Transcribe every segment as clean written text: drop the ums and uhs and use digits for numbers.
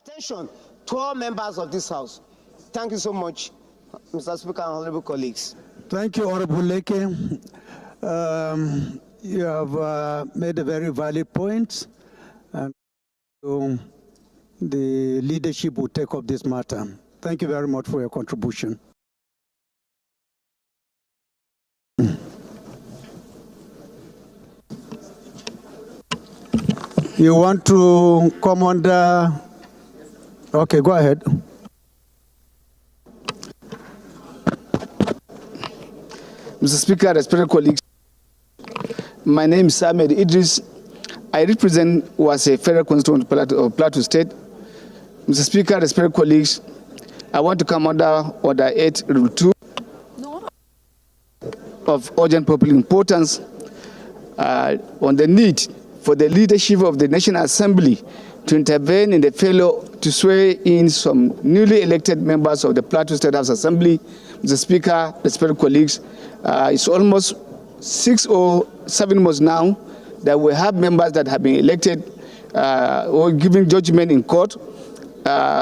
Abstention to all members of this House. Thank you so much, Mr. Speaker and honorable colleagues. Thank you, Honorable Leke. You have made a very valid point, and the leadership will take up this matter. Thank you very much for your contribution. You want to come under? Okay, go ahead. Mr. Speaker, respected colleagues, my name is Ahmed Idris. I represent a federal constituent of Plateau State. Mr. Speaker, respected colleagues, I want to come under Order 8, Rule 2 of urgent public importance on the need for the leadership of the National Assembly to intervene in the failure to swear in some newly elected members of the Plateau State House Assembly. Mr. Speaker, respected colleagues, it's almost 6 or 7 months now that we have members that have been elected or giving judgment in court.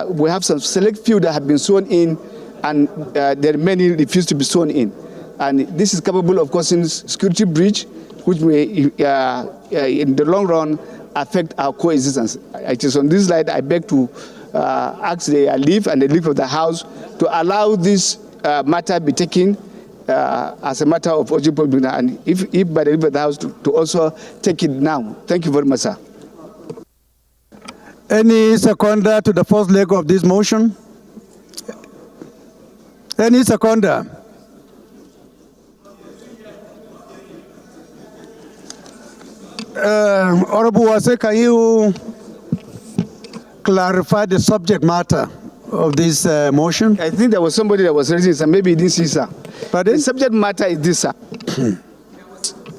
We have some select few that have been sworn in, and there are many refuse to be sworn in. And this is capable of causing security breach, which may, in the long run, affect our coexistence. It is on this slide I beg to ask the leave and the leave of the House to allow this matter be taken as a matter of urgent public, and if by the leave of the House to also take it now. Thank you very much, sir. Any seconder to the first leg of this motion? Any seconder? Honorable Wase, can you clarify the subject matter of this motion? I think there was somebody that was raising, sir. Maybe he didn't see, sir. Pardon? The subject matter is this, sir.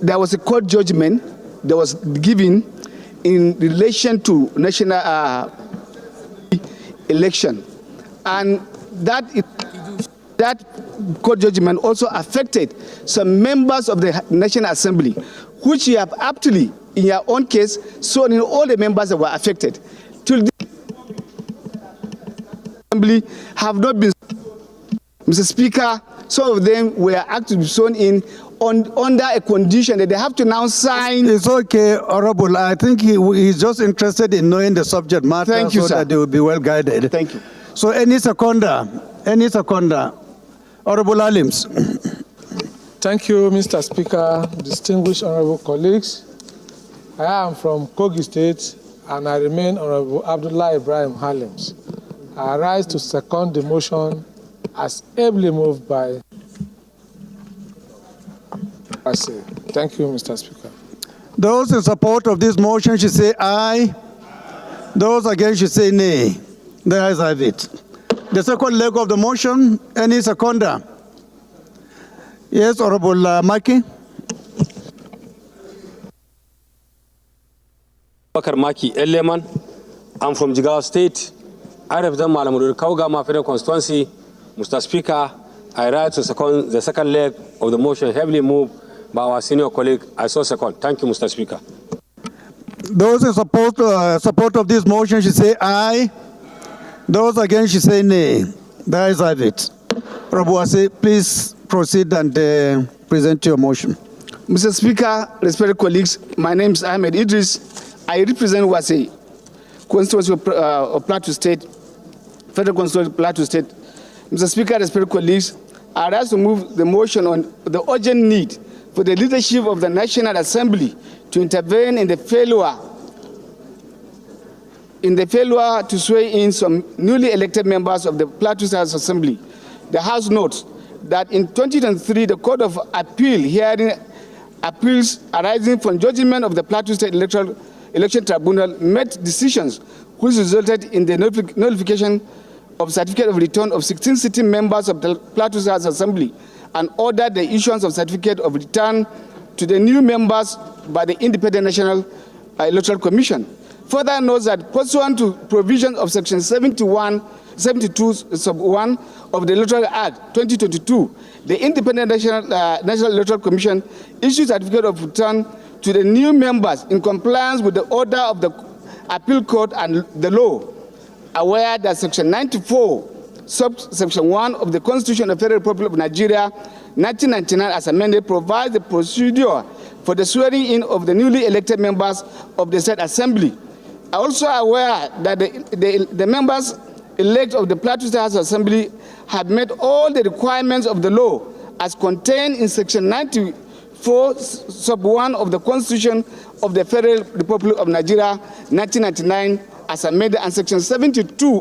There was a court judgment that was given in relation to national election, and that court judgment also affected some members of the National Assembly, which you have aptly, in your own case, sworn in all the members that were affected. Till the Assembly have not been. Mr. Speaker, some of them were actually sworn in under a condition that they have to now sign. It's okay, Honorable. I think he's just interested in knowing the subject matter. Thank you, so sir. that they will be well guided. Thank you. So any seconder, Honorable Alims. Thank you, Mr. Speaker, distinguished honorable colleagues. I am from Kogi State, and I remain Honorable Abdullah Ibrahim Halims. I rise to second the motion as ably moved by Ase. Thank you, Mr. Speaker. Those in support of this motion should say aye. Those against should say nay. The ayes have it. The second leg of the motion, any seconder? Yes, Honorable Maki. Bakar Maki Eleman. I'm from Jigawa State. I represent Malamud Kaugama Federal Constituency. Mr. Speaker, I rise to second the second leg of the motion heavily moved by our senior colleague. I so second. Thank you, Mr. Speaker. Those in support of this motion should say aye. Those against should say nay. The ayes have it. Honorable Wase, please proceed and present your motion. Mr. Speaker, respected colleagues, my name is Ahmed Idris. I represent Wase, constituency of Plateau State, Federal Constituency of Plateau State. Mr. Speaker, respected colleagues, I rise to move the motion on the urgent need for the leadership of the National Assembly to intervene in the failure to swear in some newly elected members of the Plateau State House Assembly. The House notes that in 2023, the Court of Appeal hearing appeals arising from judgment of the Plateau State Election Tribunal made decisions which resulted in the nullification of certificate of return of 16 sitting members of the Plateau State House Assembly and ordered the issuance of certificate of return to the new members by the Independent National Electoral Commission. Further notes that pursuant to provisions of Section 72 sub 1 of the Electoral Act 2022, the Independent National Electoral Commission issued certificate of return to the new members in compliance with the order of the Appeal Court and the law. aware that Section 94, subsection 1 of the Constitution of the Federal Republic of Nigeria, 1999, as amended, provides the procedure for the swearing in of the newly elected members of the said assembly. I also aware that the members elect of the Plateau State House Assembly have met all the requirements of the law as contained in Section 94, sub 1 of the Constitution of the Federal Republic of Nigeria, 1999, as amended, and Section 72,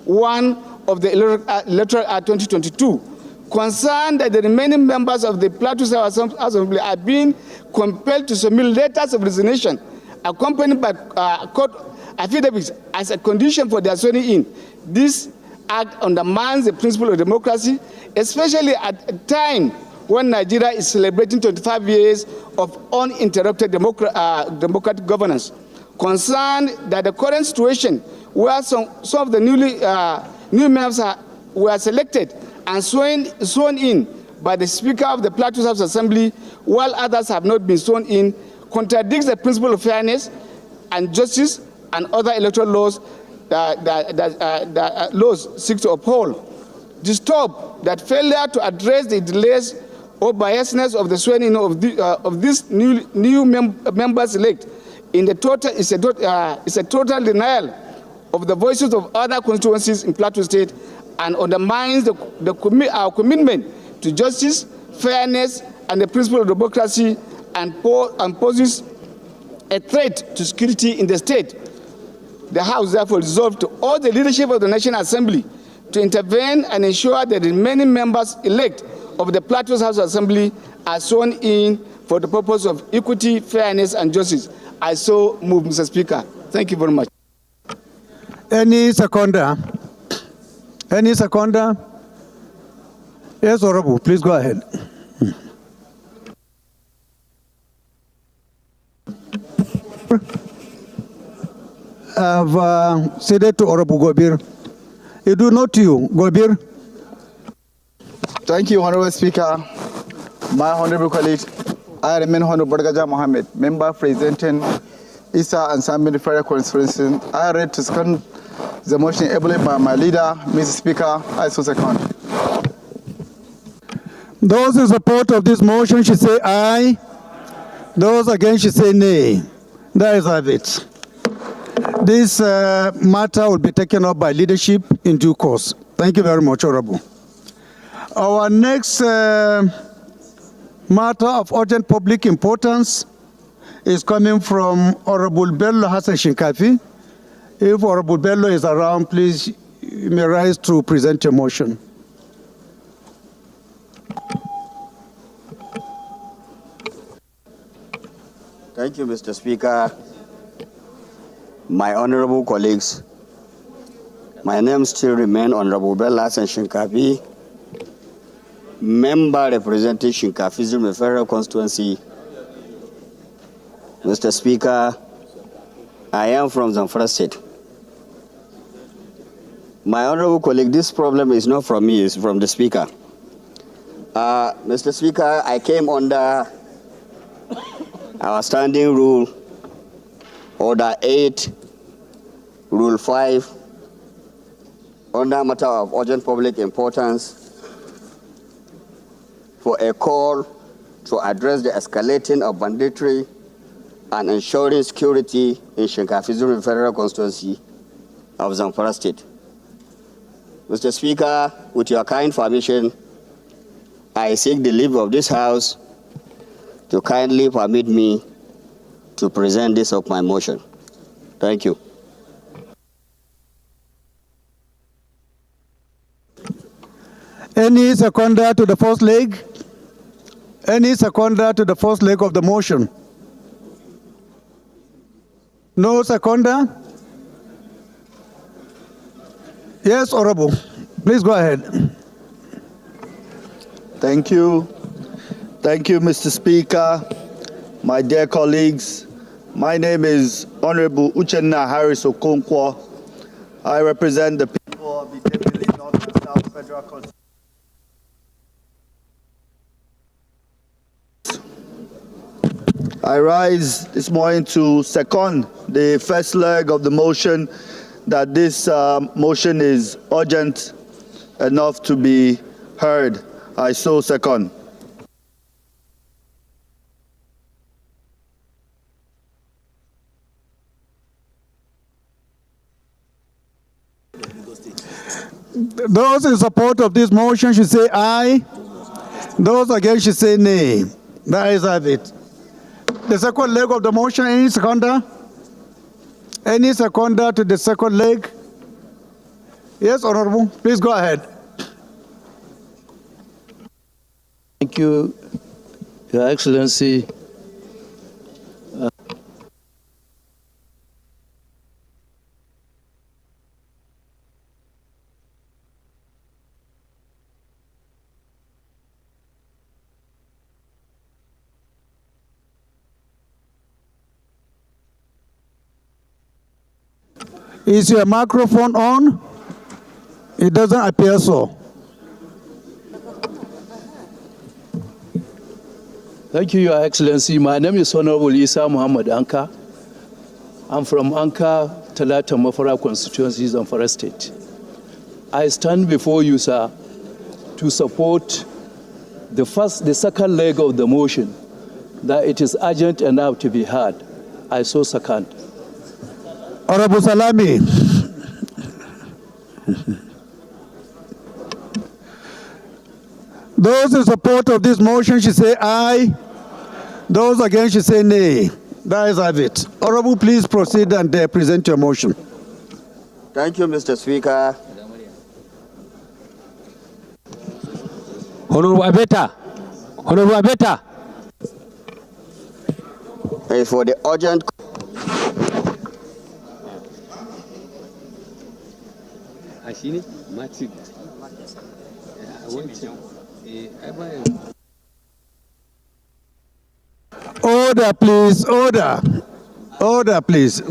1 of the Electoral Act 2022, concerned that the remaining members of the Plateau State Assembly are being compelled to submit letters of resignation accompanied by court affidavits as a condition for their swearing in. This act undermines the principle of democracy, especially at a time when Nigeria is celebrating 25 years of uninterrupted democratic governance. Concerned that the current situation where some of the new members were selected and sworn in by the Speaker of the Plateau House Assembly, while others have not been sworn in, contradicts the principle of fairness and justice and other electoral laws that laws seek to uphold. Disturb that failure to address the delays or biasness of the swearing in of these new members elect in the total is a total denial of the voices of other constituencies in Plateau State and undermines our commitment to justice, fairness, and the principle of democracy, and poses a threat to security in the state. The House therefore resolved to urge the leadership of the National Assembly to intervene and ensure that the remaining members elect of the Plateau House Assembly are sworn in for the purpose of equity, fairness, and justice. I so move, Mr. Speaker. Thank you very much. Any seconder? Any seconder? Yes, Honorable, please go ahead. I've ceded to Honorable Gobir. You do not you, Gobir. Thank you, Honorable Speaker. My honorable colleagues, I remain Honorable Bargaja Mohammed, member presenting Isa and Sambin Federal Constituency. I read to second the motion able by my leader, Mr. Speaker. I so second. Those in support of this motion should say aye. Those against should say nay. There is have it. This matter will be taken up by leadership in due course. Thank you very much, Honorable. Our next matter of urgent public importance is coming from Honorable Bello Hassan Shinkafi. If Honorable Bello is around, please, you may rise to present your motion. Thank you, Mr. Speaker. My honorable colleagues, my name still remains Honorable Bello Hassan Shinkafi, member representing Shinkafi Federal Constituency. Mr. Speaker, I am from Zamfara State. My honorable colleague, this problem is not from me, it's from the Speaker. Mr. Speaker, I came under our standing rule, Order 8, Rule 5, under a matter of urgent public importance, for a call to address the escalating of banditry and ensuring security in Shinkafi Federal Constituency of Zamfara State. Mr. Speaker, with your kind permission, I seek the leave of this House to kindly permit me to present this of my motion. Thank you. Any seconder to the first leg? Any seconder to the first leg of the motion? No seconder? Yes, Honorable. Please go ahead. Thank you. Thank you, Mr. Speaker. My dear colleagues, my name is Honorable Uchenna Harris Okonkwo. I represent the people of the Tepele North and South Federal Constituency. I rise this morning to second the first leg of the motion that this motion is urgent enough to be heard. I so second. Those in support of this motion should say aye. Those against should say nay. The ayes have it. The second leg of the motion, any seconder? Any seconder to the second leg? Yes, Honorable, please go ahead. Thank you, Your Excellency. Is your microphone on? It doesn't appear so. Thank you, Your Excellency. My name is Honorable Isa Muhammad Anka. I'm from Anka, Talata Mafara constituency, Zamfara State. I stand before you, sir, to support the second leg of the motion, that it is urgent enough to be heard. I so second. Honorable Salami. Those in support of this motion should say aye. Those against should say nay. The ayes have it. Honorable, please proceed and present your motion. Thank you, Mr. Speaker. Honorable Abeta. Honorable Abeta. For the urgent Order, please. Order. Order, please.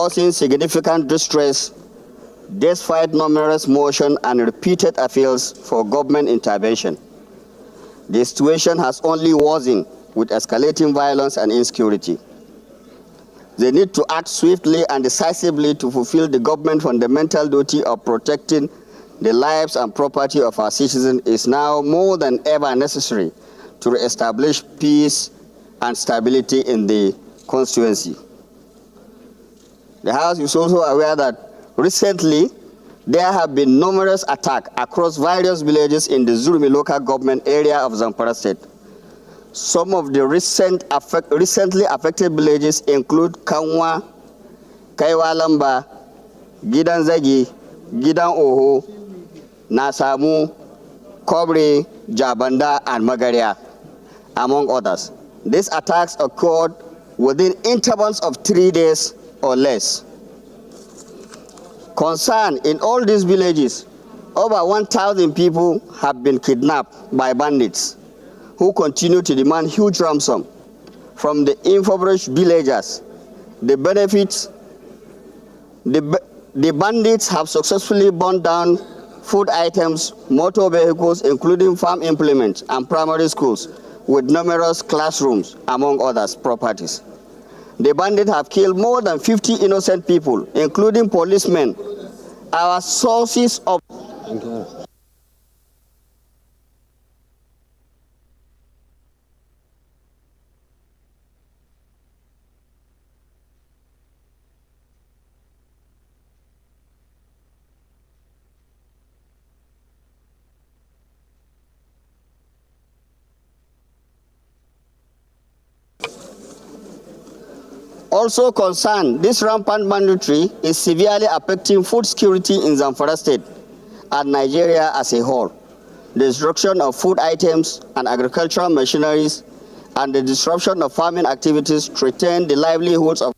causing significant distress despite numerous motions and repeated appeals for government intervention. The situation has only worsened with escalating violence and insecurity. They need to act swiftly and decisively to fulfill the government's fundamental duty of protecting the lives and property of our citizens is now more than ever necessary to establish peace and stability in the constituency. The House is also aware that recently there have been numerous attacks across various villages in the Zurmi local government area of Zamfara State. Some of the recently affected villages include Kanwa, Kaiwalamba, Gidan Zagi, Gidan Oho, Nasamu, Kobre, Jabanda, and Magaria, among others. These attacks occurred within intervals of 3 days or less. Concerned in all these villages, over 1,000 people have been kidnapped by bandits who continue to demand huge ransom from the impoverished villagers. The bandits have successfully burned down food items, motor vehicles, including farm implements and primary schools, with numerous classrooms, among others, properties. The bandits have killed more than 50 innocent people, including policemen. Our sources of also concerned, this rampant banditry is severely affecting food security in Zamfara State and Nigeria as a whole. The destruction of food items and agricultural machineries and the disruption of farming activities threaten the livelihoods of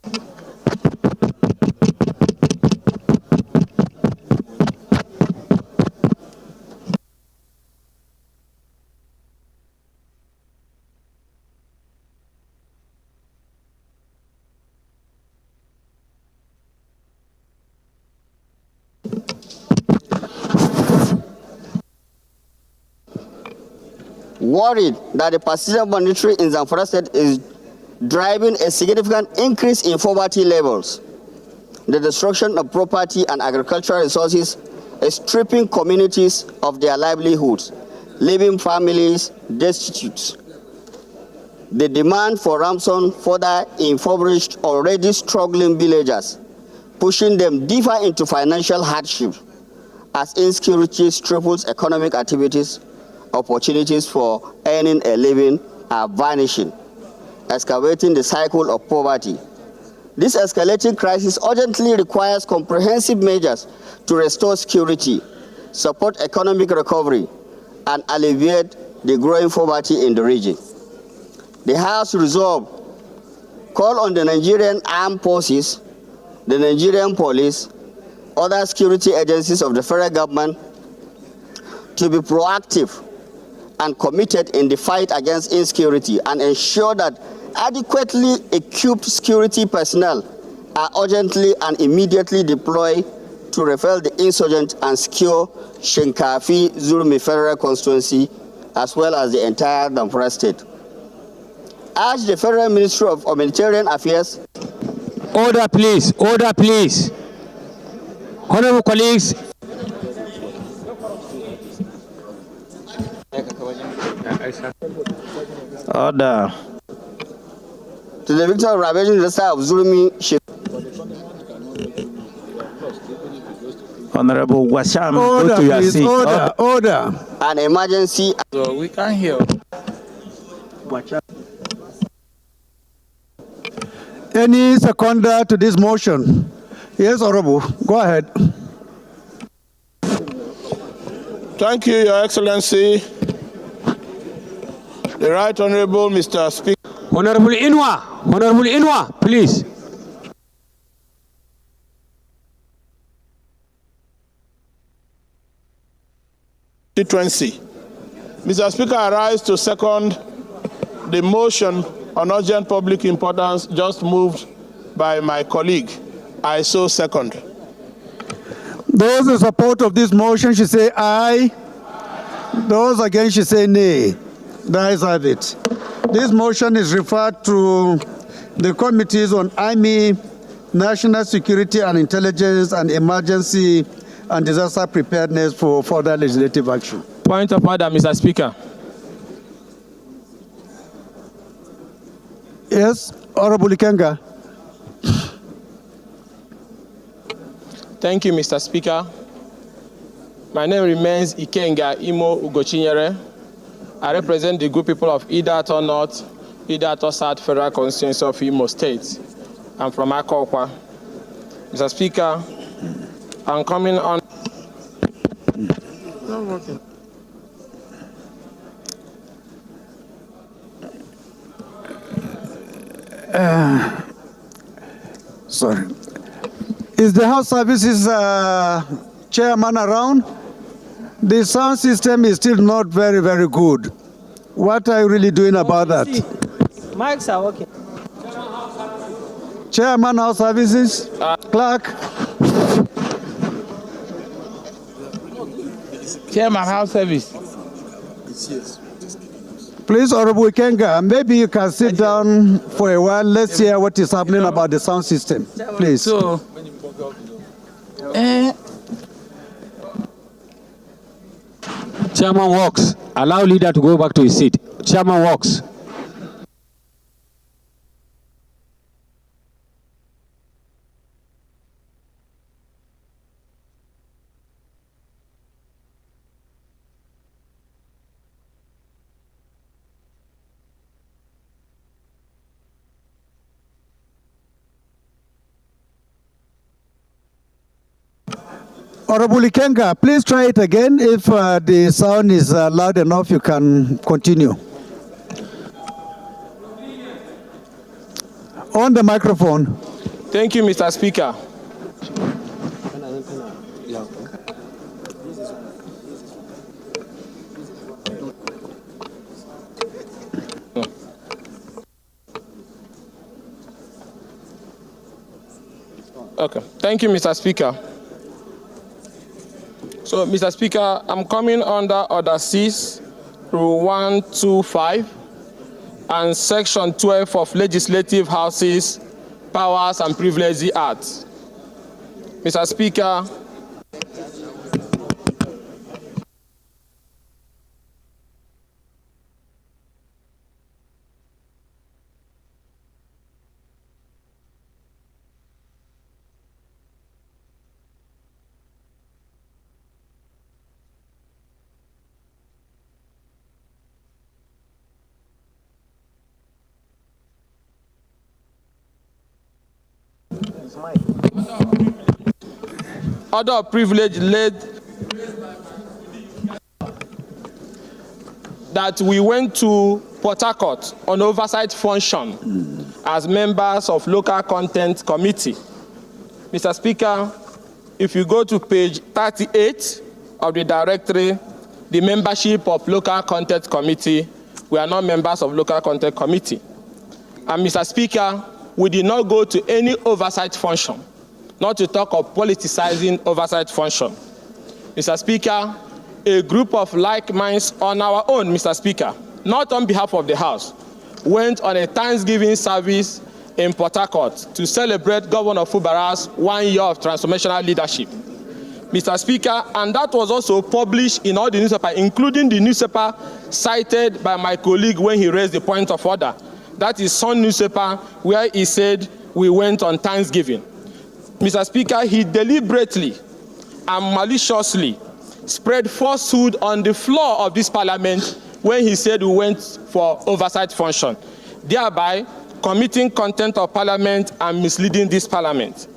worried that the persistent banditry in Zamfara State is driving a significant increase in poverty levels. the destruction of property and agricultural resources is stripping communities of their livelihoods, leaving families destitute. The demand for ransom further impoverished already struggling villagers, pushing them deeper into financial hardship as insecurity triples economic activities. Opportunities for earning a living are vanishing, excavating the cycle of poverty. This escalating crisis urgently requires comprehensive measures to restore security, support economic recovery, and alleviate the growing poverty in the region. The House resolve call on the Nigerian Armed Forces, the Nigerian Police, other security agencies of the federal government to be proactive and committed in the fight against insecurity and ensure that adequately equipped security personnel are urgently and immediately deployed to repel the insurgent and secure Shinkafi Zurmi Federal Constituency as well as the entire Zamfara state. Urge the Federal Ministry of Humanitarian Affairs. Order, please. Order, please. Honorable colleagues. Order. To the victim of ravaging disaster of Zurmi. Honorable Washam, Order, go to your please. seat. Order. An emergency. So we can't hear. Any seconder to this motion? Yes, Honorable. Go ahead. Thank you, Your Excellency. The Right Honorable Mr. Speaker. Honorable Inwa, please. Mr. Speaker, I rise to second the motion on urgent public importance just moved by my colleague. I so second. Those in support of this motion should say aye. Those against should say nay. The ayes have it. This motion is referred to the committees on Army, National Security and Intelligence, and Emergency and Disaster Preparedness for further legislative action. Point of order, Mr. Speaker. Yes, Honorable Ikenga. Thank you, Mr. Speaker. My name remains Ikenga Imo Ugochinyere. I represent the good people of Idato North, Idato South Federal Constituency of Imo State. I'm from Akokwa. Mr. Speaker, I'm coming on. Not working. Sorry. Is the House Services chairman around? The sound system is still not very, very good. What are you really doing about that? Mics are working. Chairman, House Services, Clerk. Chairman, House Service. Please, Honorable Ikenga, maybe you can sit down for a while. Let's hear what is happening about the sound system, please. So, Chairman walks. Allow leader to go back to his seat. Chairman walks. Honorable Ikenga, please try it again. If the sound is loud enough, you can continue. On the microphone. Thank you, Mr. Speaker. Okay. Thank you, Mr. Speaker. So, Mr. Speaker, I'm coming under Order 6, Rule 125, and Section 12 of Legislative Houses, Powers and Privileges Act. Mr. Speaker, order of privilege led that we went to Port Harcourt on oversight function as members of local content committee. Mr. Speaker, if you go to page 38 of the directory, the membership of local content committee, we are not members of local content committee. And Mr. Speaker, we did not go to any oversight function, not to talk of politicizing oversight function. Mr. Speaker, a group of like minds on our own, Mr. Speaker, not on behalf of the House, went on a Thanksgiving service in Port Harcourt to celebrate Governor Fubara's 1 year of transformational leadership. Mr. Speaker, and that was also published in all the newspapers, including the newspaper cited by my colleague when he raised the point of order. That is Sun newspaper, where he said we went on Thanksgiving. Mr. Speaker, he deliberately and maliciously spread falsehood on the floor of this parliament when he said we went for oversight function, thereby committing contempt of parliament and misleading this parliament.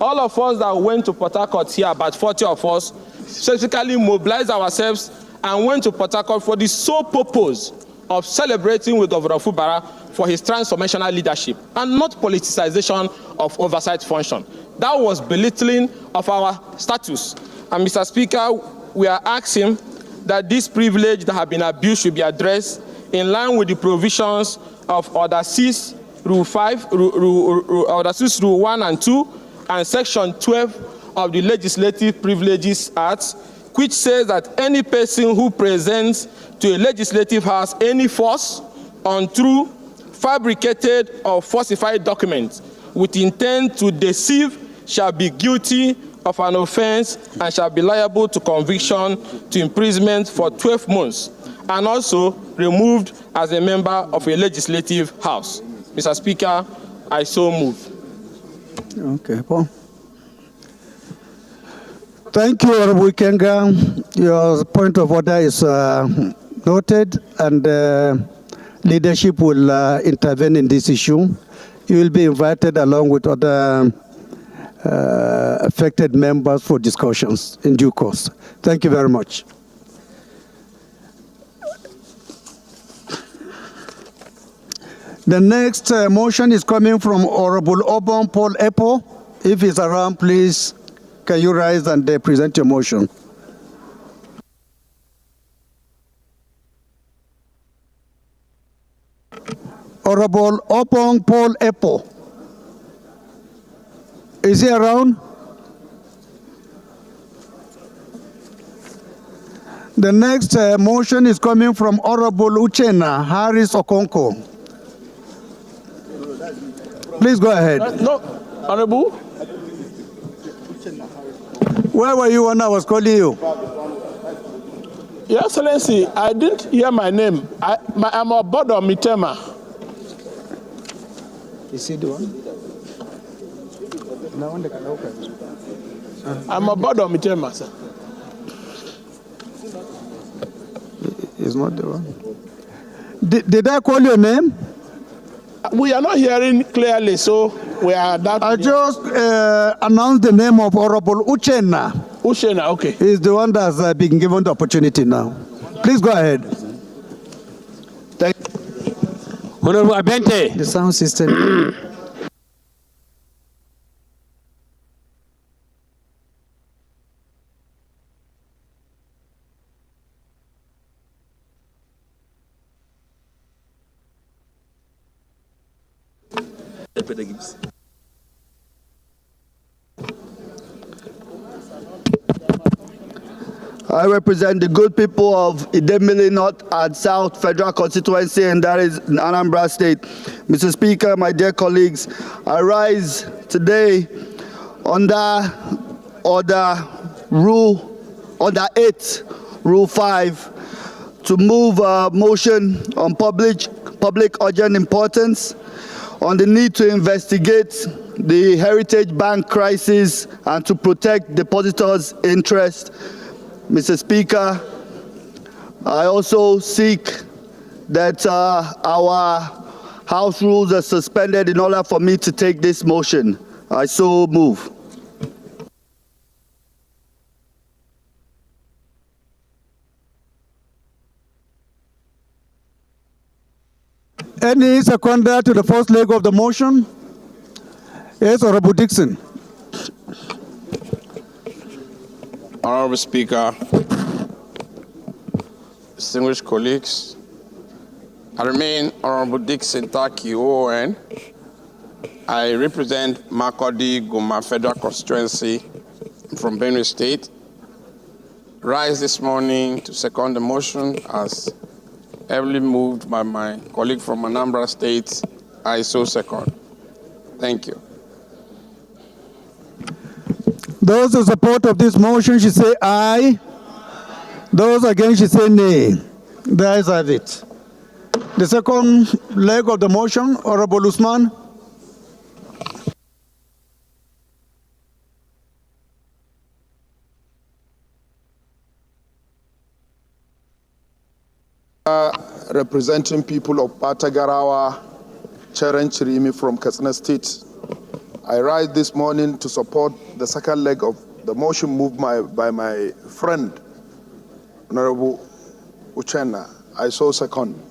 All of us that went to Port Harcourt here, about 40 of us, specifically mobilized ourselves and went to Port Harcourt for the sole purpose of celebrating with Governor Fubara for his transformational leadership and not politicization of oversight function. That was belittling of our status. And Mr. Speaker, we are asking that this privilege that have been abused should be addressed in line with the provisions of Order 6, Rule 5, Order 6, Rule 1 and 2, and Section 12 of the Legislative Privileges Act, which says that any person who presents to a legislative house any false, untrue, fabricated, or falsified documents with intent to deceive shall be guilty of an offense and shall be liable to conviction, to imprisonment for 12 months, and also removed as a member of a legislative house. Mr. Speaker, I so move. Okay, Paul. Thank you, Honorable Kenga. Your point of order is noted, and leadership will intervene in this issue. You will be invited along with other affected members for discussions in due course. Thank you very much. The next motion is coming from Honorable Obon Paul Epo. If he's around, please, can you rise and present your motion? Honorable Obon Paul Epo. Is he around? The next motion is coming from Honorable Uchenna Harris Okonko. Please go ahead. No, Honorable. Where were you when I was calling you? Your Excellency, I didn't hear my name. I'm a board of Mitema. Is he the one? I'm a board of Mitema, sir. He's not the one. Did I call your name? We are not hearing clearly, so we are that. I just announced the name of Honorable Uchenna. Uchenna, okay. He's the one that's been given the opportunity now. Please go ahead. Thank Honorable Abente. The sound system. I represent the good people of Idemili North and South Federal Constituency, and that is in Anambra State. Mr. Speaker, my dear colleagues, I rise today under Order 8, Rule 5, to move a motion on public urgent importance on the need to investigate the Heritage Bank crisis and to protect depositors' interest. Mr. Speaker, I also seek that our House rules are suspended in order for me to take this motion. I so move. Any seconder to the first leg of the motion? Yes, Honorable Dixon. Honorable Speaker, distinguished colleagues, I remain Honorable Dixon Taki OON. I represent Makurdi Goma Federal Constituency from Benue State. Rise this morning to second the motion as heavily moved by my colleague from Anambra State. I so second. Thank you. Those in support of this motion should say aye. Those against should say nay. The ayes have it. The second leg of the motion, Honorable Usman. Representing people of Batagarawa, Cheren Chirimi from Katsina State. I rise this morning to support the second leg of the motion moved by my friend, Honorable Uchenna. I so second.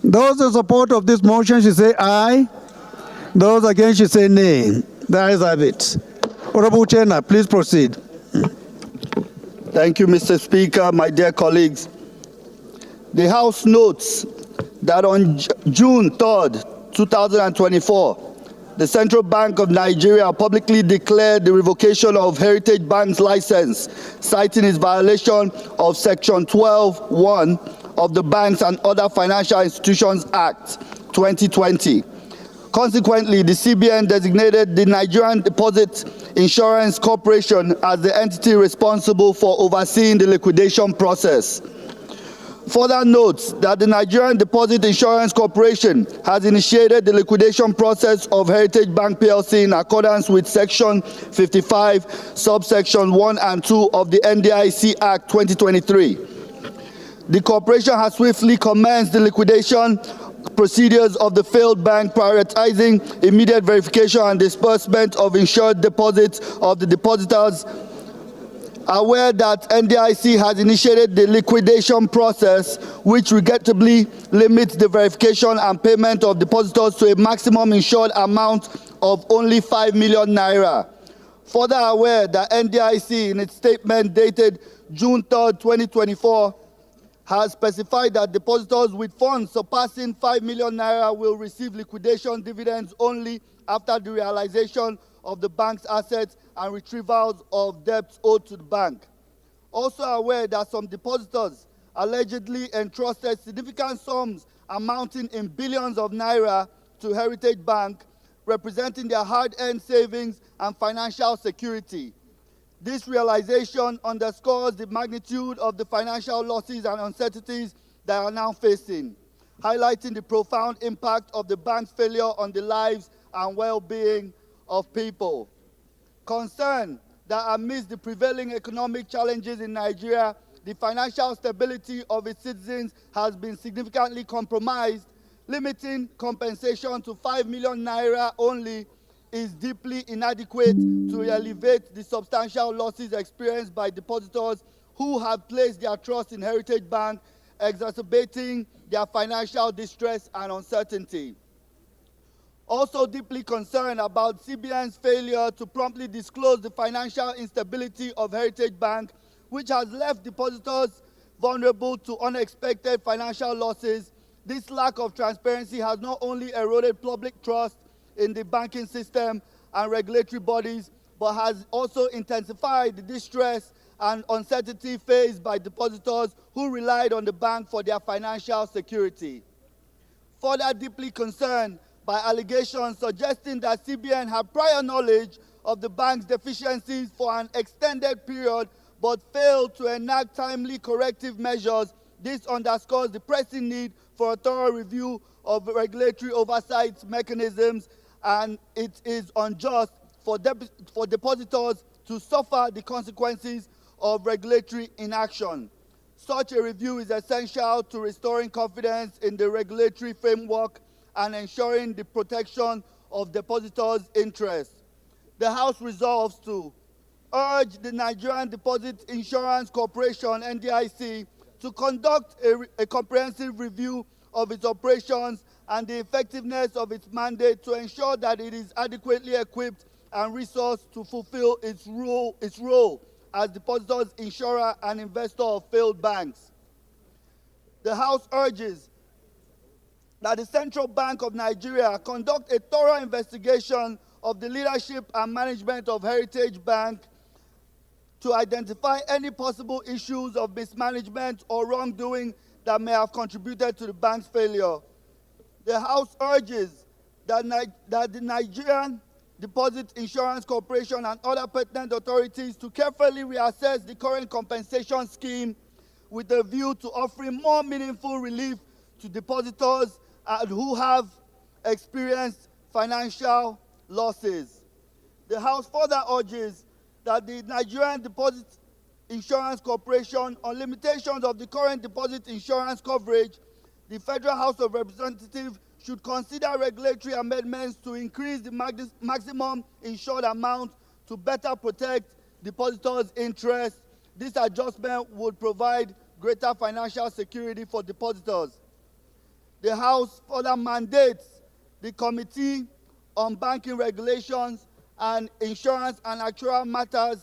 Those in support of this motion should say aye. Those against should say nay. The ayes have it. Honorable Uchenna, please proceed. Thank you, Mr. Speaker, my dear colleagues. The House notes that on June 3rd, 2024, the Central Bank of Nigeria publicly declared the revocation of Heritage Bank's license, citing its violation of Section 12(1) of the Banks and Other Financial Institutions Act 2020. Consequently, the CBN designated the Nigerian Deposit Insurance Corporation as the entity responsible for overseeing the liquidation process. Further notes that the Nigerian Deposit Insurance Corporation has initiated the liquidation process of Heritage Bank PLC in accordance with Section 55, subsection 1 and 2 of the NDIC Act 2023. The corporation has swiftly commenced the liquidation procedures of the failed bank, prioritizing immediate verification and disbursement of insured deposits of the depositors. Aware that NDIC has initiated the liquidation process, which regrettably limits the verification and payment of depositors to a maximum insured amount of only 5 million naira. Further aware that NDIC, in its statement dated June 3rd, 2024, has specified that depositors with funds surpassing 5 million naira will receive liquidation dividends only after the realization of the bank's assets and retrievals of debts owed to the bank. Also aware that some depositors allegedly entrusted significant sums amounting in billions of naira to Heritage Bank, representing their hard-earned savings and financial security. This realization underscores the magnitude of the financial losses and uncertainties they are now facing, highlighting the profound impact of the bank's failure on the lives and well-being of people. Concern that amidst the prevailing economic challenges in Nigeria, the financial stability of its citizens has been significantly compromised, limiting compensation to 5 million naira only is deeply inadequate to alleviate the substantial losses experienced by depositors who have placed their trust in Heritage Bank, exacerbating their financial distress and uncertainty. Also deeply concerned about CBN's failure to promptly disclose the financial instability of Heritage Bank, which has left depositors vulnerable to unexpected financial losses. This lack of transparency has not only eroded public trust in the banking system and regulatory bodies, but has also intensified the distress and uncertainty faced by depositors who relied on the bank for their financial security. Further deeply concerned by allegations suggesting that CBN had prior knowledge of the bank's deficiencies for an extended period but failed to enact timely corrective measures, this underscores the pressing need for a thorough review of regulatory oversight mechanisms, and it is unjust for depositors to suffer the consequences of regulatory inaction. Such a review is essential to restoring confidence in the regulatory framework and ensuring the protection of depositors' interests. The House resolves to urge the Nigerian Deposit Insurance Corporation, NDIC, to conduct a comprehensive review of its operations and the effectiveness of its mandate to ensure that it is adequately equipped and resourced to fulfill its role as depositors, insurer, and investor of failed banks. The House urges that the Central Bank of Nigeria conduct a thorough investigation of the leadership and management of Heritage Bank to identify any possible issues of mismanagement or wrongdoing that may have contributed to the bank's failure. The House urges that the Nigerian Deposit Insurance Corporation and other pertinent authorities to carefully reassess the current compensation scheme with a view to offering more meaningful relief to depositors who have experienced financial losses. The House further urges that the Nigerian Deposit Insurance Corporation, on limitations of the current deposit insurance coverage, the Federal House of Representatives should consider regulatory amendments to increase the maximum insured amount to better protect depositors' interests. This adjustment would provide greater financial security for depositors. The House further mandates the Committee on Banking Regulations and Insurance and Actuarial Matters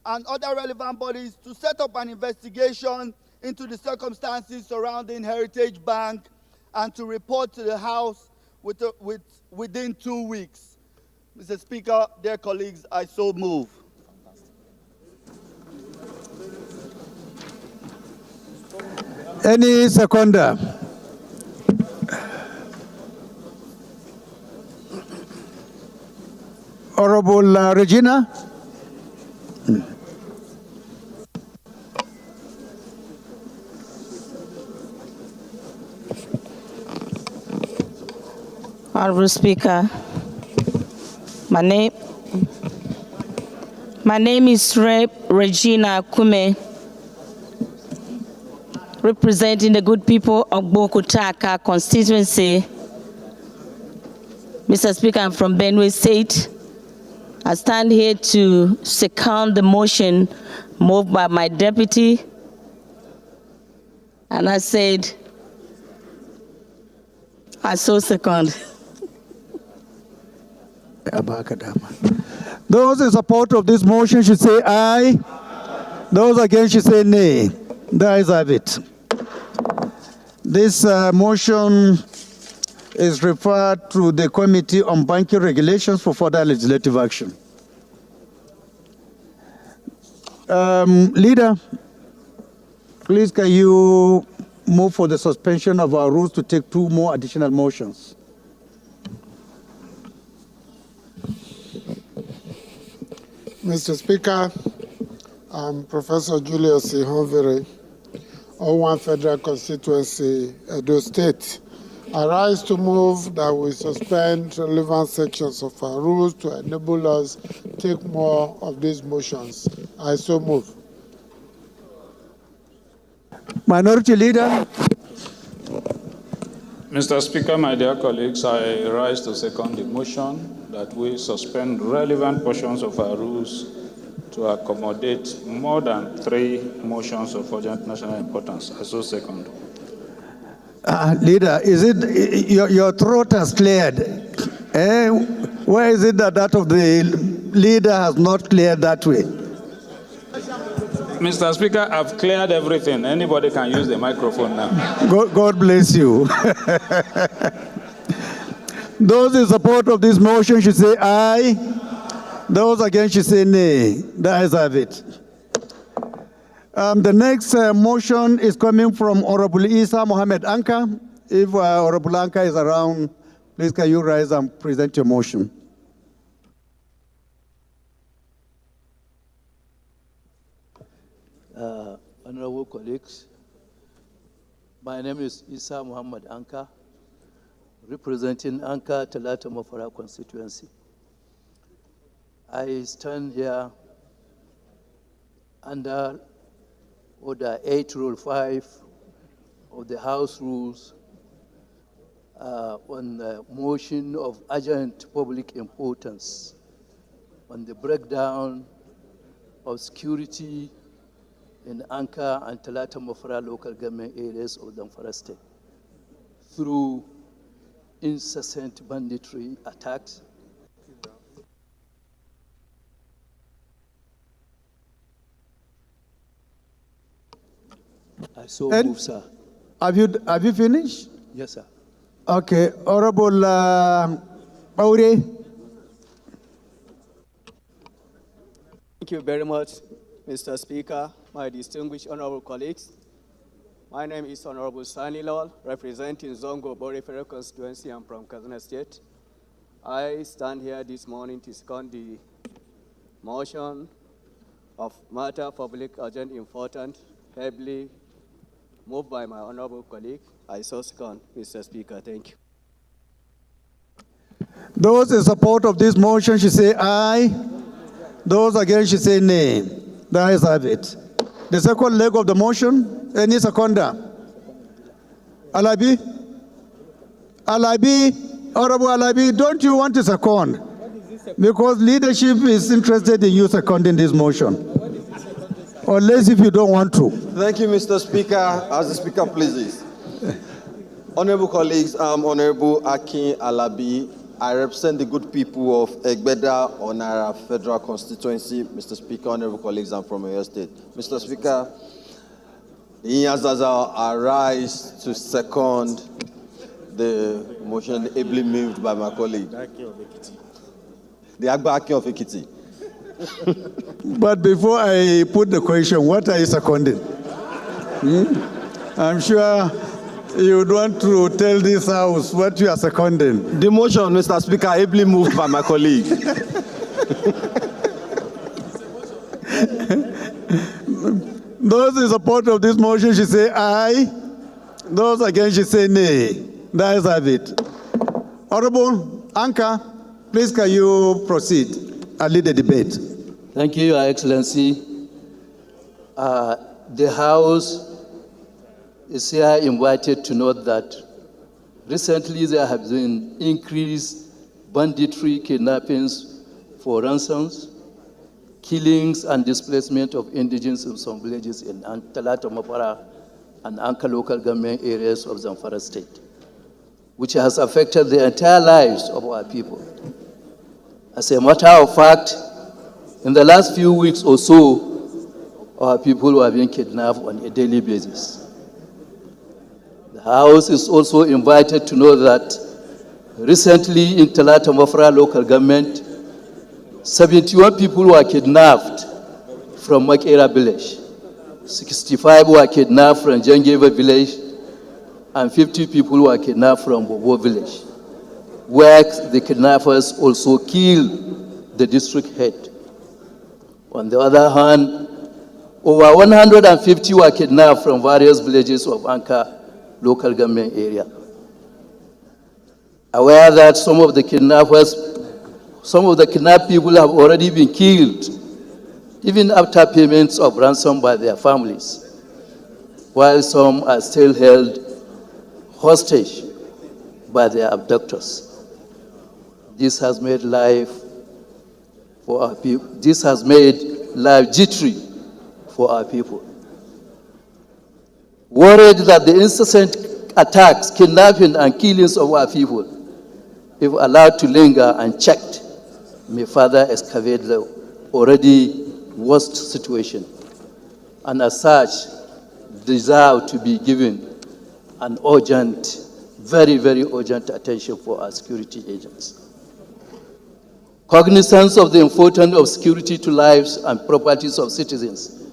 and other relevant bodies to set up an investigation into the circumstances surrounding Heritage Bank and to report to the House within 2 weeks. Mr. Speaker, dear colleagues, I so move. Any seconder? Honorable Regina? Honorable Speaker, my name is Rep. Regina Kume, representing the good people of Bokutaka constituency. Mr. Speaker, I'm from Benue State. I stand here to second the motion moved by my deputy, and I said, I so second. Those in support of this motion should say aye. Those against should say nay. The ayes have it. This motion is referred to the Committee on Banking Regulations for further legislative action. Leader, please can you move for the suspension of our rules to take 2 more additional motions? Mr. Speaker, I'm Professor Julius Ihonvere, O1 Federal Constituency, Edo State. I rise to move that we suspend relevant sections of our rules to enable us to take more of these motions. I so move. Minority Leader. Mr. Speaker, my dear colleagues, I rise to second the motion that we suspend relevant portions of our rules to accommodate more than 3 motions of urgent national importance. I so second. Leader, is it your throat has cleared? Where is it that of the leader has not cleared that way? Mr. Speaker, I've cleared everything. Anybody can use the microphone now. God bless you. Those in support of this motion should say aye. Those against should say nay. The ayes have it. The next motion is coming from Honorable Isa Mohammed Anka. If Honorable Anka is around, please can you rise and present your motion? Honorable colleagues, my name is Isa Muhammad Anka, representing Anka Talata Mafara constituency. I stand here under Order 8, Rule 5 of the House Rules on the motion of urgent public importance on the breakdown of security in Anka and Talata Mafara local government areas of Zamfara State through incessant banditry attacks, I so move, sir. Have you finished? Yes, sir. Okay, Honorable Baure. Thank you very much, Mr. Speaker, my distinguished honorable colleagues. My name is Honorable Sani Lawal, representing Zongo Bore Federal Constituency. I'm from Katsina State. I stand here this morning to second the motion of matter public urgent important, heavily moved by my honorable colleague. I so second, Mr. Speaker. Thank you. Those in support of this motion should say aye. Those against should say nay. The ayes have it. The second leg of the motion, any seconder? Alabi? Alabi? Honorable Alabi, don't you want to second? Because leadership is interested in you seconding this motion. Unless if you don't want to. Thank you, Mr. Speaker. As the Speaker pleases. Honorable colleagues, I'm Honorable Akin Alabi. I represent the good people of Egbeda Onara Federal Constituency. Mr. Speaker, honorable colleagues, I'm from Oyo State. Mr. Speaker, I rise to second the motion ably moved by my colleague. The Agba Akin of Ekiti. But before I put the question, what are you seconding? I'm sure you would want to tell this House what you are seconding. The motion, Mr. Speaker, ably moved by my colleague. Those in support of this motion should say aye. Those against should say nay. The ayes have it. Honorable Anka, please can you proceed and lead the debate? Thank you, Your Excellency. The House is here invited to note that recently there have been increased banditry, kidnappings for ransoms, killings and displacement of indigents in some villages in Talata Mafara and Anka local government areas of Zamfara State, which has affected the entire lives of our people. As a matter of fact, in the last few weeks or so, our people were being kidnapped on a daily basis. The House is also invited to know that recently in Talata Mafara local government, 71 people were kidnapped from Makera village, 65 were kidnapped from Jangeva village, and 50 people were kidnapped from Bobo village, where the kidnappers also killed the district head. On the other hand, over 150 were kidnapped from various villages of Anka local government area. Aware that some of the kidnapped people have already been killed, even after payments of ransom by their families, while some are still held hostage by their abductors. This has made life for our people. This has made life jittery for our people. Worried that the incessant attacks, kidnapping, and killings of our people, if allowed to linger unchecked, may further excavate the already worst situation, and as such, deserve to be given an urgent, very, very urgent attention for our security agents. Cognizance of the importance of security to lives and properties of citizens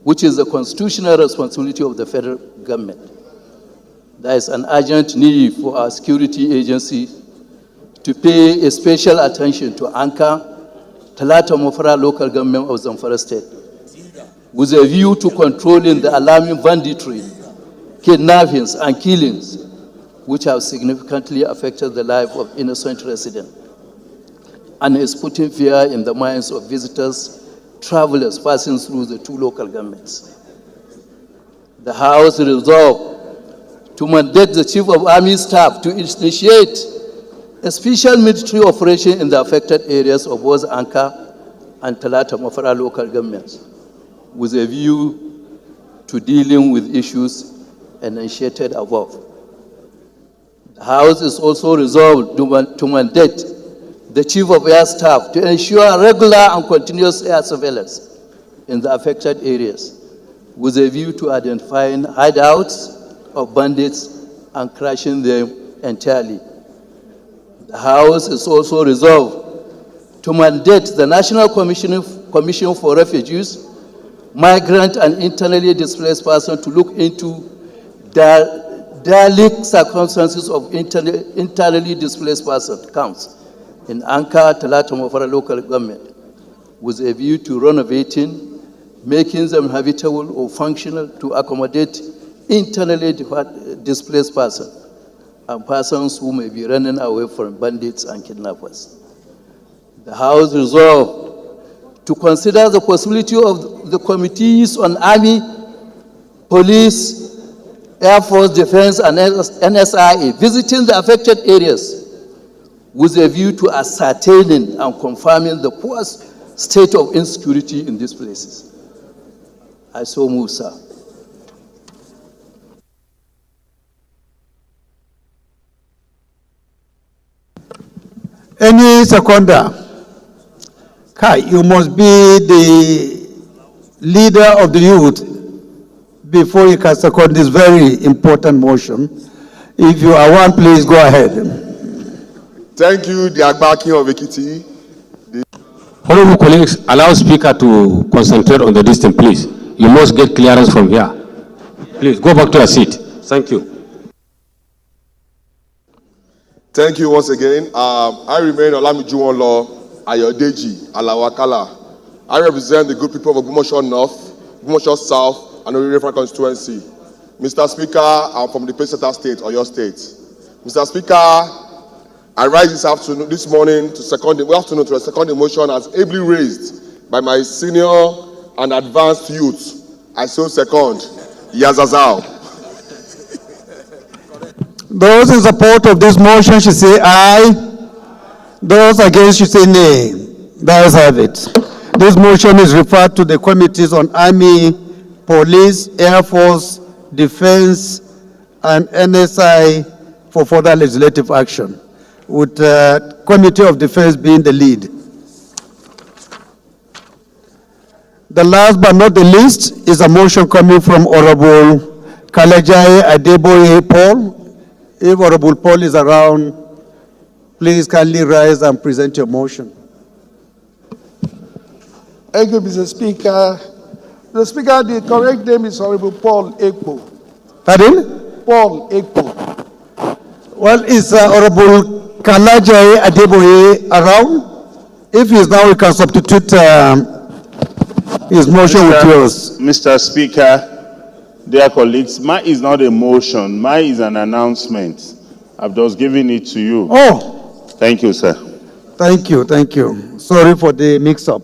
which is the constitutional responsibility of the federal government. There is an urgent need for our security agency to pay a special attention to Anka, Talata Mofara local government of Zamfara State, with a view to controlling the alarming banditry, kidnappings, and killings, which have significantly affected the life of innocent residents, and is putting fear in the minds of visitors, travelers passing through the two local governments. The House resolved to mandate the Chief of Army Staff to initiate a special military operation in the affected areas of both Anka and Talata Mafara local governments, with a view to dealing with issues enunciated above. The House is also resolved to mandate the Chief of Air Staff to ensure regular and continuous air surveillance in the affected areas, with a view to identifying hideouts of bandits and crushing them entirely. The House is also resolved to mandate the National Commission for Refugees, Migrant and Internally Displaced Persons to look into the derelict circumstances of internally displaced persons camps in Anka, Talata Mofara local government, with a view to renovating, making them habitable or functional to accommodate internally displaced persons and persons who may be running away from bandits and kidnappers. The House resolved to consider the possibility of the committees on Army, Police, Air Force, Defense, and NSIA visiting the affected areas with a view to ascertaining and confirming the poor state of insecurity in these places. I so move, sir. Any seconder? Kai, you must be the leader of the youth before you can second this very important motion. If you are one, please go ahead. Thank you, the Agba King of Ekiti. Honorable colleagues, allow speaker to concentrate on the distance, please. You must get clearance from here. Please go back to your seat. Thank you. Thank you once again. I remain Olamijuwonlo Ayodeji Alawakala. I represent the good people of Ogbomoso North, Ogbomoso South, and Orire constituency. Mr. Speaker, I'm from the Peseta State, Oyo State. Mr. Speaker, I rise this morning to second the motion as ably raised by my senior and advanced youth. I so second. Yazazao. Those in support of this motion should say aye. Those against should say nay. The ayes have it. This motion is referred to the committees on Army, Police, Air Force, Defense, and NSI for further legislative action, with Committee of Defense being the lead. The last but not the least is a motion coming from Honorable Kalejai Adeboye Paul. If Honorable Paul is around, please kindly rise and present your motion. Thank you, Mr. Speaker. Mr. Speaker, the correct name is Honorable Paul Ekpo. Pardon? Paul Ekpo. Well, is Honorable Kalejai Adeboye around? If he is now, we can substitute his motion with yours. Mr. Speaker, dear colleagues, mine is not a motion, mine is an announcement. I've just given it to you. Oh. Thank you, sir. Thank you, thank you. Sorry for the mix-up.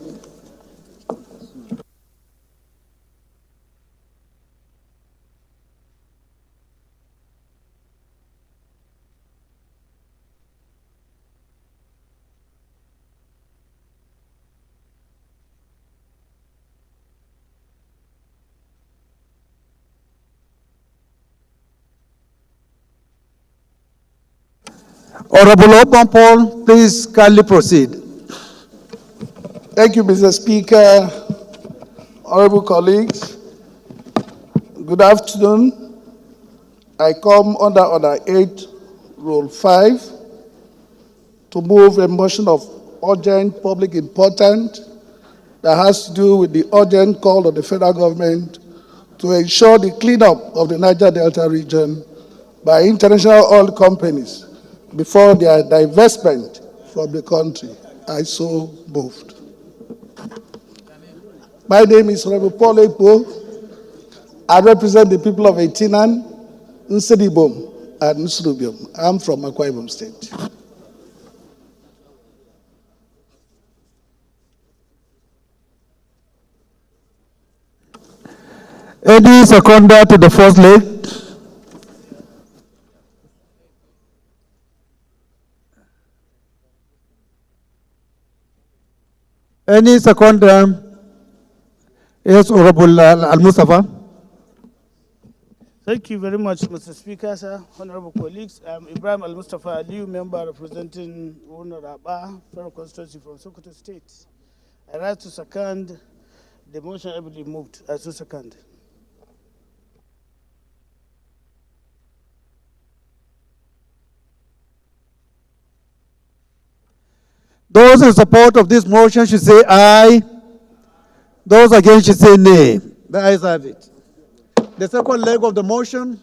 Honorable Oban Paul, please kindly proceed. Thank you, Mr. Speaker. Honorable colleagues, good afternoon. I come under Order 8, Rule 5, to move a motion of urgent public importance that has to do with the urgent call of the federal government to ensure the cleanup of the Niger Delta region by international oil companies before their divestment from the country. I so moved. My name is Honorable Paul Ekpo. I represent the people of Etinan, Nsedibom, and Nsurubiom. I'm from Akwa Ibom State. Any seconder to the first leg? Any seconder? Yes, Honorable Al-Mustafa. Thank you very much, Mr. Speaker, sir. Honorable colleagues, I'm Ibrahim Al-Mustafa Aliyu, member representing Raba, Federal Constituency from Sokoto State. I rise to second the motion ably moved. I so second. Those in support of this motion should say aye. Those against should say nay. The ayes have it. The second leg of the motion.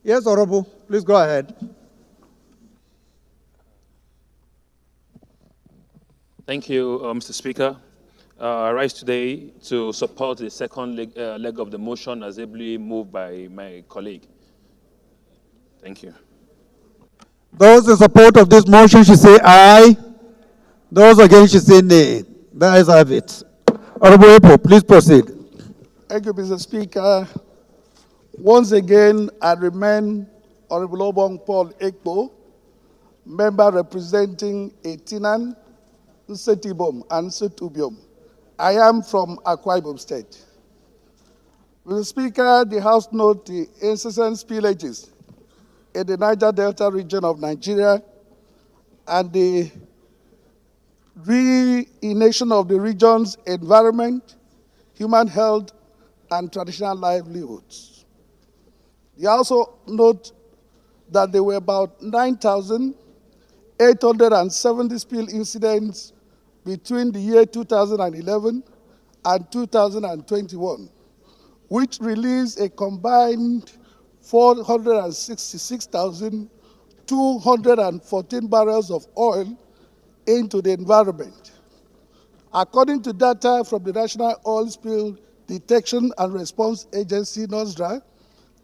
Yes, Honorable, please go ahead. Thank you, Mr. Speaker. I rise today to support the second leg of the motion as ably moved by my colleague. Thank you. Those in support of this motion should say aye. Those against should say nay. The ayes have it. Honorable Epo, please proceed. Thank you, Mr. Speaker. Once again, I remain Honorable Obong Paul Ekpo, member representing Etinan, Nsetibom, and Setubiom. I am from Akwa Ibom State. Mr. Speaker, the House notes the incessant spillages in the Niger Delta region of Nigeria and the ruination of the region's environment, human health, and traditional livelihoods. They also note that there were about 9,870 spill incidents between the year 2011 and 2021, which released a combined 466,214 barrels of oil into the environment. According to data from the National Oil Spill Detection and Response Agency, NOSDRA,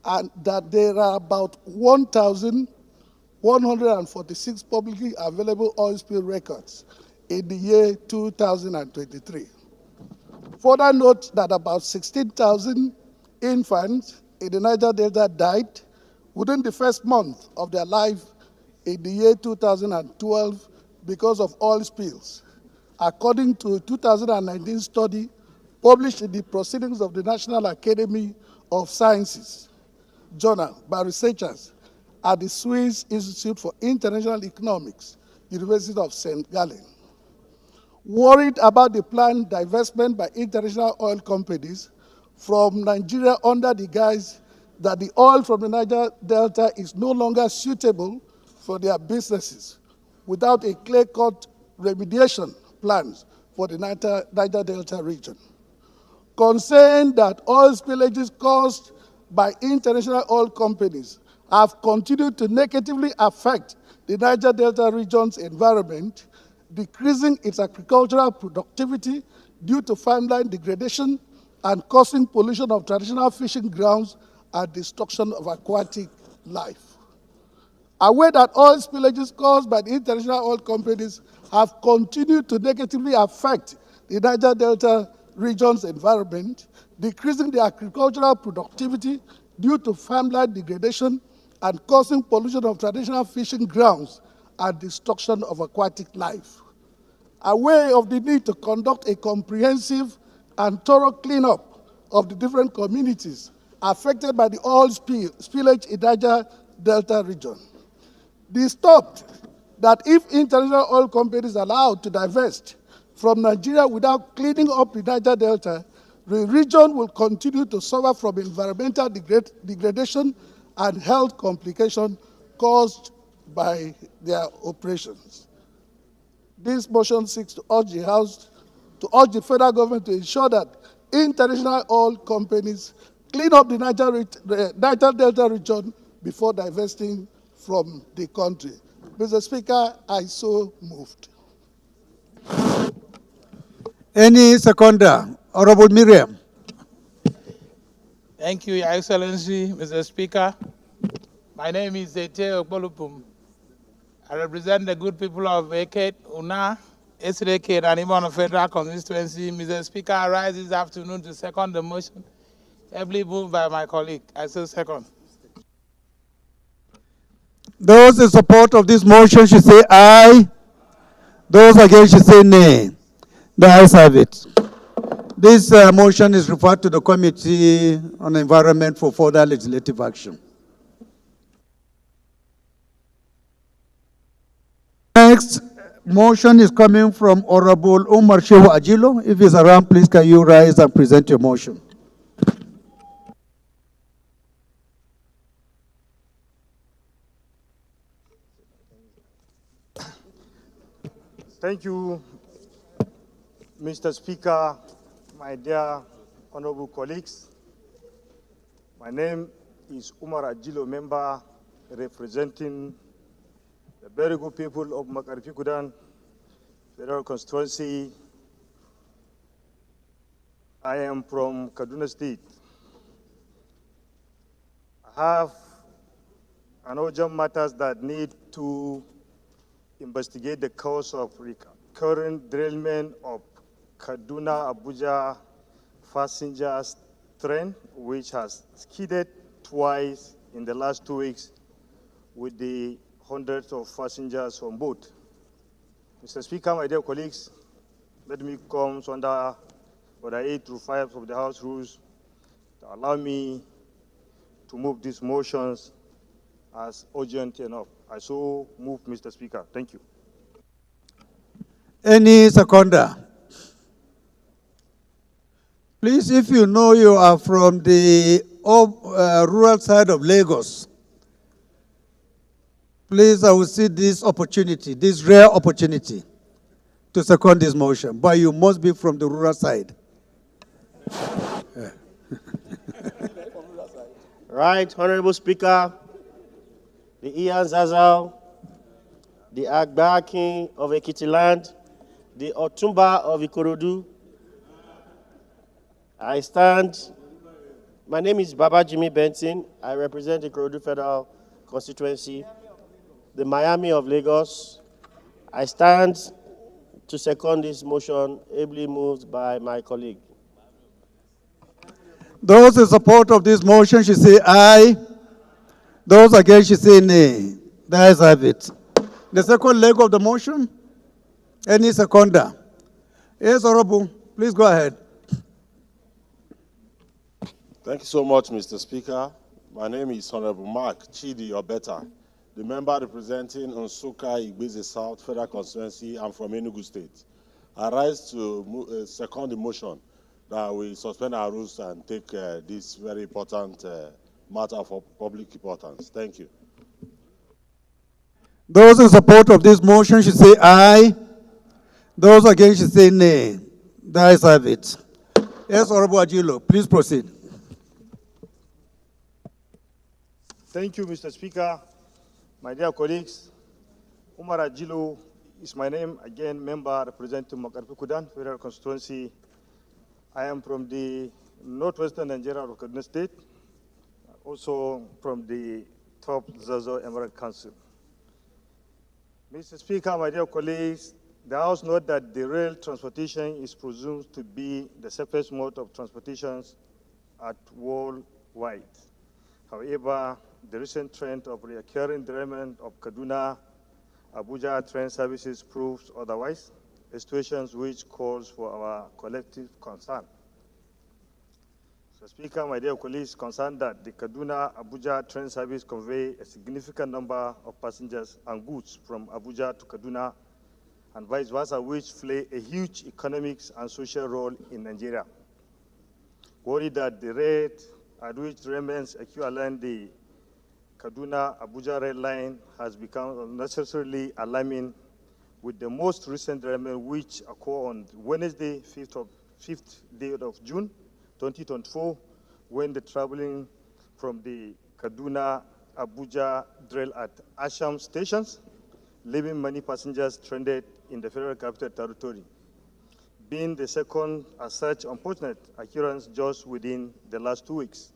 and that there are about 1,146 publicly available oil spill records in the year 2023. Further note that about 16,000 infants in the Niger Delta died within the first month of their life in the year 2012 because of oil spills, according to a 2019 study published in the Proceedings of the National Academy of Sciences journal by researchers at the Swiss Institute for International Economics, University of St. Gallen. Worried about the planned divestment by international oil companies from Nigeria under the guise that the oil from the Niger Delta is no longer suitable for their businesses without a clear-cut remediation plans for the Niger Delta region. Concerned that oil spillages caused by international oil companies have continued to negatively affect the Niger Delta region's environment, decreasing its agricultural productivity due to farmland degradation and causing pollution of traditional fishing grounds and destruction of aquatic life. Aware that oil spillages caused by the international oil companies have continued to negatively affect the Niger Delta region's environment, decreasing the agricultural productivity due to farmland degradation and causing pollution of traditional fishing grounds and destruction of aquatic life. Aware of the need to conduct a comprehensive and thorough cleanup of the different communities affected by the oil spillage in Niger Delta region. Disturbed that if international oil companies are allowed to divest from Nigeria without cleaning up the Niger Delta, the region will continue to suffer from environmental degradation and health complications caused by their operations. This motion seeks to urge the House to urge the federal government to ensure that international oil companies clean up the Niger Delta region before divesting from the country. Mr. Speaker, I so moved. Any seconder? Honorable Miriam. Thank you, Your Excellency, Mr. Speaker. My name is Zete Okbolupum. I represent the good people of Eket, Una, Esreke, and Imon Federal Constituency. Mr. Speaker, I rise this afternoon to second the motion, heavily moved by my colleague. I say second. Those in support of this motion should say aye. Those against should say nay. The ayes have it. This motion is referred to the Committee on Environment for further legislative action. Next motion is coming from Honorable Umar Shehu Ajilo. If he's around, please can you rise and present your motion. Thank you, Mr. Speaker, my dear honorable colleagues. My name is Umar Ajilo, member representing the very good people of Makarfi Kudan Federal Constituency. I am from Kaduna State. I have an urgent matters that need to investigate the cause of recurrent derailment of Kaduna-Abuja passenger train, which has skidded twice in the last 2 weeks with the hundreds of passengers on board. Mr. Speaker, my dear colleagues, let me come under Order 8 through 5 of the House rules to allow me to move these motions as urgent enough. I so move, Mr. Speaker. Thank you. Any seconder? Please, if you know you are from the rural side of Lagos, please, I will see this opportunity, this rare opportunity, to second this motion. But you must be from the rural side. Right, Honorable Speaker, the Ian Zazao, the Agba King of Ekitiland, the Otumba of Ikorodu. I stand. My name is Baba Jimmy Benson. I represent the Ikorodu Federal Constituency, the Miami of Lagos. I stand to second this motion, ably moved by my colleague. Those in support of this motion should say aye. Those against should say nay. The ayes have it. The second leg of the motion, any seconder? Yes, Honorable, please go ahead. Thank you so much, Mr. Speaker. My name is Honorable Mark Chidi Obeta, the member representing Nsukka Igbeze South Federal Constituency. I'm from Enugu State. I rise to second the motion that we suspend our rules and take this very important matter of public importance. Thank you. Those in support of this motion should say aye. Those against should say nay. The ayes have it. Yes, Honorable Ajilo, please proceed. Thank you, Mr. Speaker. My dear colleagues, Umar Ajilo is my name, again, member representing Makarfi Kudan Federal Constituency. I am from the northwestern Nigeria of Kaduna State, also from the top Zazo Emirate Council. Mr. Speaker, my dear colleagues, the House notes that the rail transportation is presumed to be the safest mode of transportation at worldwide. However, the recent trend of recurring derailment of Kaduna-Abuja train services proves otherwise, a situation which calls for our collective concern. So, Speaker, my dear colleagues, concerned that the Kaduna-Abuja train service convey a significant number of passengers and goods from Abuja to Kaduna and vice versa, which play a huge economic and social role in Nigeria. Worried that the rate at which remains equivalent the Kaduna-Abuja rail line has become unnecessarily alarming, with the most recent derailment, which occurred on Wednesday, 5th day of June 2024, when the traveling from the Kaduna Abuja drill at Asham stations, leaving many passengers stranded in the Federal Capital Territory, being the second as such unfortunate occurrence just within the last 2 weeks.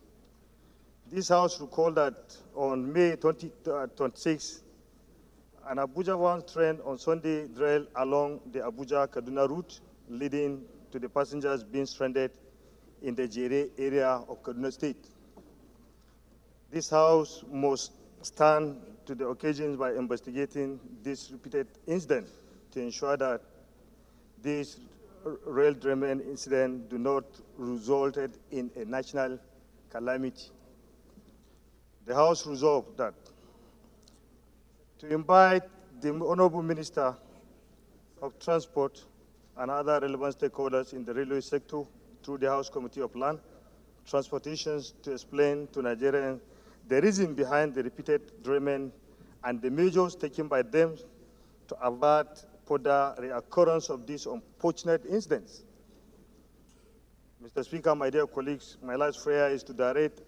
This House recalled that on May 26, an Abuja-bound train on Sunday derailed along the Abuja-Kaduna route, leading to the passengers being stranded in the Jere area of Kaduna State. This House must stand to the occasions by investigating this repeated incident to ensure that this rail derailment incident do not result in a national calamity. The House resolved that to invite the Honorable Minister of Transport and other relevant stakeholders in the railway sector through the House Committee of Land, Transportation to explain to Nigerians the reason behind the repeated derailment and the measures taken by them to avert further reoccurrence of these unfortunate incidents. Mr. Speaker, my dear colleagues, my last prayer is to direct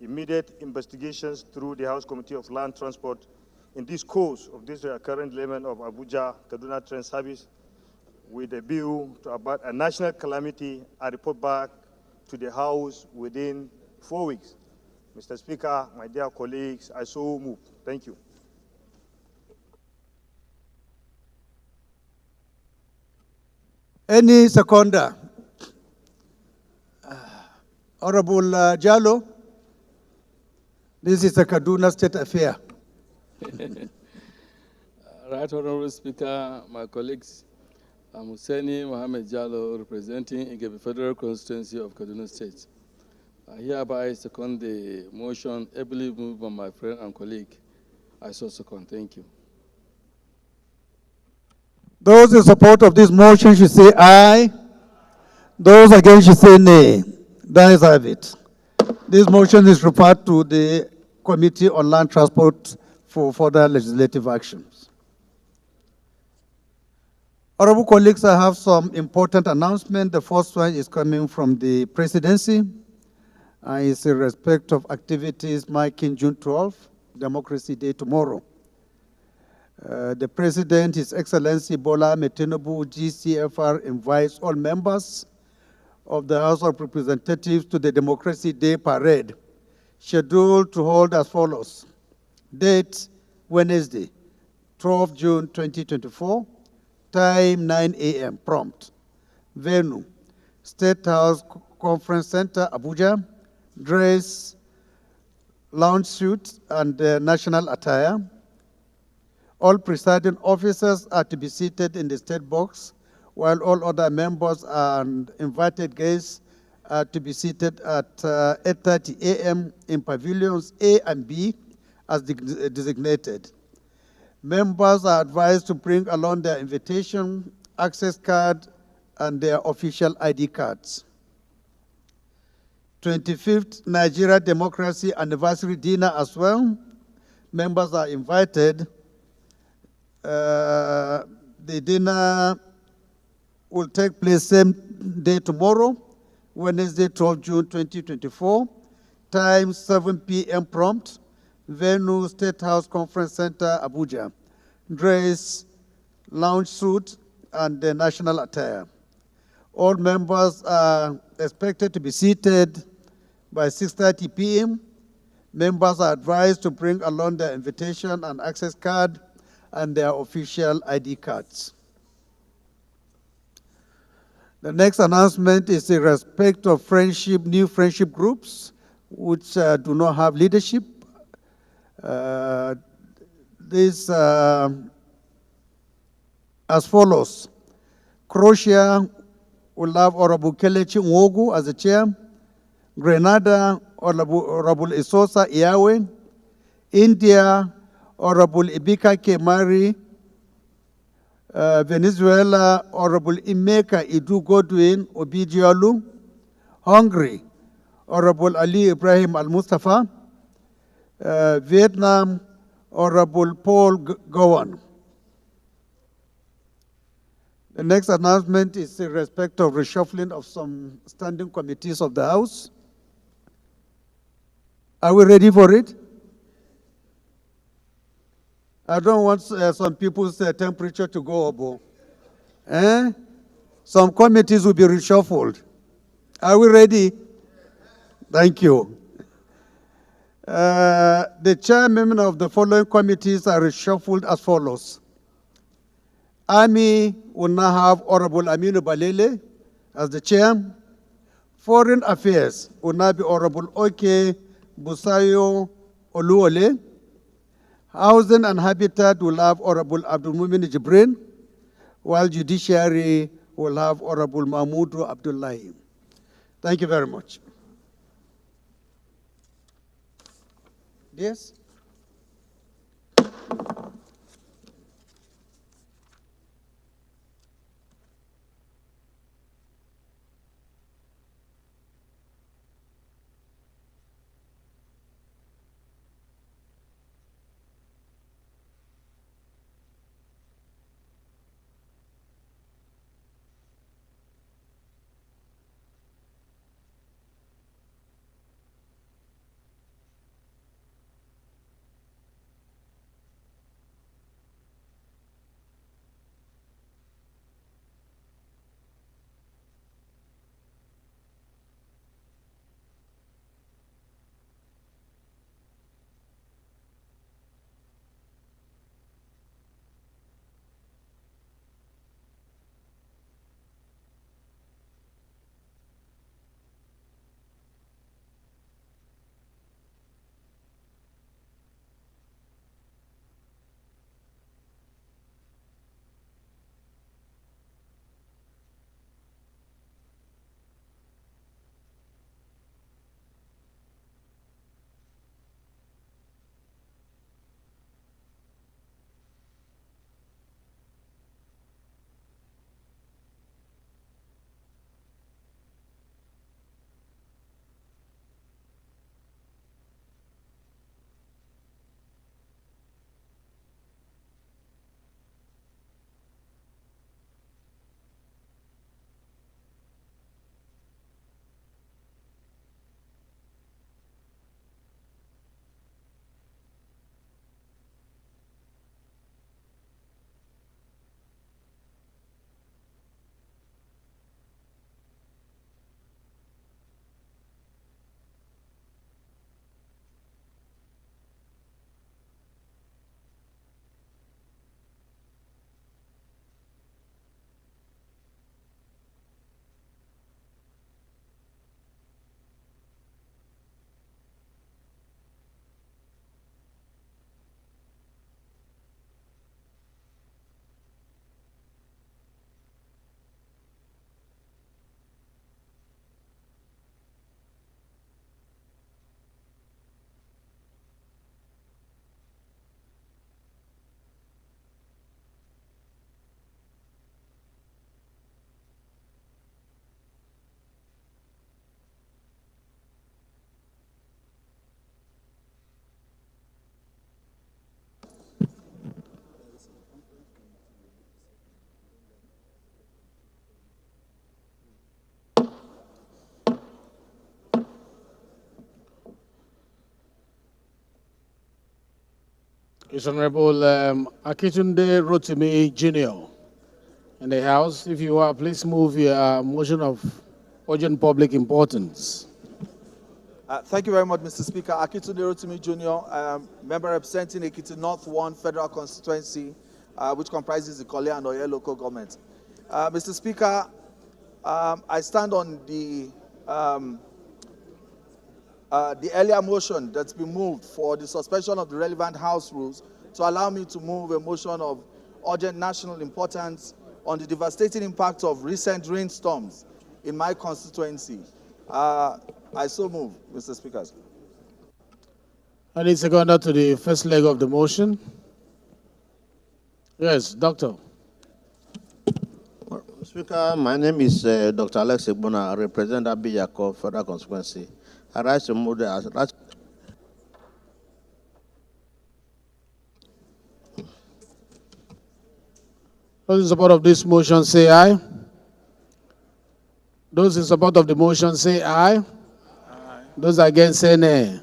immediate investigations through the House Committee of Land Transport in this course of this recurrent derailment of Abuja-Kaduna train service with a view to avert a national calamity and report back to the House within 4 weeks. Mr. Speaker, my dear colleagues, I so move. Thank you. Any seconder? Honorable Jallo, this is a Kaduna State affair. Right, Honorable Speaker, my colleagues, I'm Hussaini Mohammed Jallo, representing Igebe Federal Constituency of Kaduna State. I hereby second the motion ably moved by my friend and colleague. I so second. Thank you. Those in support of this motion should say aye. Those against should say nay. That is have it. This motion is referred to the Committee on Land Transport for further legislative actions. Honorable colleagues, I have some important announcements. The first one is coming from the presidency. It's in respect of activities marking June 12th, Democracy Day tomorrow. The President, His Excellency Bola Ahmed Tinubu, GCFR, invites all members of the House of Representatives to the Democracy Day Parade, scheduled to hold as follows. Date, Wednesday, 12 June 2024, time 9 a.m. prompt. Venue, State House Conference Center, Abuja. Dress, lounge suit, and national attire. All presiding officers are to be seated in the state box, while all other members and invited guests are to be seated at 8:30 a.m. in pavilions A and B as designated. Members are advised to bring along their invitation, access card, and their official ID cards. 25th Nigeria Democracy Anniversary Dinner as well. Members are invited. The dinner will take place same day tomorrow, Wednesday, 12 June 2024. Time 7 p.m. prompt. Venue, State House Conference Center, Abuja. Dress, lounge suit, and the national attire. All members are expected to be seated by 6:30 p.m. Members are advised to bring along their invitation and access card and their official ID cards. The next announcement is in respect of new friendship groups which do not have leadership. This as follows. Croatia will have Honorable Kelechi Nwogu as the chair. Grenada, Honorable Isosa Iawe. India, Honorable Ibika Kemari. Venezuela, Honorable Imeka Idu Godwin Obidiolu. Hungary, Honorable Ali Ibrahim Al-Mustafa. Vietnam, Honorable Paul Gowan. The next announcement is in respect of reshuffling of some standing committees of the House. Are we ready for it? I don't want some people's temperature to go up. Some committees will be reshuffled. Are we ready? Thank you. The chairmen of the following committees are reshuffled as follows. Army will now have Honorable Aminu Balele as the chair. Foreign Affairs will now be Honorable Oke Busayo Oluole. Housing and Habitat will have Honorable Abdul Mumin Jibrin, while Judiciary will have Honorable Mahmoud Abdullahi. Thank you very much. Yes? His Honorable Akitunde Rotimi Jr. in the House. If you are, please move your motion of urgent public importance. Thank you very much, Mr. Speaker. Akitunde Rotimi Jr., member representing Ekiti North 1 Federal Constituency, which comprises the Kole and Oye local government. Mr. Speaker, I stand on the earlier motion that's been moved for the suspension of the relevant House rules to allow me to move a motion of urgent national importance on the devastating impact of recent rainstorms in my constituency. I so move, Mr. Speaker. I need seconder to the first leg of the motion. Yes, Doctor. Speaker, my name is Dr. Alex Igbona. I represent Abiyako Federal Constituency. I rise to move the Those in support of this motion say aye. Those in support of the motion say aye. Those against say nay.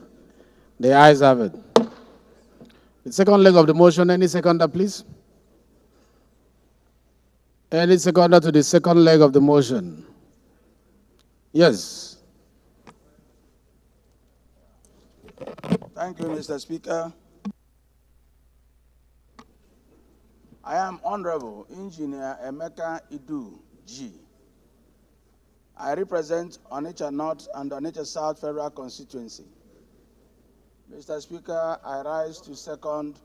The ayes have it. The second leg of the motion, any seconder, please? Any seconder to the second leg of the motion? Yes. Thank you, Mr. Speaker. I am Honorable Engineer Emeka Idu G. I represent Onitsha North and Onitsha South Federal Constituency. Mr. Speaker, I rise to second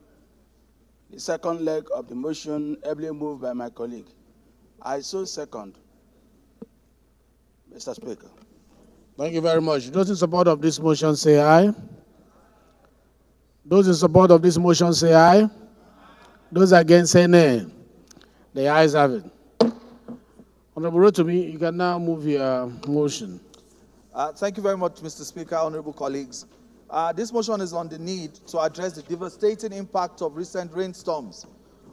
the second leg of the motion ably moved by my colleague. I so second, Mr. Speaker. Thank you very much. Those in support of this motion say aye. Those in support of this motion say aye. Those against say nay. The ayes have it. Honorable Rotimi, you can now move your motion. Thank you very much, Mr. Speaker, honorable colleagues. This motion is on the need to address the devastating impact of recent rainstorms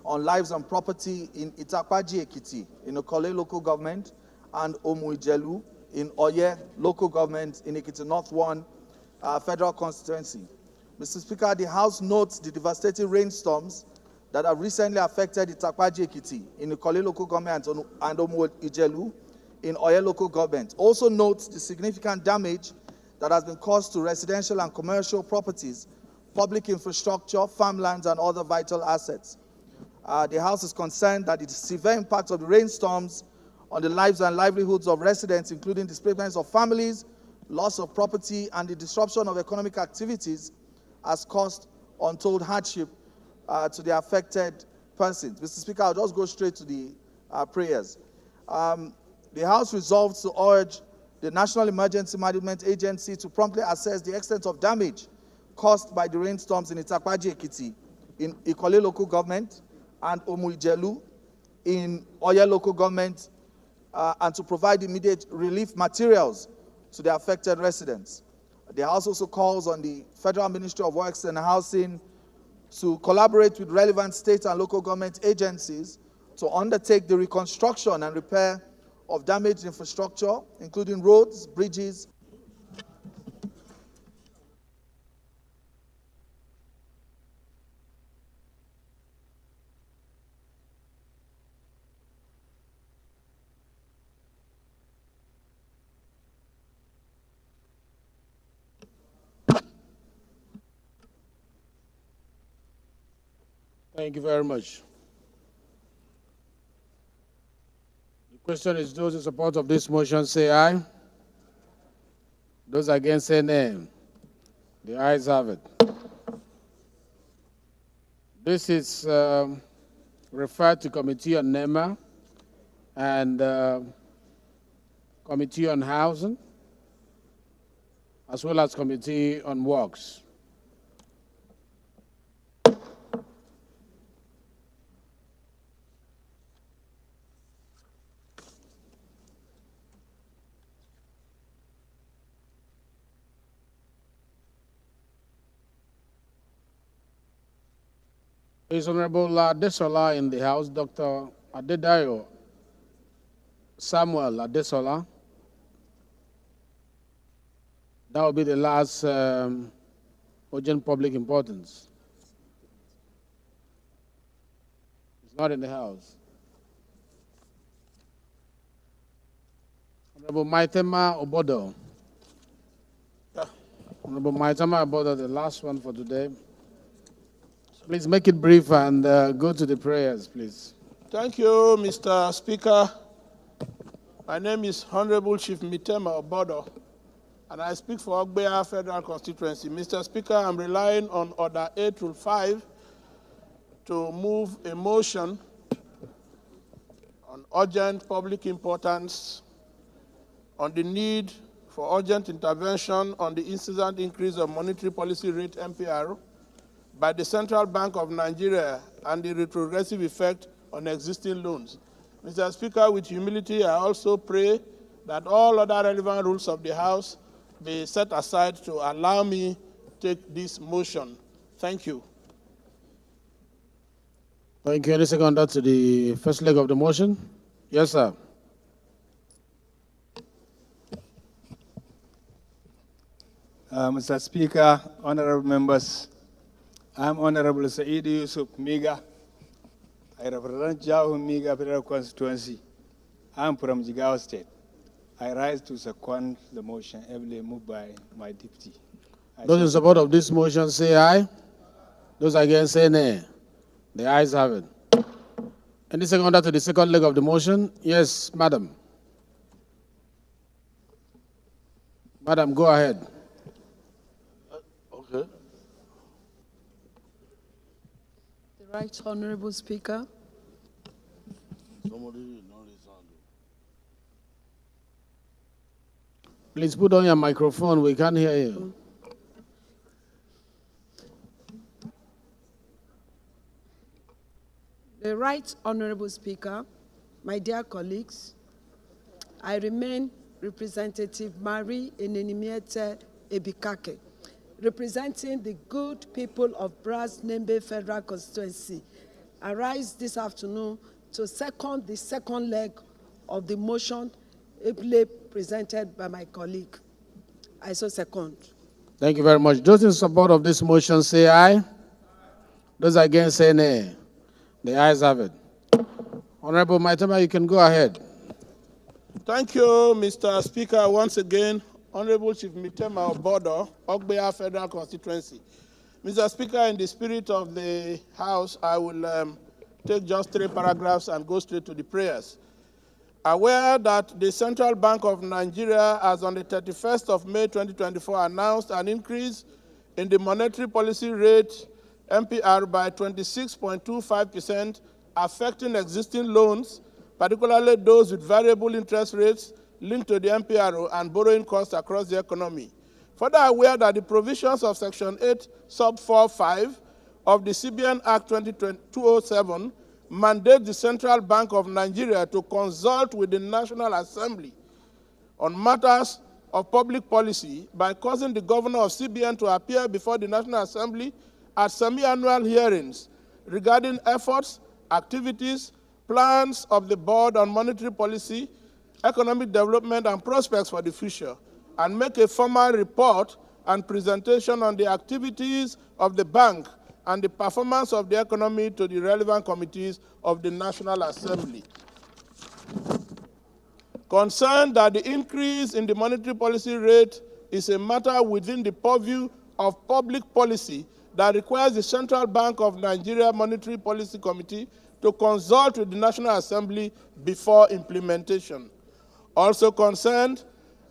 on lives and property in Itakwaji Ekiti, in Okole local government, and Omuijelu in Oye local government in Ekiti North 1 federal constituency. Mr. Speaker, the House notes the devastating rainstorms that have recently affected Itakwaji Ekiti in Okole local government and Omuijelu in Oye local government. Also notes the significant damage that has been caused to residential and commercial properties, public infrastructure, farmlands, and other vital assets. The House is concerned that the severe impact of the rainstorms on the lives and livelihoods of residents, including displacements of families, loss of property, and the disruption of economic activities, has caused untold hardship to the affected persons. Mr. Speaker, I'll just go straight to the prayers. The House resolves to urge the National Emergency Management Agency to promptly assess the extent of damage caused by the rainstorms in Itakwaji Ekiti, in Ikole local government, and Omuijelu in Oye local government, and to provide immediate relief materials to the affected residents. The House also calls on the Federal Ministry of Works and Housing to collaborate with relevant state and local government agencies to undertake the reconstruction and repair of damaged infrastructure, including roads, bridges. Thank you very much. The question is, those in support of this motion say aye. Those against say nay. The ayes have it. This is referred to Committee on NEMA and Committee on Housing, as well as Committee on Works. Is Honorable Adesola in the House, Dr. Adedayo Samuel Adesola. That will be the last urgent public importance. He's not in the House. Honorable Maitema Obodo. Honorable Maitema Obodo, the last one for today. Please make it brief and go to the prayers, please. Thank you, Mr. Speaker. My name is Honorable Chief Mitema Obodo, and I speak for Ogbea Federal Constituency. Mr. Speaker, I'm relying on Order 8-5 to move a motion on urgent public importance on the need for urgent intervention on the incessant increase of monetary policy rate MPR by the Central Bank of Nigeria and the retrogressive effect on existing loans. Mr. Speaker, with humility, I also pray that all other relevant rules of the House be set aside to allow me to take this motion. Thank you. Thank you. Any seconder to the first leg of the motion? Yes, sir. Mr. Speaker, honorable members, I'm Honorable Said Yusuf Miga. I represent Jahu Miga Federal Constituency. I'm from Jigawa State. I rise to second the motion heavily moved by my deputy. Those in support of this motion say aye. Those against say nay. The ayes have it. Any seconder to the second leg of the motion? Yes, madam. Madam, go ahead. Okay. The Right Honorable Speaker. Please put on your microphone. We can't hear you. The Right Honorable Speaker, my dear colleagues, I remain Representative Marie Enenimiete Ebikake, representing the good people of Bras Nembe Federal Constituency. I rise this afternoon to second the second leg of the motion ably presented by my colleague. I so second. Thank you very much. Those in support of this motion say aye. Those against say nay. The ayes have it. Honorable Maitama, you can go ahead. Thank you, Mr. Speaker. Once again, Honorable Chief Mitema Obodo, Ogbea Federal Constituency. Mr. Speaker, in the spirit of the House, I will take just 3 paragraphs and go straight to the prayers. Aware that the Central Bank of Nigeria, as on the 31st of May 2024, announced an increase in the monetary policy rate MPR by 26.25%, affecting existing loans, particularly those with variable interest rates linked to the MPR and borrowing costs across the economy. Further aware that the provisions of Section 8, Sub 45 of the CBN Act 207 mandate the Central Bank of Nigeria to consult with the National Assembly on matters of public policy by causing the governor of CBN to appear before the National Assembly at semi-annual hearings regarding efforts, activities, plans of the Board on Monetary Policy, Economic Development, and prospects for the future, and make a formal report and presentation on the activities of the bank and the performance of the economy to the relevant committees of the National Assembly. Concerned that the increase in the monetary policy rate is a matter within the purview of public policy that requires the Central Bank of Nigeria Monetary Policy Committee to consult with the National Assembly before implementation. Also concerned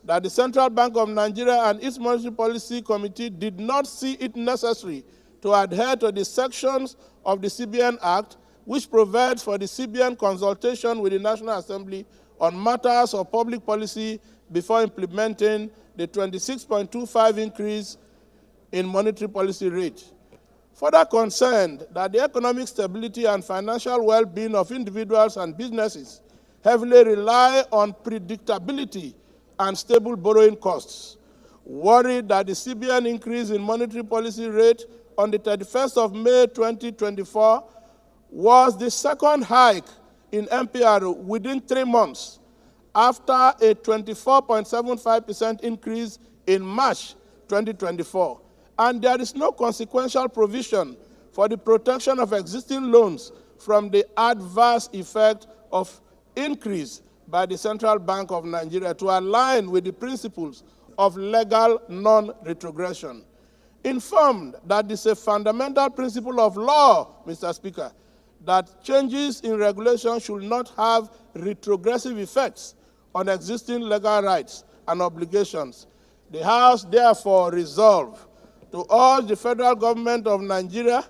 that the Central Bank of Nigeria and its Monetary Policy Committee did not see it necessary to adhere to the sections of the CBN Act which provides for the CBN consultation with the National Assembly on matters of public policy before implementing the 26.25 increase in monetary policy rate. Further concerned that the economic stability and financial well-being of individuals and businesses heavily rely on predictability and stable borrowing costs. Worried that the CBN increase in monetary policy rate on the 31st of May 2024 was the second hike in MPR within 3 months, after a 24.75% increase in March 2024. And there is no consequential provision for the protection of existing loans from the adverse effect of increase by the Central Bank of Nigeria to align with the principles of legal non-retrogression. Informed that this is a fundamental principle of law, Mr. Speaker, that changes in regulation should not have retrogressive effects on existing legal rights and obligations. The House therefore resolved to urge the federal government of Nigeria,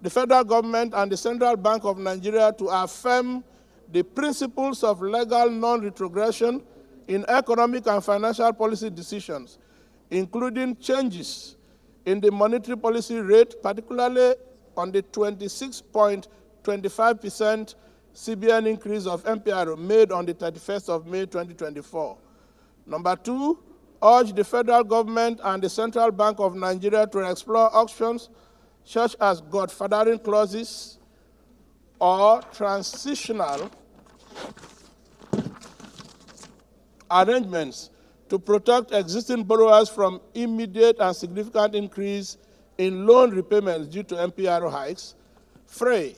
the federal government and the Central Bank of Nigeria to affirm the principles of legal non-retrogression in economic and financial policy decisions, including changes in the monetary policy rate, particularly on the 26.25% CBN increase of MPR made on the 31st of May 2024. Number 2, urge the federal government and the Central Bank of Nigeria to explore options such as godfathering clauses or transitional arrangements to protect existing borrowers from immediate and significant increase in loan repayments due to MPRO hikes. Frey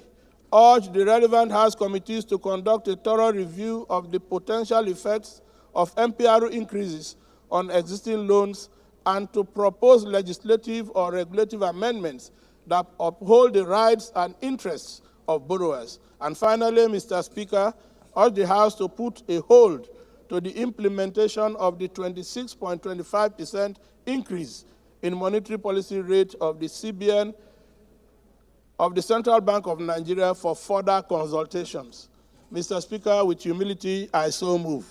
urged the relevant House committees to conduct a thorough review of the potential effects of MPRO increases on existing loans and to propose legislative or regulative amendments that uphold the rights and interests of borrowers. And finally, Mr. Speaker, urge the House to put a hold to the implementation of the 26.25% increase in monetary policy rate of the CBN of the Central Bank of Nigeria for further consultations. Mr. Speaker, with humility, I so move.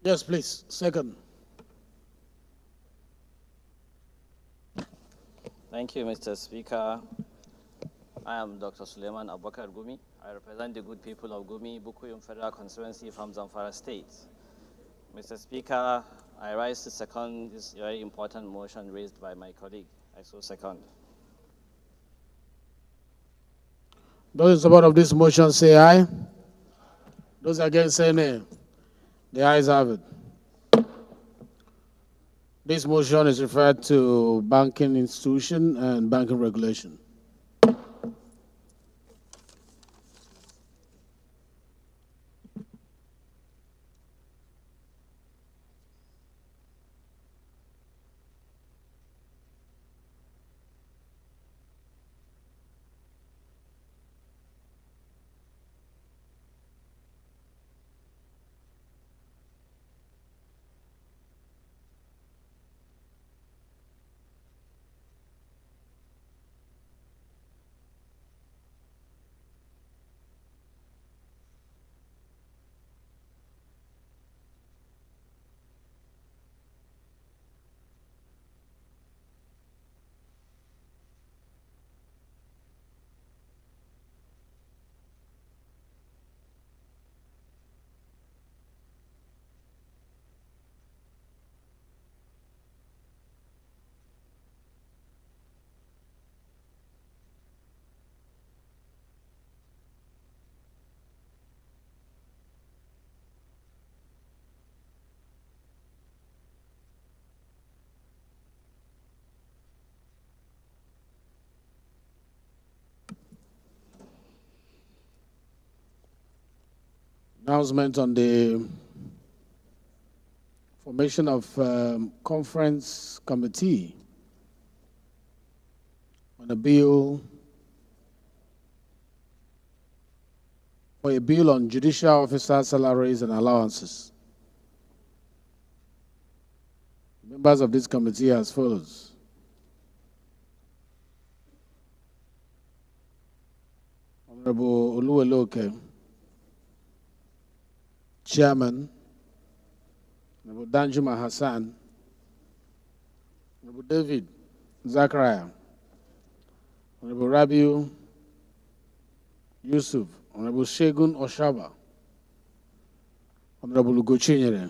Yes, please. Second. Thank you, Mr. Speaker. I am Dr. Suleiman Abubakar Gumi. I represent the good people of Gumi, Bukuyum Federal Constituency from Zamfara State. Mr. Speaker, I rise to second this very important motion raised by my colleague. I so second. Those in support of this motion say aye. Those against say nay. The ayes have it. This motion is referred to banking institution and banking regulation. Announcement on the formation of conference committee on a bill for a bill on judicial officer salaries and allowances. Members of this committee as follows. Honorable Oluweloke, Chairman. Honorable Danjuma Hassan, Honorable David Zachariah, Honorable Rabiu Yusuf, Honorable Shegun Oshaba, Honorable Ugochinyere,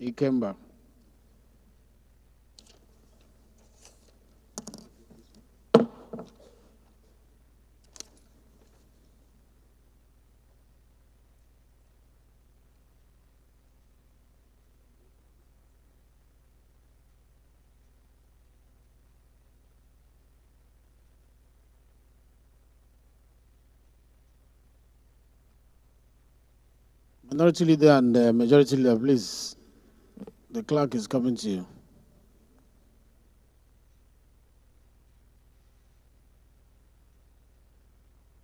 Ikemba. Minority Leader and Majority Leader, please. The clerk is coming to you.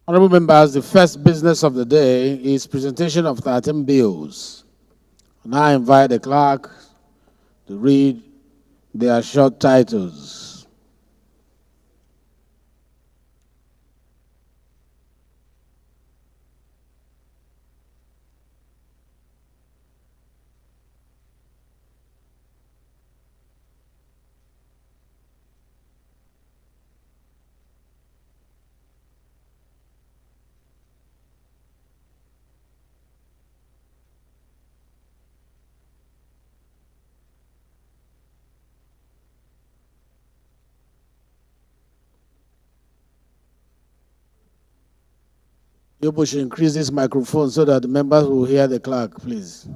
Honorable members, the first business of the day is presentation of 13 bills. And I invite the clerk to read their short titles. You should increase this microphone so that the members will hear the clerk, please.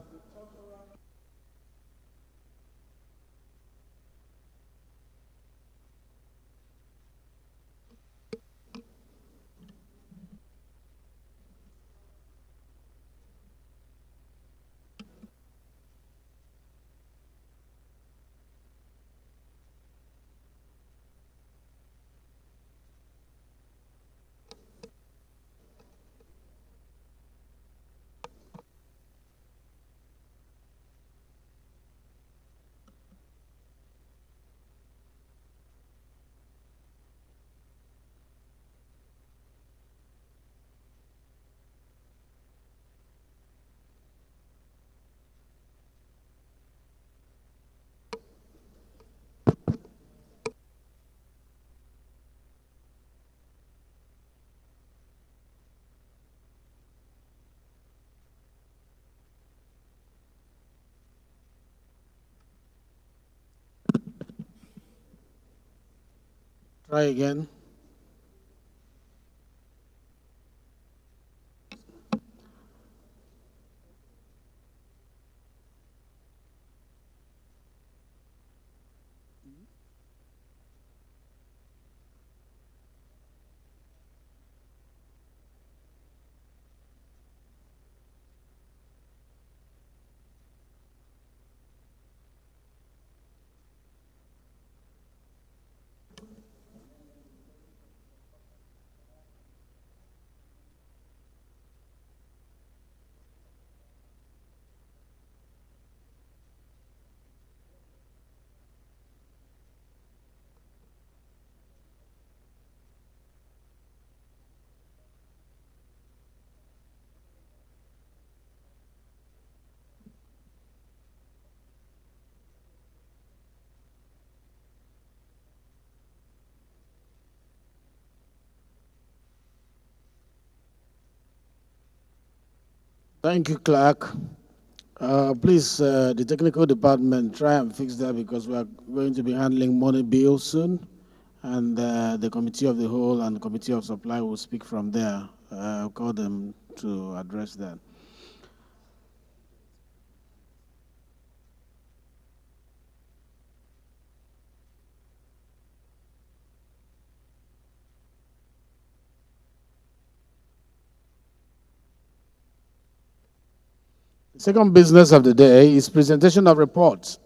Try again. Thank you, clerk. Please, the technical department, try and fix that because we are going to be handling money bills soon. And the Committee of the Whole and the Committee of Supply will speak from there. I'll call them to address that. The second business of the day is presentation of reports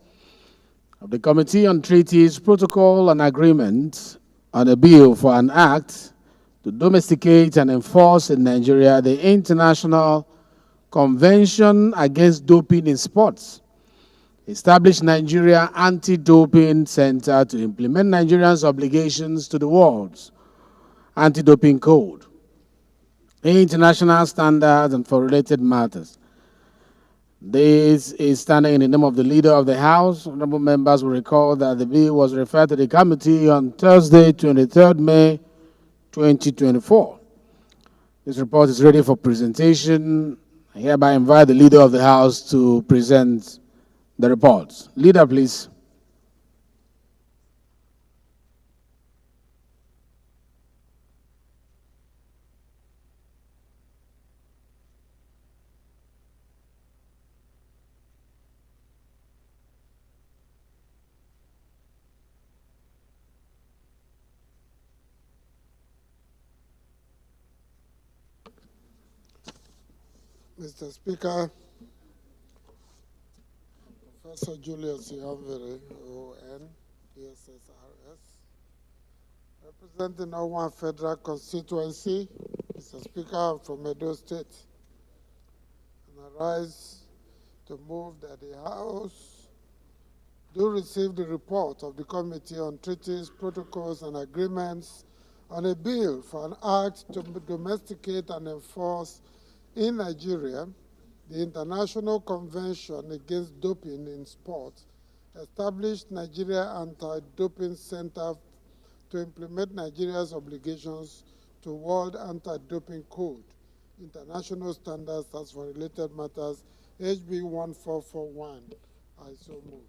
of the Committee on Treaties, Protocol, and Agreements on a bill for an act to domesticate and enforce in Nigeria the International Convention Against Doping in Sports, establish Nigeria Anti-Doping Center to implement Nigeria's obligations to the world's anti-doping code, international standards, and for related matters. This is standing in the name of the Leader of the House. Honorable members will recall that the bill was referred to the committee on Thursday, 23rd May 2024. This report is ready for presentation. I hereby invite the Leader of the House to present the report. Leader, please. Mr. Speaker, Professor Julius Yamvere, ON, DSSRS, representing Owan Federal Constituency. Mr. Speaker, I'm from Edo State, and I rise to move that the House do receive the report of the Committee on Treaties, Protocols, and Agreements on a bill for an act to domesticate and enforce in Nigeria the International Convention Against Doping in Sports, established Nigeria Anti-Doping Center to implement Nigeria's obligations to World Anti-Doping Code, international standards as for related matters, HB 1441. I so move.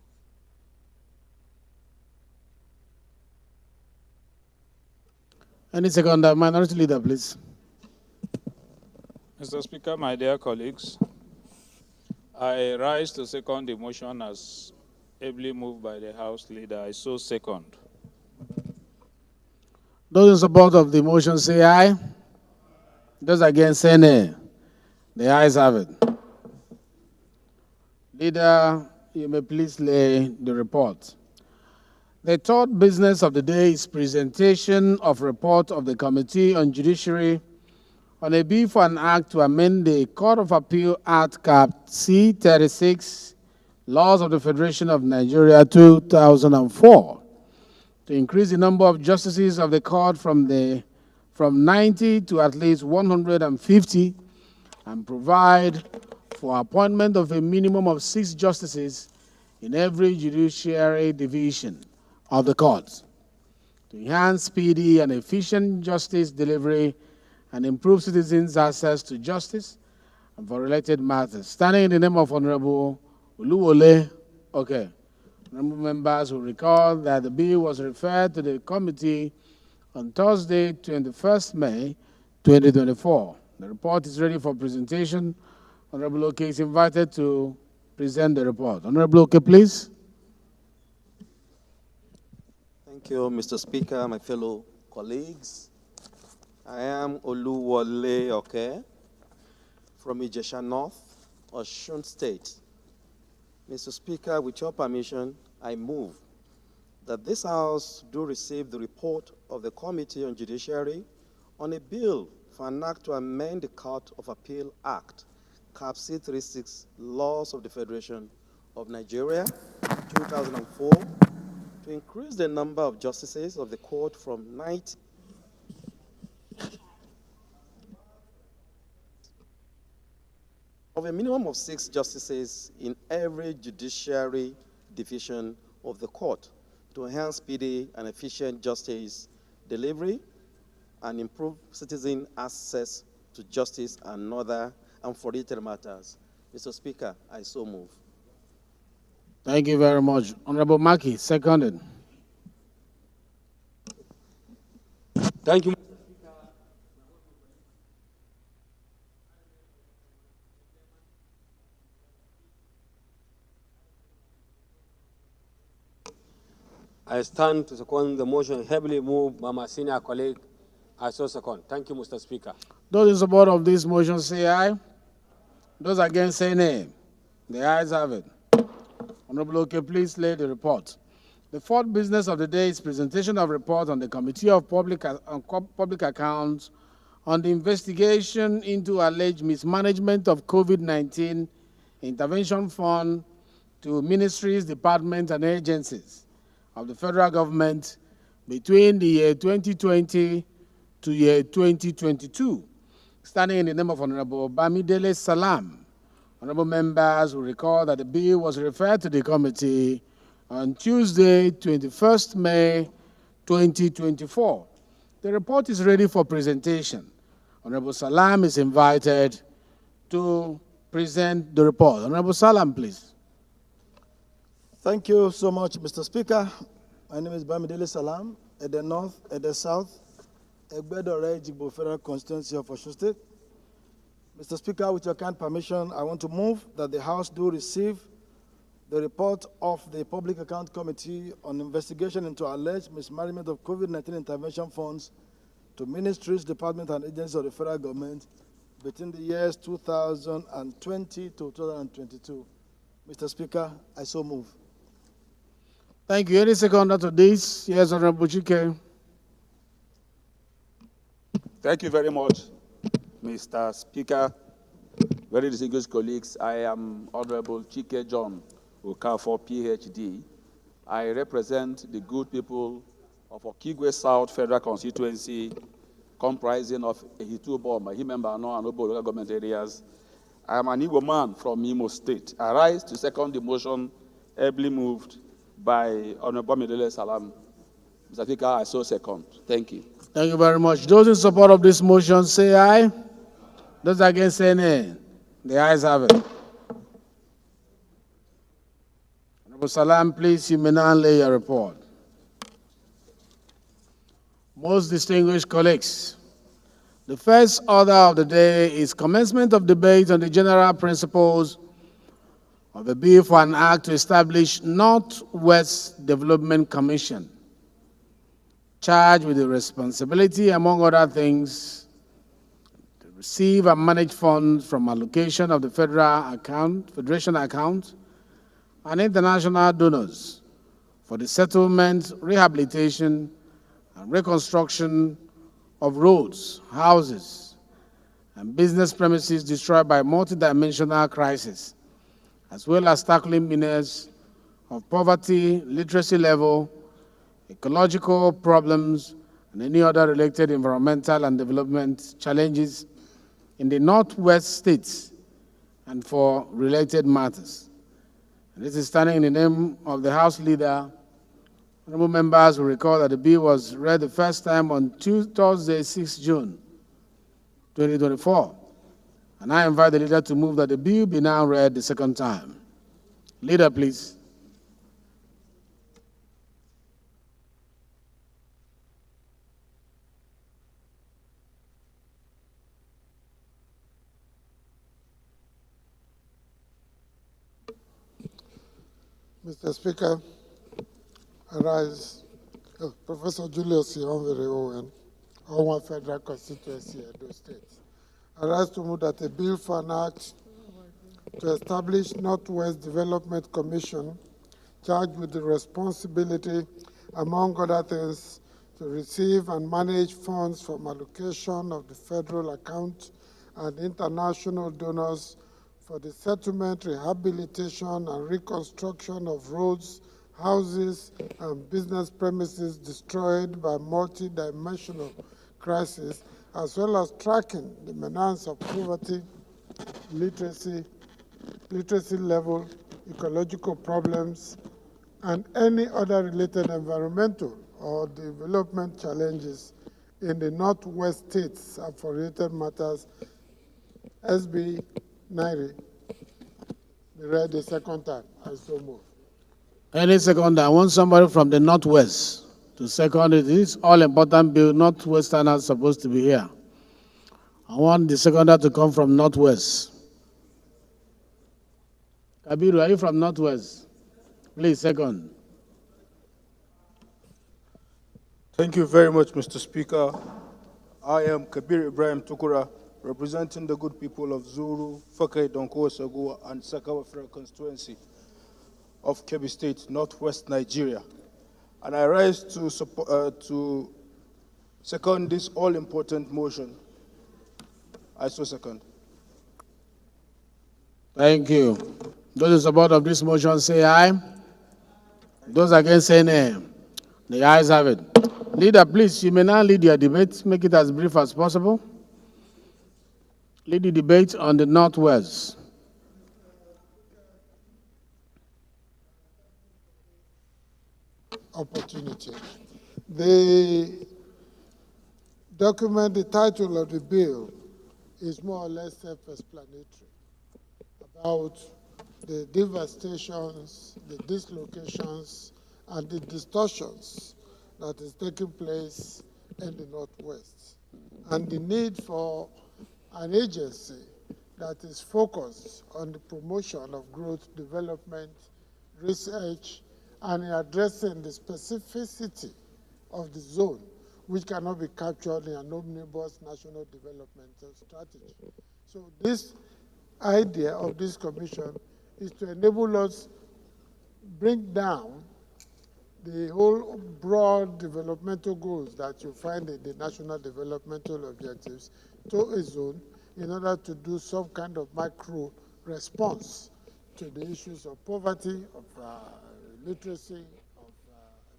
Any second, Minority Leader, please. Mr. Speaker, my dear colleagues, I rise to second the motion as ably moved by the House Leader. I so second. Those in support of the motion say aye. Those against say nay. The ayes have it. Leader, you may please lay the report. The third business of the day is presentation of report of the Committee on Judiciary on a bill for an act to amend the Court of Appeal Act Cap C36, Laws of the Federation of Nigeria 2004, to increase the number of justices of the court from 90 to at least 150 and provide for appointment of a minimum of 6 justices in every judiciary division of the courts to enhance speedy and efficient justice delivery and improve citizens' access to justice and for related matters. Standing in the name of Honorable Uluwole, okay. Honorable members will recall that the bill was referred to the committee on Thursday, 21st May, 2024. The report is ready for presentation. Honorable Oke is invited to present the report. Honorable Oke, please. Thank you, Mr. Speaker, my fellow colleagues. I am Oluwole Oke from Ijesha North, Osun State. Mr. Speaker, with your permission, I move that this House do receive the report of the Committee on Judiciary on a bill for an act to amend the Court of Appeal Act, Cap C36, Laws of the Federation of Nigeria, 2004, to increase the number of justices of the court from 90 of a minimum of 6 justices in every judiciary division of the court to enhance speedy and efficient justice delivery and improve citizen access to justice and for related matters. Mr. Speaker, I so move. Thank you very much. Honorable Maki, seconded. Thank you. I stand to second the motion heavily moved by my senior colleague. I so second. Thank you, Mr. Speaker. Those in support of this motion say aye. Those against say nay. The ayes have it. Honorable Oke, please lay the report. The fourth business of the day is presentation of report on the Committee of Public Accounts on the investigation into alleged mismanagement of COVID-19 intervention fund to ministries, departments, and agencies of the federal government between the year 2020 to year 2022. Standing in the name of Honorable Bamidele Salam, honorable members will recall that the bill was referred to the committee on Tuesday, 21st May, 2024. The report is ready for presentation. Honorable Salam is invited to present the report. Honorable Salam, please. Thank you so much, Mr. Speaker. My name is Bamidele Salam, at the north, at the south, Egbedore Ejigbo Federal Constituency of Osun State. Mr. Speaker, with your kind permission, I want to move that the House do receive the report of the Public Account Committee on investigation into alleged mismanagement of COVID-19 intervention funds to ministries, departments, and agencies of the federal government between the years 2020 to 2022. Mr. Speaker, I so move. Thank you. Any seconder to this? Yes, Honorable Chike. Thank you very much, Mr. Speaker. Very distinguished colleagues, I am Honorable Chike John Okafor, PhD. I represent the good people of Okigwe South Federal Constituency, comprising of Ehitubo, Mahimembano, and Obo local government areas. I am an Igbo man from Imo State. I rise to second the motion ably moved by Honorable Bamidele Salam. Mr. Speaker, I so second. Thank you. Thank you very much. Those in support of this motion say aye. Those against say nay. The ayes have it. Honorable Salam, please, you may now lay your report. Most distinguished colleagues, The first order of the day is commencement of debate on the general principles of a bill for an act to establish Northwest Development Commission, charged with the responsibility, among other things, to receive and manage funds from allocation of the Federation account, and international donors for the settlement, rehabilitation, and reconstruction of roads, houses, and business premises destroyed by multidimensional crisis, as well as tackling menace of poverty, literacy level, ecological problems, and any other related environmental and development challenges in the Northwest states and for related matters. And this is standing in the name of the House Leader. Honorable members will recall that the bill was read the first time on Thursday, 6 June 2024. And I invite the leader to move that the bill be now read the second time. Leader, please. Mr. Speaker, I rise, Professor Julius Yonvere Owen, Owen Federal Constituency, Edo State. I rise to move that a bill for an act to establish Northwest Development Commission charged with the responsibility, among other things, to receive and manage funds from allocation of the federal account and international donors for the settlement, rehabilitation, and reconstruction of roads, houses, and business premises destroyed by multidimensional crisis, as well as tracking the menace of poverty, literacy level, ecological problems, and any other related environmental or development challenges in the Northwest states and for related matters, SB 90, be read the second time. I so move. Any second, I want somebody from the Northwest to second it. This all-important bill. Northwesterners are supposed to be here. I want the seconder to come from Northwest. Kabiru, are you from Northwest? Please, second. Thank you very much, Mr. Speaker. I am Kabir Ibrahim Tukura, representing the good people of Zuru, Fakai, Donko, Sagua, and Sakawa Federal Constituency of Kebbi State, Northwest Nigeria. And I rise to second this all-important motion. I so second. Thank you. Those in support of this motion say aye. Those against say nay. The ayes have it. Leader, please, you may now lead your debate. Make it as brief as possible. Lead the debate on the Northwest. Opportunity. The document, the title of the bill is more or less self-explanatory about the devastations, the dislocations, and the distortions that is taking place in the Northwest, and the need for an agency that is focused on the promotion of growth, development, research, and in addressing the specificity of the zone, which cannot be captured in an omnibus national developmental strategy. So this idea of this commission is to enable us bring down the whole broad developmental goals that you find in the national developmental objectives to a zone in order to do some kind of micro response to the issues of poverty, of literacy, of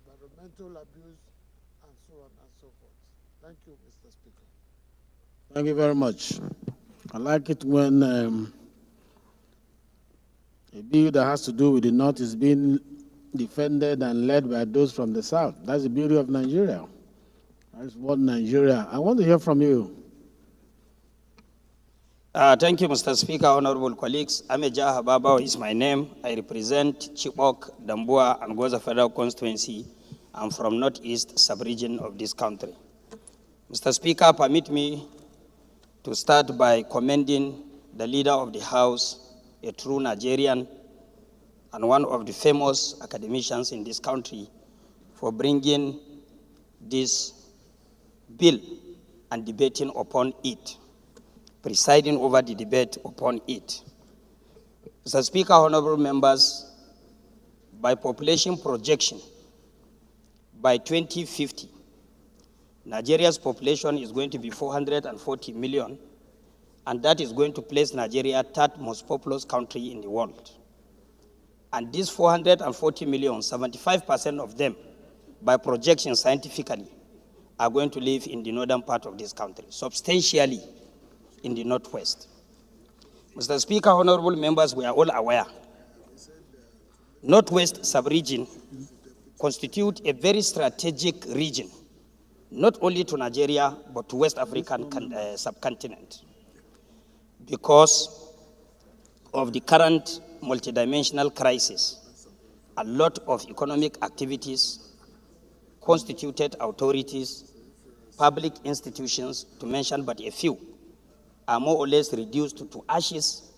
environmental abuse, and so on and so forth. Thank you, Mr. Speaker. Thank you very much. I like it when a bill that has to do with the North is being defended and led by those from the South. That's the beauty of Nigeria. That's what Nigeria. I want to hear from you. Thank you, Mr. Speaker, honorable colleagues. Ameja Hababa is my name. I represent Chibok, Dambua, and Goza Federal Constituency. I'm from Northeast sub-region of this country. Mr. Speaker, permit me to start by commending the leader of the House, a true Nigerian and one of the famous academicians in this country, for bringing this bill and debating upon it, presiding over the debate upon it. Mr. Speaker, honorable members, by population projection, by 2050, Nigeria's population is going to be 440 million, and that is going to place Nigeria third most populous country in the world. And these 440 million, 75% of them, by projection scientifically, are going to live in the northern part of this country, substantially in the northwest. Mr. Speaker, honorable members, we are all aware, northwest sub-region constitute a very strategic region, not only to Nigeria, but to West African subcontinent, because of the current multidimensional crisis. A lot of economic activities, constituted authorities, public institutions, to mention but a few, are more or less reduced to ashes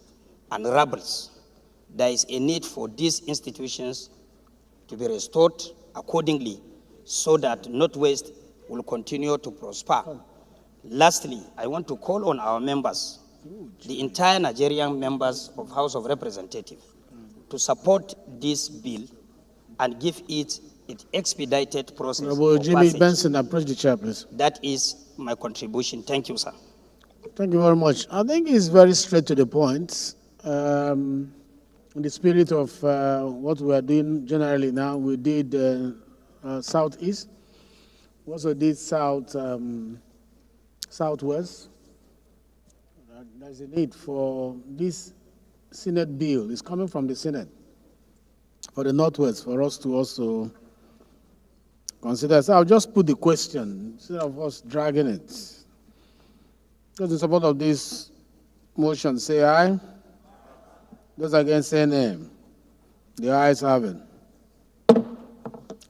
and rubbles. There is a need for these institutions to be restored accordingly so that Northwest will continue to prosper. Lastly, I want to call on our members, the entire Nigerian members of House of Representatives, to support this bill and give it its expedited process. Honorable Jimmy Benson, approach the chair, please. That is my contribution. Thank you, sir. Thank you very much. I think it's very straight to the point. In the spirit of what we are doing generally now, we did Southeast, we also did Southwest. There's a need for this Senate bill. It's coming from the Senate for the Northwest for us to also consider. So I'll just put the question instead of us dragging it. Those in support of this motion say aye. Those against say nay. The ayes have it.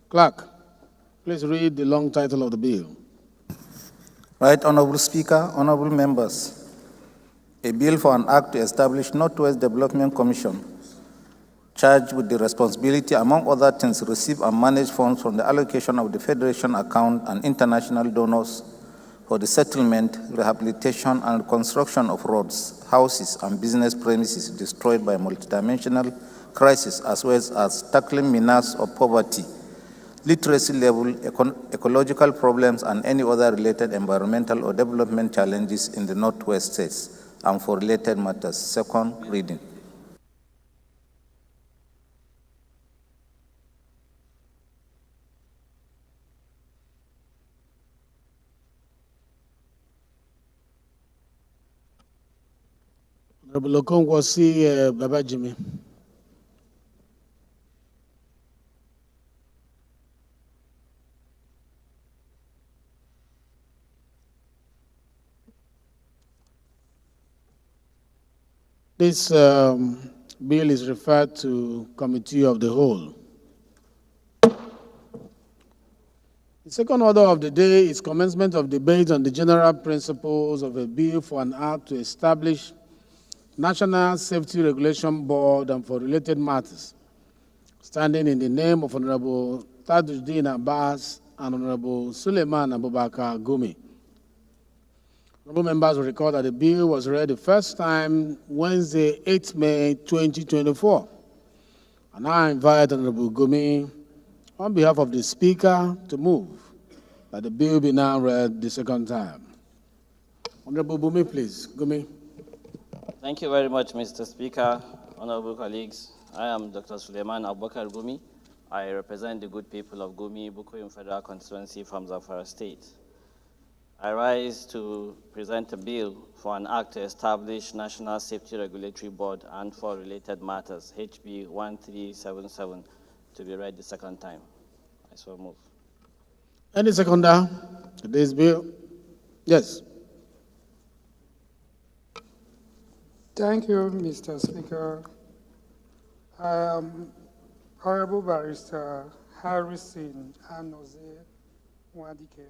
Clerk, please read the long title of the bill. Right Honorable Speaker, honorable members. A bill for an act to establish Northwest Development Commission charged with the responsibility, among other things, to receive and manage funds from the allocation of the Federation account and international donors for the settlement, rehabilitation, and reconstruction of roads, houses, and business premises destroyed by multidimensional crisis, as well as tackling menace of poverty, literacy level, ecological problems, and any other related environmental or development challenges in the Northwest states, and for related matters. Second reading. Honorable Okongwosi Babajimi. This bill is referred to Committee of the Whole. The second order of the day is commencement of debate on the general principles of a bill for an act to establish National Safety Regulation Board and for related matters, standing in the name of Honorable Tajuddin Abbas and Honorable Suleiman Abubakar Gumi. Honorable members will recall that the bill was read the first time Wednesday, 8 May 2024. And I invite Honorable Gumi, on behalf of the Speaker, to move that the bill be now read the second time. Honorable Gumi, please. Gumi. Thank you very much, Mr. Speaker, honorable colleagues. I am Dr. Suleiman Abubakar Gumi. I represent the good people of Gumi, Bukuyum Federal Constituency from Zamfara State. I rise to present a bill for an act to establish National Safety Regulatory Board and for related matters, HB 1377, to be read the second time. I so move. Any seconder to this bill? Yes. Thank you, Mr. Speaker. I am Honorable Barrister Harrison Anoze Wadike.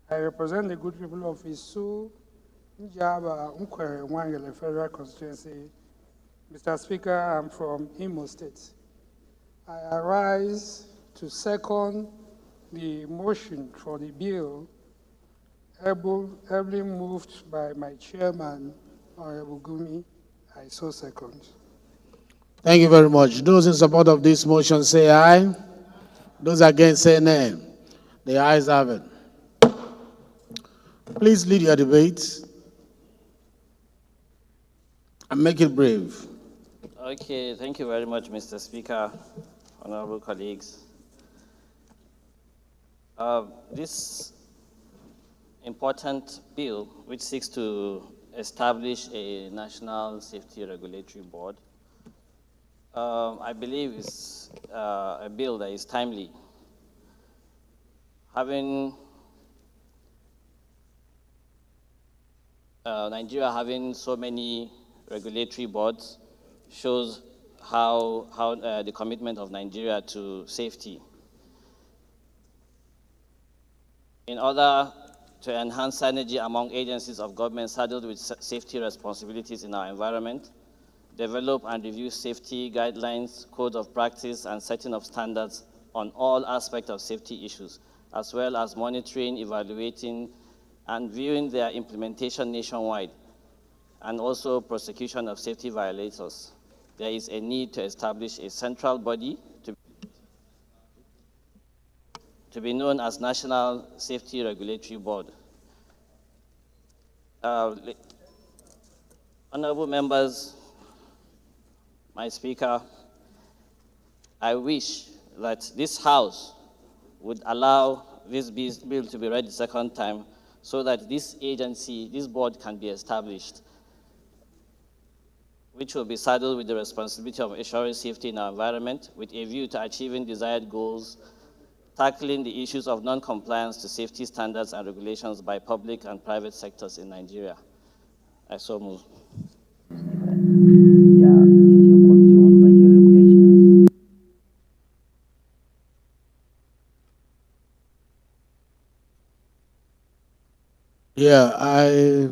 I represent the good people of Isu, Njaba Unkwere Wangele Federal Constituency. Mr. Speaker, I'm from Imo State. I arise to second the motion for the bill ably moved by my chairman, Honorable Gumi. I so second. Thank you very much. Those in support of this motion say aye. Those against say nay. The ayes have it. Please lead your debate and make it brief. Okay, thank you very much, Mr. Speaker, honorable colleagues. This important bill, which seeks to establish a national safety regulatory board, I believe is a bill that is timely. Nigeria having so many regulatory boards shows how the commitment of Nigeria to safety. In order to enhance synergy among agencies of government saddled with safety responsibilities in our environment, develop and review safety guidelines, codes of practice, and setting of standards on all aspects of safety issues, as well as monitoring, evaluating, and viewing their implementation nationwide, and also prosecution of safety violators. There is a need to establish a central body to be known as National Safety Regulatory Board. Honorable members, my speaker, I wish that this House would allow this bill to be read the second time so that this agency, this board can be established, which will be saddled with the responsibility of ensuring safety in our environment with a view to achieving desired goals, tackling the issues of non-compliance to safety standards and regulations by public and private sectors in Nigeria. I so move. Yeah, I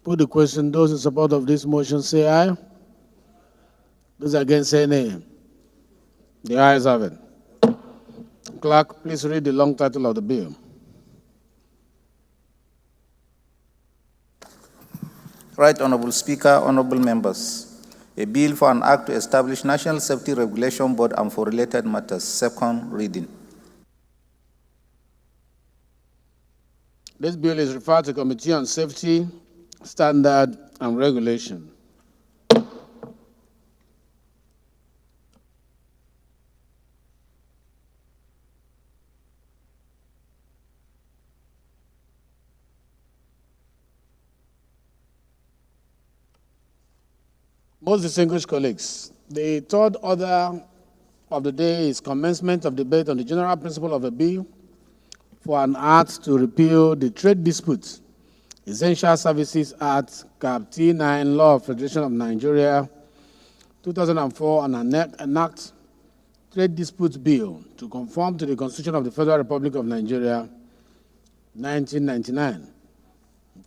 put the question. Those in support of this motion say aye. Those against say nay. The ayes have it. Clerk, please read the long title of the bill. Right Honorable Speaker, honorable members. A bill for an act to establish National Safety Regulation Board and for related matters, second reading. This bill is referred to Committee on Safety, Standard, and Regulation. Most distinguished colleagues, the third order of the day is commencement of debate on the general principle of a bill for an act to repeal the Trade Disputes, Essential Services Act, Cap T9, Law of Federation of Nigeria, 2004, and enact Trade Disputes Bill to conform to the Constitution of the Federal Republic of Nigeria, 1999.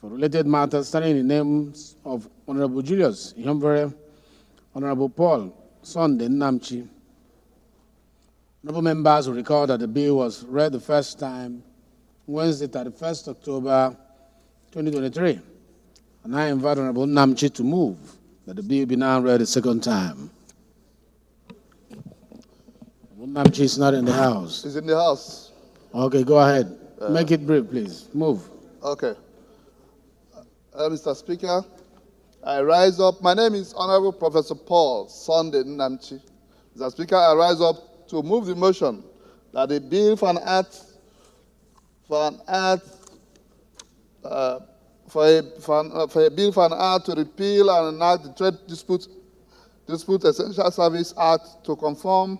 For related matters, standing in the names of Honorable Julius Ihomvere, Honorable Paul Sunday Namchi. Honorable members will recall that the bill was read the first time Wednesday, 31st October 2023. And I invite Honorable Namchi to move that the bill be now read the second time. Honorable Namchi is not in the house. He's in the house. Okay, go ahead. Make it brief, please. Move. Okay. Mr. Speaker, I rise up. My name is Honorable Professor Paul Sunday Namchi. Mr. Speaker, I rise up to move the motion that the bill for a bill for an act to repeal and enact the Trade Dispute Essential Service Act to conform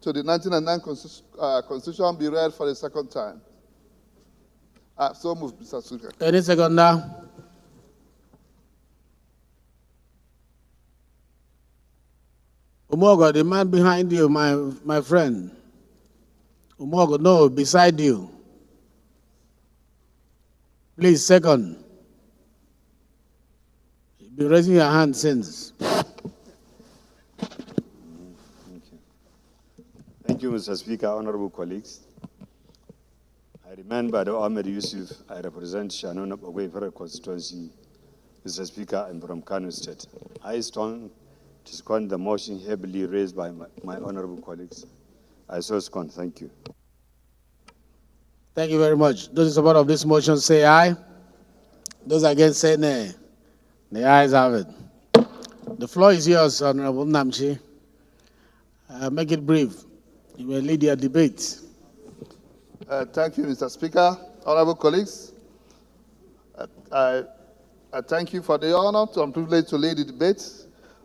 to the 1999 Constitution be read for the second time. So moved, Mr. Speaker. Any second now? Umogo, the man behind you, my friend. Umogo, no, beside you. Please, second. been raising your hand since. Thank you, Mr. Speaker, honorable colleagues. I remain Bado Ahmed Yusuf. I represent Shannon Abogwe Federal Constituency. Mr. Speaker, I'm from Kano State. I stand to second the motion heavily raised by my honorable colleagues. I so second. Thank you. Thank you very much. Those in support of this motion say aye. Those against say nay. The ayes have it. The floor is yours, Honorable Namchi. Make it brief. You may lead your debate. Thank you, Mr. Speaker. Honorable colleagues, I thank you for the honor and privilege to lead the debate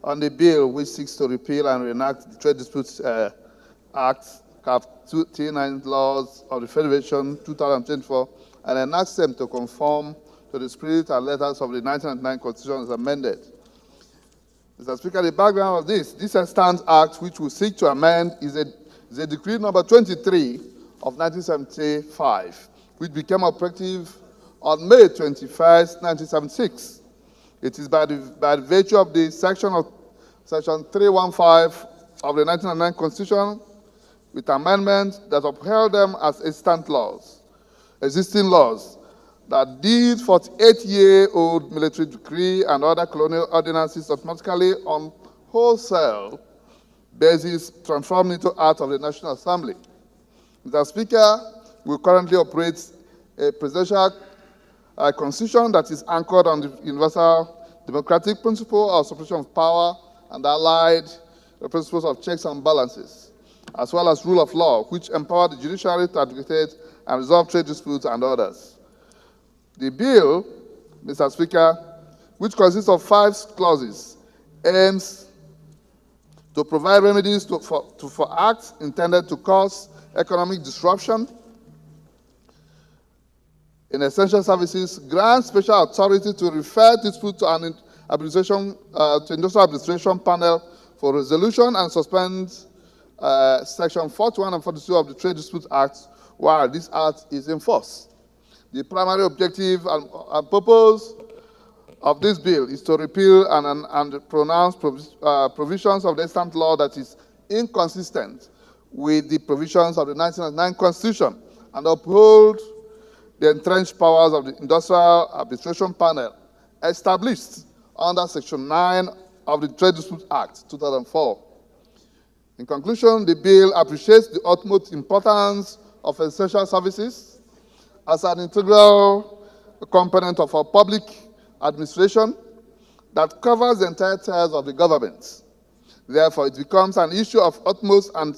on the bill which seeks to repeal and reenact the Trade Disputes Act, Cap 239 laws of the Federation 2024, and enact them to conform to the spirit and letters of the 1999 Constitution as amended. Mr. Speaker, the background of this Extant Act, which we seek to amend, is a decree number 23 of 1975, which became operative on May 21, 1976. It is by the virtue of the section 315 of the 1999 Constitution, with amendments that upheld them as existing laws, that these 48-year-old military decree and other colonial ordinances automatically on wholesale basis transformed into Act of the National Assembly. Mr. Speaker, we currently operate a presidential constitution that is anchored on the universal democratic principle of separation of power and allied principles of checks and balances, as well as rule of law, which empower the judiciary to advocate and resolve trade disputes and others. The bill, Mr. Speaker, which consists of 5 clauses, aims to provide remedies for acts intended to cause economic disruption in essential services, grants special authority to refer disputes to an industrial administration panel for resolution, and suspend Section 41 and 42 of the Trade Disputes Act while this act is in force. The primary objective and purpose of this bill is to repeal and pronounce provisions of the extant law that is inconsistent with the provisions of the 1999 Constitution and uphold the entrenched powers of the Industrial Arbitration Panel established under Section 9 of the Trade Disputes Act 2004. In conclusion, the bill appreciates the utmost importance of essential services as an integral component of our public administration that covers the entire tiers of the government. Therefore, it becomes an issue of utmost and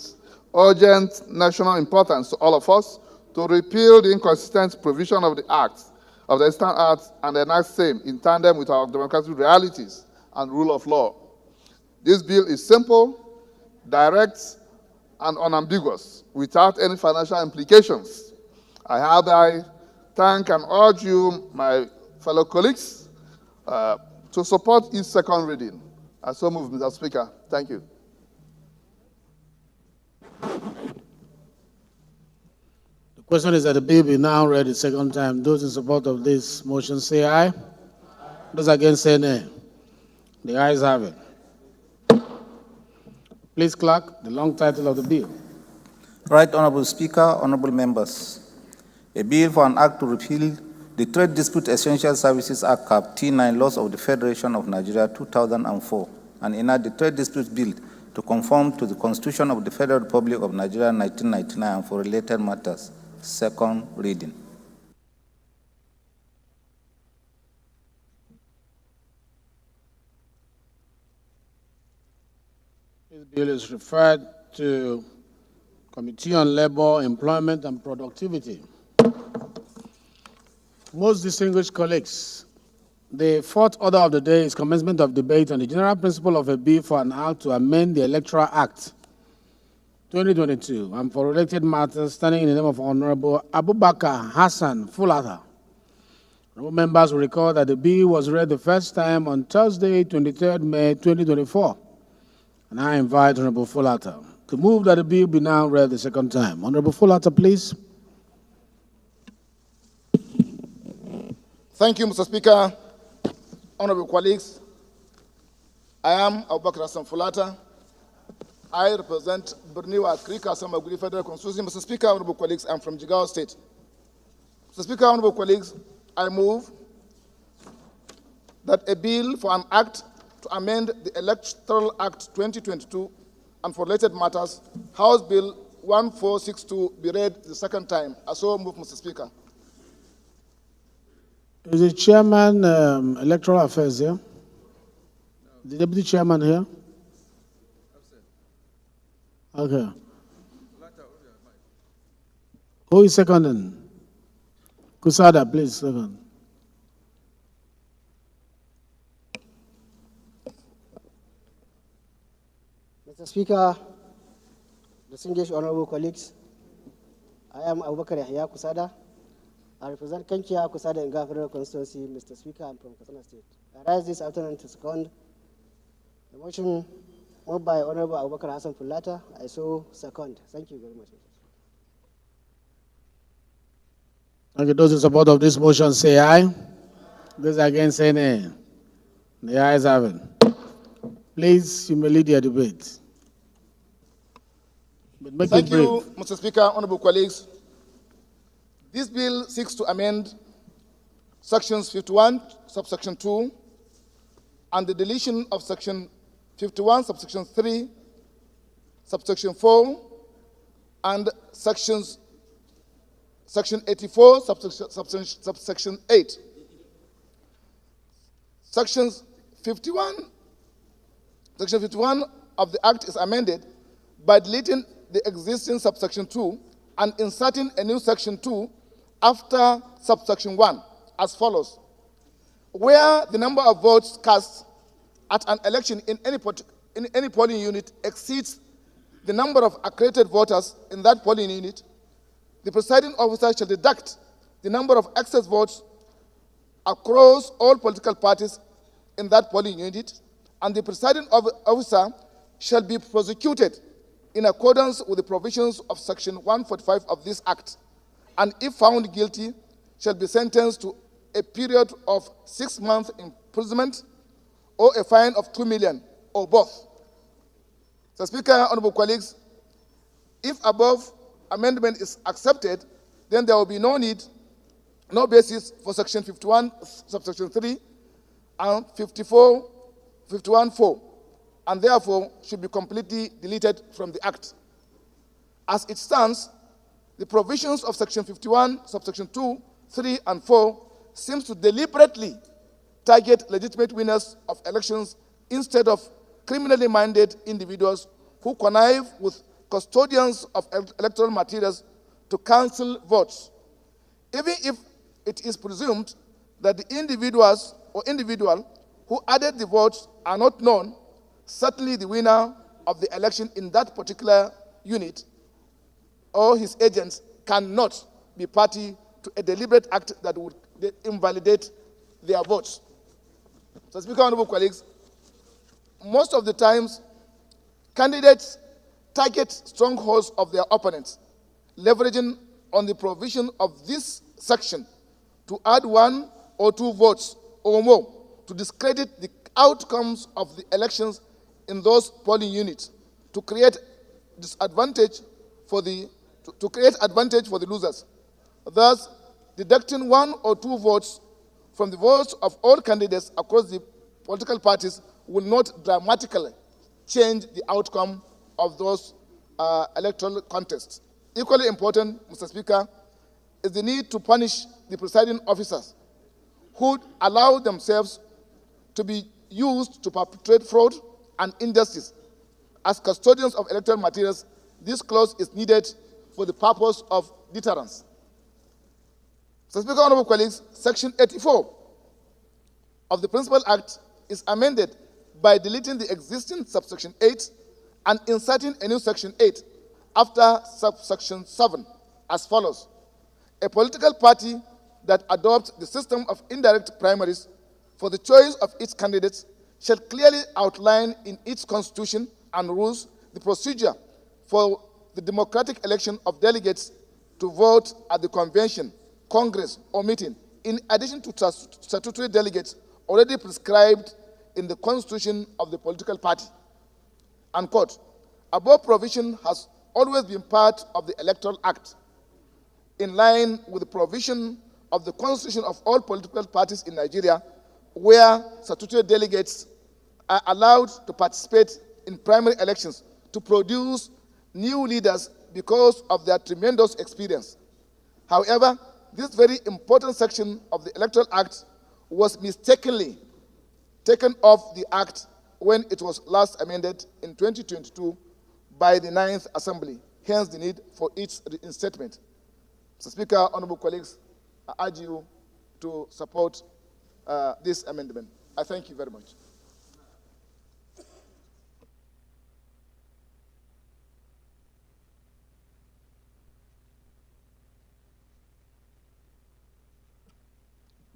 urgent national importance to all of us to repeal the inconsistent provision of the Act, of the Extant Act, and enact same in tandem with our democratic realities and rule of law. This bill is simple, direct, and unambiguous, without any financial implications. I hereby thank and urge you, my fellow colleagues, to support its second reading. I so move, Mr. Speaker. Thank you. The question is that the bill be now read the second time. Those in support of this motion say aye. Those against say nay. The ayes have it. Please, clerk, the long title of the bill. Right Honorable Speaker, honorable members. A bill for an act to repeal the Trade Dispute Essential Services Act, Cap T9 laws of the Federation of Nigeria 2004, and enact the Trade Disputes Bill to conform to the Constitution of the Federal Republic of Nigeria 1999 and for related matters. Second reading. This bill is referred to Committee on Labor, Employment, and Productivity. Most distinguished colleagues, the fourth order of the day is commencement of debate on the general principle of a bill for an act to amend the Electoral Act 2022 and for related matters, standing in the name of Honorable Abubakar Hassan Fulata. Honorable members will recall that the bill was read the first time on Thursday, 23rd May 2024. And I invite Honorable Fulata to move that the bill be now read the second time. Honorable Fulata, please. Thank you, Mr. Speaker. Honorable colleagues, I am Abubakar Hassan Fulata. I represent Berniwa Krika Samaguri Federal Constituency. Mr. Speaker, honorable colleagues, I'm from Jigawa State. Mr. Speaker, honorable colleagues, I move that a bill for an act to amend the Electoral Act 2022 and for related matters, House Bill 1462, be read the second time. I so move, Mr. Speaker. Is the chairman electoral affairs here? The deputy chairman here? Okay. Who is seconding? Kusada, please, second. Mr. Speaker, distinguished honorable colleagues, I am Abubakar Yahya Kusada. I represent Kenkia Kusada in Federal Constituency. Mr. Speaker, I'm from Katsina State. I rise this afternoon to second the motion moved by Honorable Abubakar Hassan Fulata. I so second. Thank you very much. Okay, those in support of this motion say aye. Those against say nay. The ayes have it. Please, you may lead your debate. But make Thank it brief. you, Mr. Speaker, honorable colleagues. This bill seeks to amend sections 51, subsection 2, and the deletion of section 51, subsection 3, subsection 4, and section 84, subsection 8. Section 51 of the Act is amended by deleting the existing subsection 2 and inserting a new section 2 after subsection 1 as follows. Where the number of votes cast at an election in any polling unit exceeds the number of accredited voters in that polling unit, the presiding officer shall deduct the number of excess votes across all political parties in that polling unit, and the presiding officer shall be prosecuted in accordance with the provisions of Section 145 of this Act, and if found guilty, shall be sentenced to a period of 6 months imprisonment or a fine of 2 million, or both. Mr. Speaker, honorable colleagues, if above amendment is accepted, then there will be no basis for Section 51, subsection 3, and 51(4), and therefore should be completely deleted from the Act. As it stands, the provisions of Section 51, subsection 2, 3, and 4 seems to deliberately target legitimate winners of elections instead of criminally minded individuals who connive with custodians of electoral materials to cancel votes. Even if it is presumed that the individual who added the votes are not known, certainly the winner of the election in that particular unit or his agents cannot be party to a deliberate act that would invalidate their votes. So, Speaker, honorable colleagues, most of the times, candidates target strongholds of their opponents, leveraging on the provision of this section to add 1 or 2 votes or more to discredit the outcomes of the elections in those polling units, to create advantage for the losers, thus deducting 1 or 2 votes from the votes of all candidates across the political parties will not dramatically change the outcome of those electoral contests. Equally important, Mr. Speaker, is the need to punish the presiding officers who allow themselves to be used to perpetrate fraud and injustice. As custodians of electoral materials, this clause is needed for the purpose of deterrence. Mr. Speaker, honorable colleagues, Section 84 of the Principal Act is amended by deleting the existing subsection 8 and inserting a new section 8 after subsection 7 as follows. A political party that adopts the system of indirect primaries for the choice of its candidates shall clearly outline in its constitution and rules the procedure for the democratic election of delegates to vote at the convention, congress, or meeting, in addition to statutory delegates already prescribed in the constitution of the political party. Unquote. Above provision has always been part of the Electoral Act, in line with the provision of the constitution of all political parties in Nigeria, where statutory delegates are allowed to participate in primary elections to produce new leaders because of their tremendous experience. However, this very important section of the Electoral Act was mistakenly taken off the Act when it was last amended in 2022 by the 9th Assembly, hence the need for its reinstatement. Mr. Speaker, honorable colleagues, I urge you to support this amendment. I thank you very much.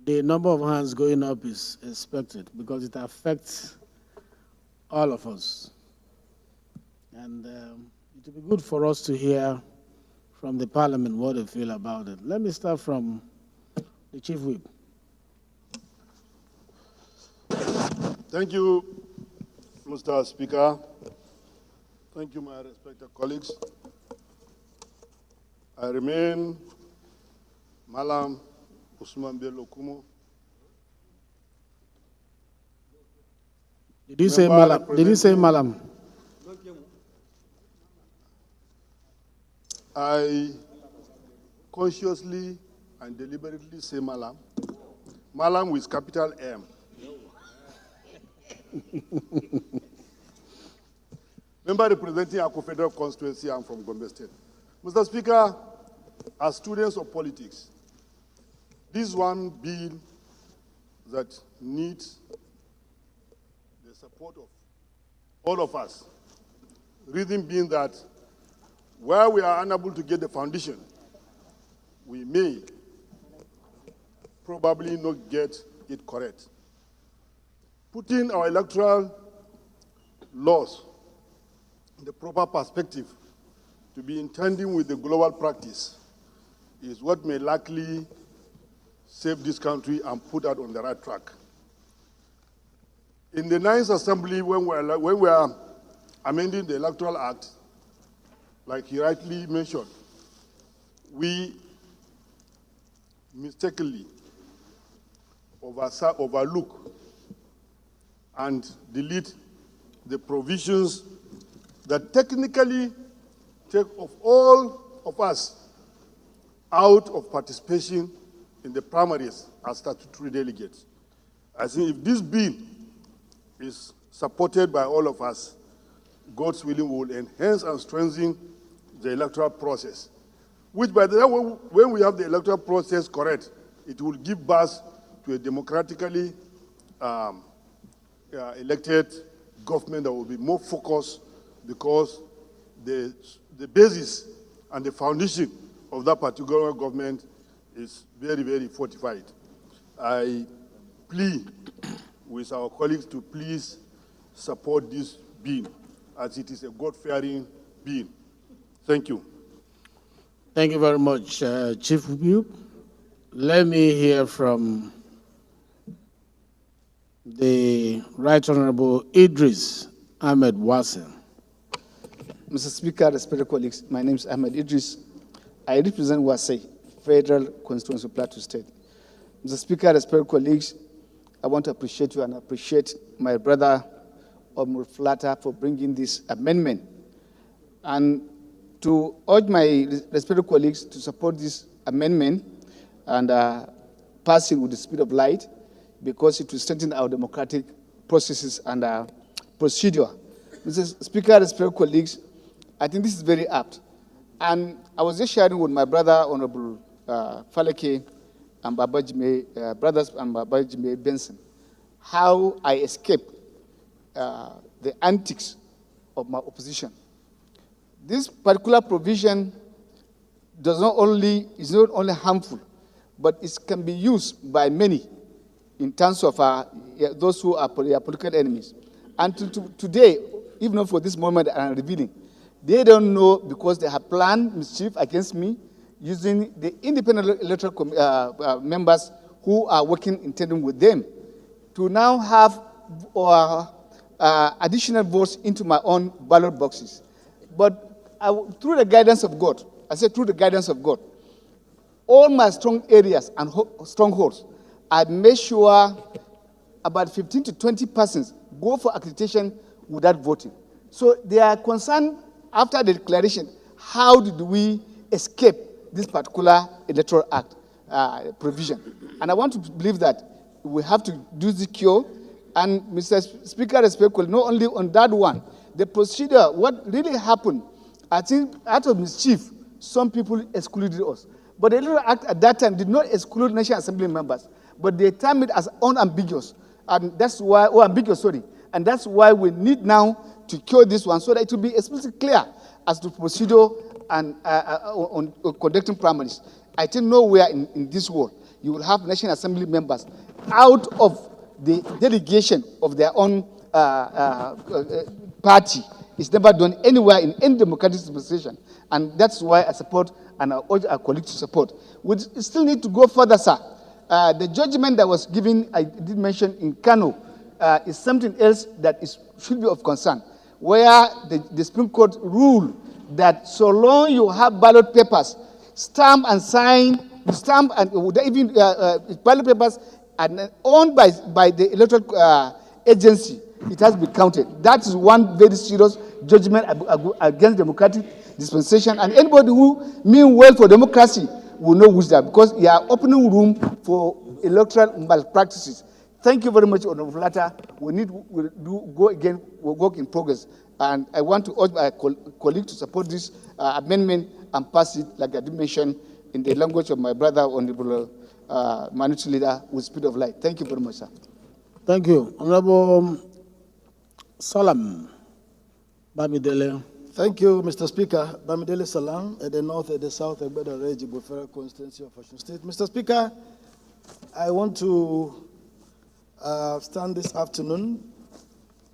The number of hands going up is expected because it affects all of us. And it will be good for us to hear from the Parliament what they feel about it. Let me start from the Chief Whip. Thank you, Mr. Speaker. Thank you, my respected colleagues. I remain Malam Usman Bello Kumo. Did you say Malam? Did you say Malam? I consciously and deliberately say Malam. Malam with capital M. Member representing Ako Federal Constituency, I'm from Gombe State. Mr. Speaker, as students of politics, this is one bill that needs the support of all of us. Reason being that where we are unable to get the foundation, we may probably not get it correct. Putting our electoral laws in the proper perspective to be in tandem with the global practice is what may likely save this country and put us on the right track. In the 9th Assembly, when we are amending the Electoral Act, like he rightly mentioned, we mistakenly overlook and delete the provisions that technically take of all of us out of participation in the primaries as statutory delegates. I think if this bill is supported by all of us, God's willing will enhance and strengthen the electoral process, which by the way, when we have the electoral process correct, it will give birth to a democratically elected government that will be more focused, because the basis and the foundation of that particular government is very, very fortified. I plead with our colleagues to please support this bill, as it is a God-fearing bill. Thank you. Thank you very much, Chief Whip. Let me hear from the Right Honorable Idris Ahmed Wassim. Mr. Speaker, respected colleagues, my name is Ahmed Idris. I represent Wasai, Federal Constituency of Plateau State. Mr. Speaker, respected colleagues, I want to appreciate you and appreciate my brother, Omar Flatter, for bringing this amendment, and to urge my respected colleagues to support this amendment and pass it with the speed of light, because it will strengthen our democratic processes and procedure. Mr. Speaker, respected colleagues, I think this is very apt. And I was just sharing with my brother, Honorable Faleke and Babajime, brothers and Babajime Benson, how I escaped the antics of my opposition. This particular provision is not only harmful, but it can be used by many in terms of those who are political enemies. And today, even though for this moment I'm revealing, they don't know, because they have planned mischief against me using the independent electoral members who are working in tandem with them to now have additional votes into my own ballot boxes. But through the guidance of God, I said through the guidance of God, all my strong areas and strongholds, I made sure about 15 to 20 persons go for accreditation without voting. So they are concerned after the declaration, how did we escape this particular electoral act provision? And I want to believe that we have to do the cure. And Mr. Speaker, respectfully, not only on that one, the procedure, what really happened, I think out of mischief, some people excluded us. But the electoral act at that time did not exclude National Assembly members, but they termed it as unambiguous. And that's why, and that's why we need now to cure this one so that it will be explicitly clear as to procedure and on conducting primaries. I think nowhere in this world you will have National Assembly members out of the delegation of their own party. It's never done anywhere in any democratic dispensation. And that's why I support and I urge our colleagues to support. We still need to go further, sir. The judgment that was given, I did mention in Kano, is something else that should be of concern, where the Supreme Court ruled that so long you have ballot papers, stamp and sign, stamp and even ballot papers and owned by the electoral agency, it has been counted. That is one very serious judgment against democratic dispensation. And anybody who mean well for democracy will know which that, because you are opening room for electoral malpractices. Thank you very much, Honorable Latta. We'll go again, we'll work in progress. And I want to urge my colleague to support this amendment and pass it, like I did mention, in the language of my brother, Honorable Minority Leader, with speed of light. Thank you very much, sir. Thank you. Honorable Salam Bamidele. Thank you, Mr. Speaker. Bamidele Salam, at the north, at the south, at the Reji Federal Constituency of Osun State. Mr. Speaker, I want to stand this afternoon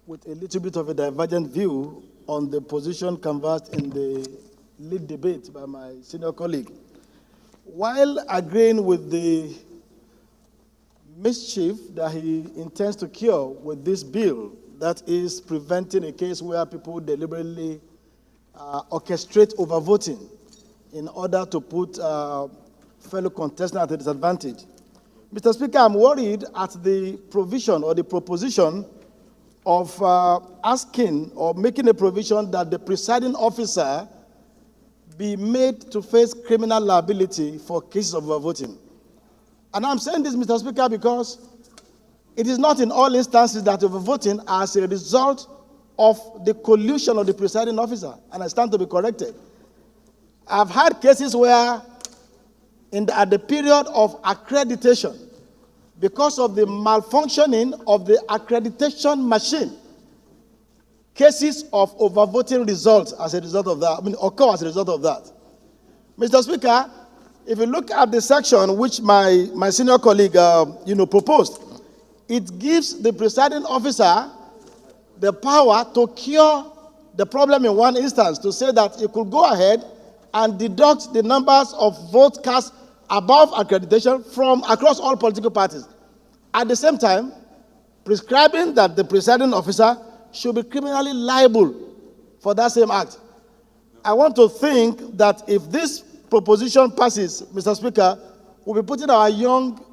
with a little bit of a divergent view on the position canvassed in the lead debate by my senior colleague. While agreeing with the mischief that he intends to cure with this bill, that is preventing a case where people deliberately orchestrate overvoting in order to put fellow contestants at a disadvantage. Mr. Speaker, I'm worried at the provision or the proposition of asking or making a provision that the presiding officer be made to face criminal liability for cases of overvoting. And I'm saying this, Mr. Speaker, because it is not in all instances that overvoting as a result of the collusion of the presiding officer, and I stand to be corrected. I've had cases where at the period of accreditation, because of the malfunctioning of the accreditation machine, cases of overvoting results as a result of that, occur as a result of that. Mr. Speaker, if you look at the section which my senior colleague proposed, it gives the presiding officer the power to cure the problem in one instance, to say that he could go ahead and deduct the numbers of votes cast above accreditation from across all political parties. At the same time, prescribing that the presiding officer should be criminally liable for that same act. I want to think that if this proposition passes, Mr. Speaker, we'll be putting our young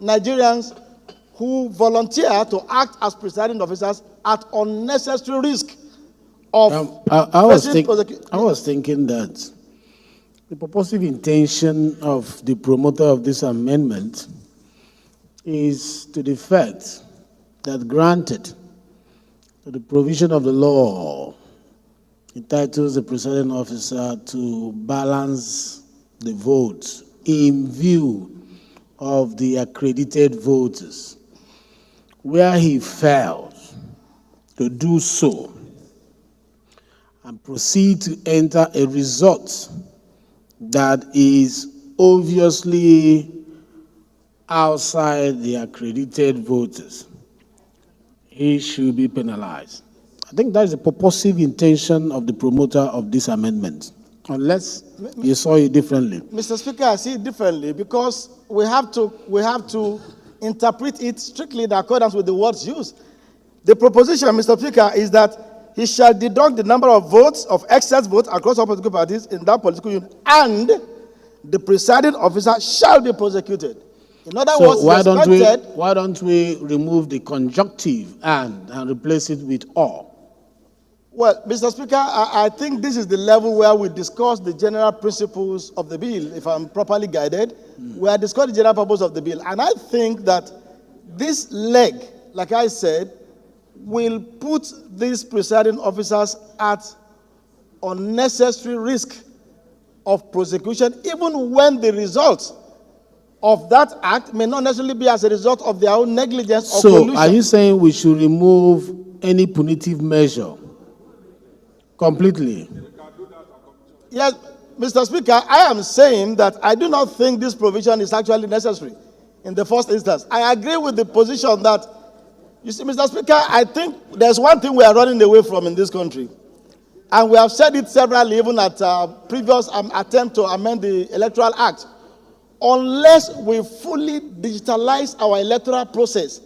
Nigerians who volunteer to act as presiding officers at unnecessary risk of I was thinking that the purposive intention of the promoter of this amendment is to the effect that, granted, the provision of the law entitles the presiding officer to balance the votes in view of the accredited voters. Where he fails to do so and proceed to enter a result that is obviously outside the accredited voters, he should be penalized. I think that is the purposive intention of the promoter of this amendment, unless you saw it differently. Mr. Speaker, I see it differently because we have to interpret it strictly in accordance with the words used. The proposition, Mr. Speaker, is that he shall deduct the number of votes, of excess votes across all political parties in that political union, and the presiding officer shall be prosecuted. In other words, why don't we remove the conjunctive and replace it with or? Well, Mr. Speaker, I think this is the level where we discuss the general principles of the bill, if I'm properly guided. We are discussing the general purpose of the bill. And I think that this leg, like I said, will put these presiding officers at unnecessary risk of prosecution, even when the result of that act may not necessarily be as a result of their own negligence or collusion. So, are you saying we should remove any punitive measure completely? Yes, Mr. Speaker, I am saying that I do not think this provision is actually necessary in the first instance. I agree with the position that, you see, Mr. Speaker, I think there's one thing we are running away from in this country. And we have said it severally, even at previous attempt to amend the Electoral Act. Unless we fully digitalize our electoral process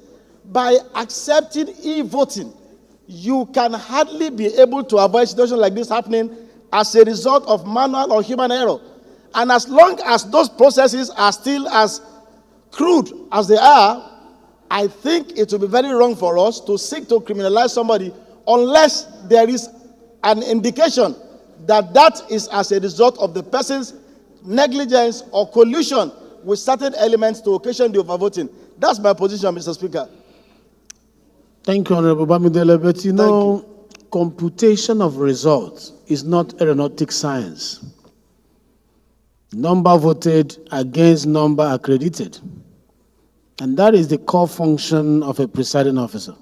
by accepting e-voting, you can hardly be able to avoid situations like this happening as a result of manual or human error. And as long as those processes are still as crude as they are, I think it will be very wrong for us to seek to criminalize somebody unless there is an indication that that is as a result of the person's negligence or collusion with certain elements to occasion the overvoting. That's my position, Mr. Speaker. Thank you, Honorable Bamidele. But you know, computation of results is not aeronautic science. Number voted against number accredited. And that is the core function of a presiding officer.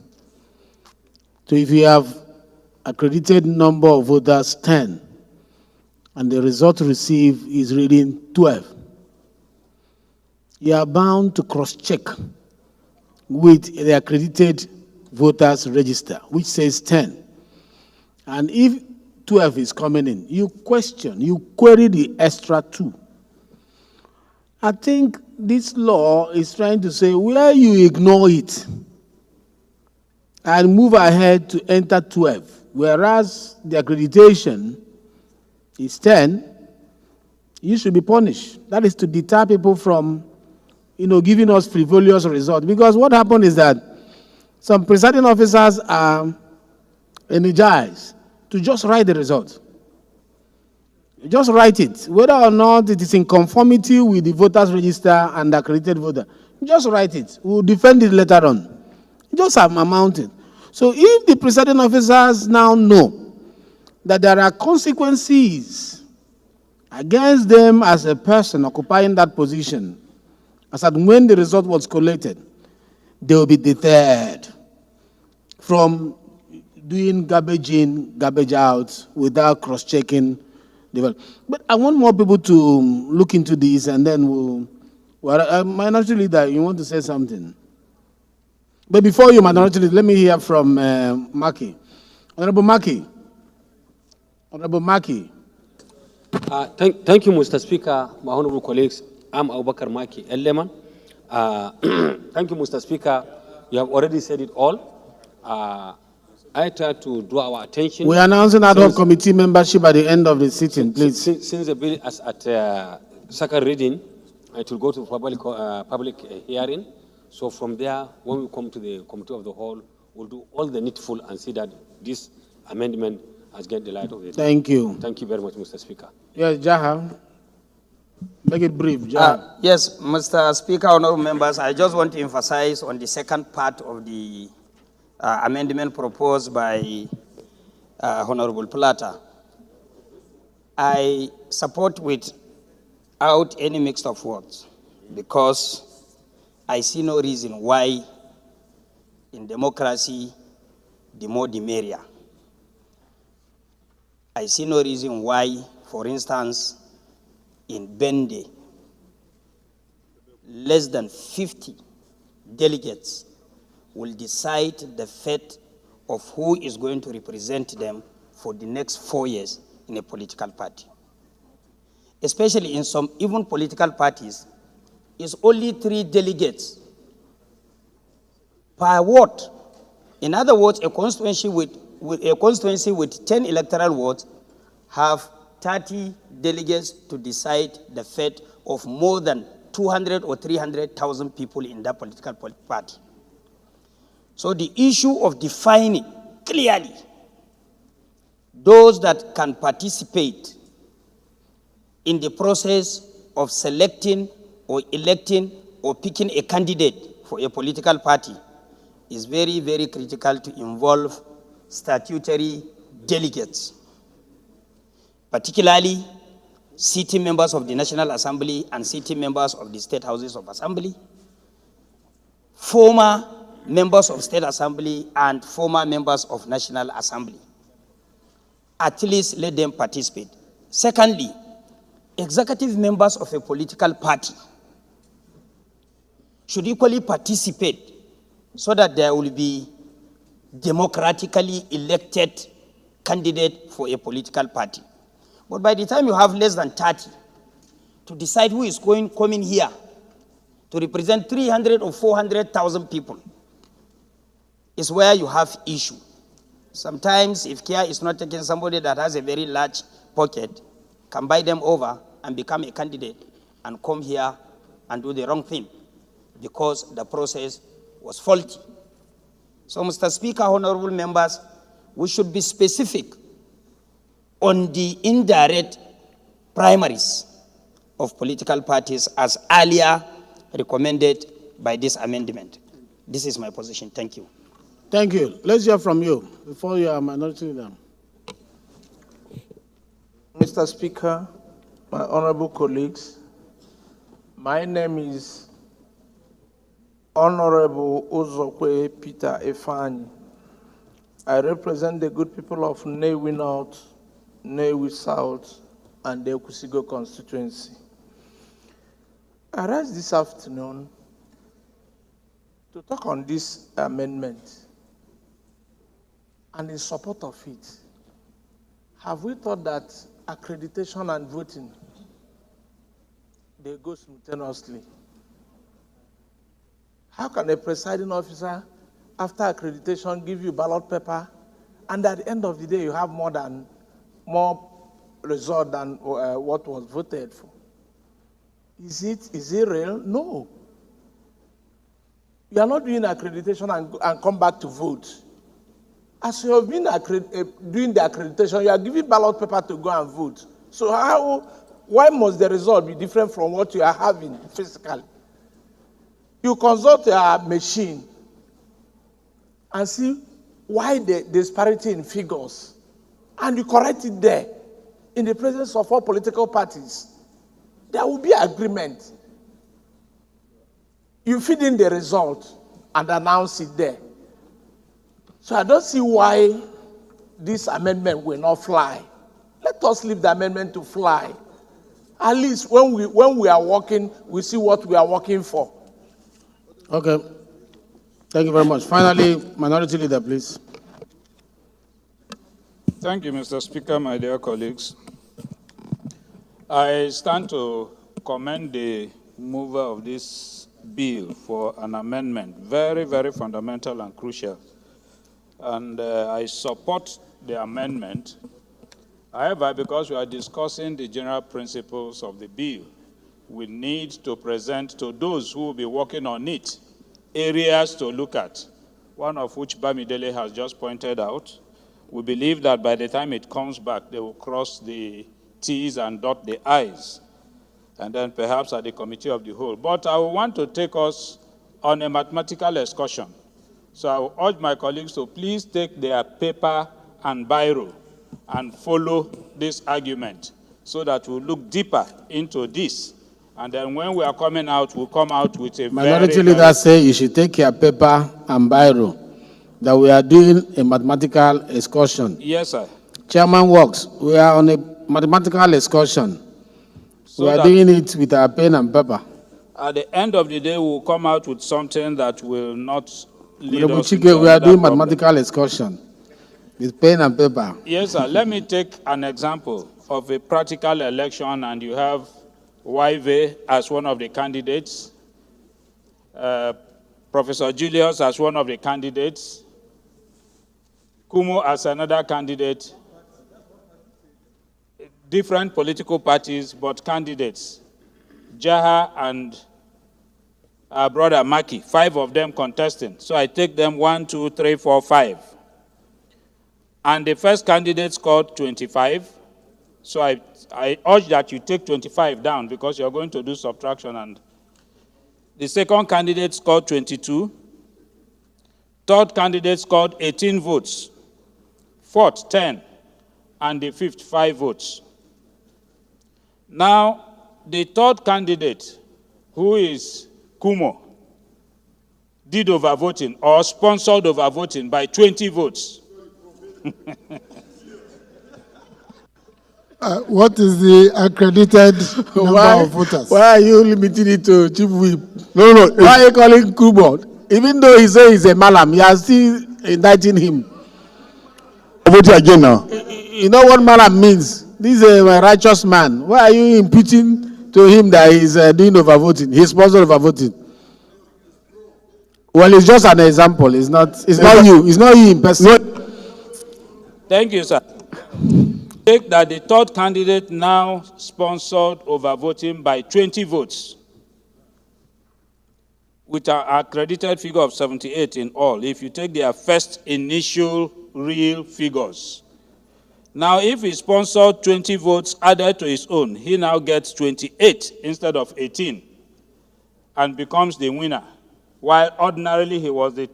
So if you have accredited number of voters 10, and the result received is reading 12, you are bound to cross-check with the accredited voters register, which says 10. And if 12 is coming in, you query the extra 2. I think this law is trying to say where you ignore it and move ahead to enter 12, whereas the accreditation is 10, you should be punished. That is to deter people from, giving us frivolous results. Because what happened is that some presiding officers are energized to just write the result. Just write it, whether or not it is in conformity with the voters register and the accredited voter. Just write it. We'll defend it later on. Just amount it. So if the presiding officers now know that there are consequences against them as a person occupying that position, as at when the result was collated, they will be deterred from doing garbage in, garbage out without cross-checking. But I want more people to look into this, and then Minority Leader, you want to say something? But before you, Minority Leader, let me hear from Maki. Honorable Maki. Honorable Maki. Thank you, Mr. Speaker, my honorable colleagues. I'm Abubakar Maki Elleman. Thank you, Mr. Speaker. You have already said it all. I try to draw our attention. We are announcing ad hoc committee membership at the end of the sitting, please. Since the bill is at second reading, it will go to public hearing. So from there, when we come to the committee of the whole, we'll do all the needful and see that this amendment has get the light of the day. Thank you. Thank you very much, Mr. Speaker. Yes, Jaha. Make it brief, Jaha. Yes, Mr. Speaker, honorable members, I just want to emphasize on the second part of the amendment proposed by Honorable Plata. I support without any mixed of words, because I see no reason why in democracy, the more the merrier. I see no reason why, for instance, in Bende, less than 50 delegates will decide the fate of who is going to represent them for the next 4 years in a political party. Especially in some even political parties, it's only 3 delegates per ward In other words, a constituency with 10 electoral wards have 30 delegates to decide the fate of more than 200 or 300,000 people in that political party. So the issue of defining clearly those that can participate in the process of selecting or electing or picking a candidate for a political party is very, very critical to involve statutory delegates, particularly sitting members of the National Assembly and sitting members of the State Houses of Assembly, former members of State Assembly and former members of National Assembly. At least let them participate. Secondly, executive members of a political party should equally participate so that there will be democratically elected candidate for a political party. But by the time you have less than 30 to decide who is coming here to represent 300 or 400,000 people is where you have issue. Sometimes if care is not taken, somebody that has a very large pocket can buy them over and become a candidate and come here and do the wrong thing because the process was faulty. So, Mr. Speaker, honorable members, we should be specific on the indirect primaries of political parties as earlier recommended by this amendment. This is my position. Thank you. Thank you. Let's hear from you before you are minority leader. Mr. Speaker, my honorable colleagues, my name is Honorable Uzokwe Peter Efani. I represent the good people of Newi North, Newi South, and the Okusigo constituency. I rise this afternoon to talk on this amendment and in support of it. Have we thought that accreditation and voting, they go simultaneously? How can a presiding officer, after accreditation, give you ballot paper, and at the end of the day, you have more result than what was voted for? Is it real? No. You are not doing accreditation and come back to vote. As you have been doing the accreditation, you are giving ballot paper to go and vote. So why must the result be different from what you are having physically? You consult a machine and see why the disparity in figures, and you correct it there in the presence of all political parties. There will be agreement. You feed in the result and announce it there. So I don't see why this amendment will not fly. Let us leave the amendment to fly. At least when we are working, we see what we are working for. Okay. Thank you very much. Finally, minority leader, please. Thank you, Mr. Speaker, my dear colleagues. I stand to commend the mover of this bill for an amendment, very, very fundamental and crucial. And I support the amendment. However, because we are discussing the general principles of the bill, we need to present to those who will be working on it areas to look at, one of which Bamidele has just pointed out. We believe that by the time it comes back, they will cross the T's and dot the I's, and then perhaps at the committee of the whole. But I want to take us on a mathematical excursion. So I will urge my colleagues to please take their paper and biro and follow this argument so that we'll look deeper into this. And then when we are coming out, we'll come out with a minority leader say you should take your paper and biro, that we are doing a mathematical excursion. Yes, sir. Chairman works. We are on a mathematical excursion. So we are doing it with our pen and paper. At the end of the day, we'll come out with something that will not lead us We into are doing problem. mathematical excursion with pen and paper. Yes, sir. Let me take an example of a practical election, and you have YV as one of the candidates, Professor Julius as one of the candidates, Kumo as another candidate, different political parties, but candidates, Jaha and our brother Maki, 5 of them contesting. So I take them 1, 2, 3, 4, 5. And the first candidate scored 25. So I urge that you take 25 down because you're going to do subtraction. And the second candidate scored 22. Third candidate scored 18 votes. Fourth, 10. And the fifth, 5 votes. Now, the third candidate, who is Kumo, did overvoting or sponsored overvoting by 20 votes. What is the accredited number of voters? Why are you limiting it to Chief Whip? No. Why are you calling Kubo? Even though he says he's a malam, you are still indicting him. Vote again now. You know what malam means? This is a righteous man. Why are you imputing to him that he's doing overvoting? He sponsored overvoting. Well, it's just an example. It's not you. It's not you in person. Thank you, sir. Take that the third candidate now sponsored overvoting by 20 votes, with an accredited figure of 78 in all, if you take their first initial real figures. Now, if he sponsored 20 votes added to his own, he now gets 28 instead of 18 and becomes the winner, while ordinarily he was the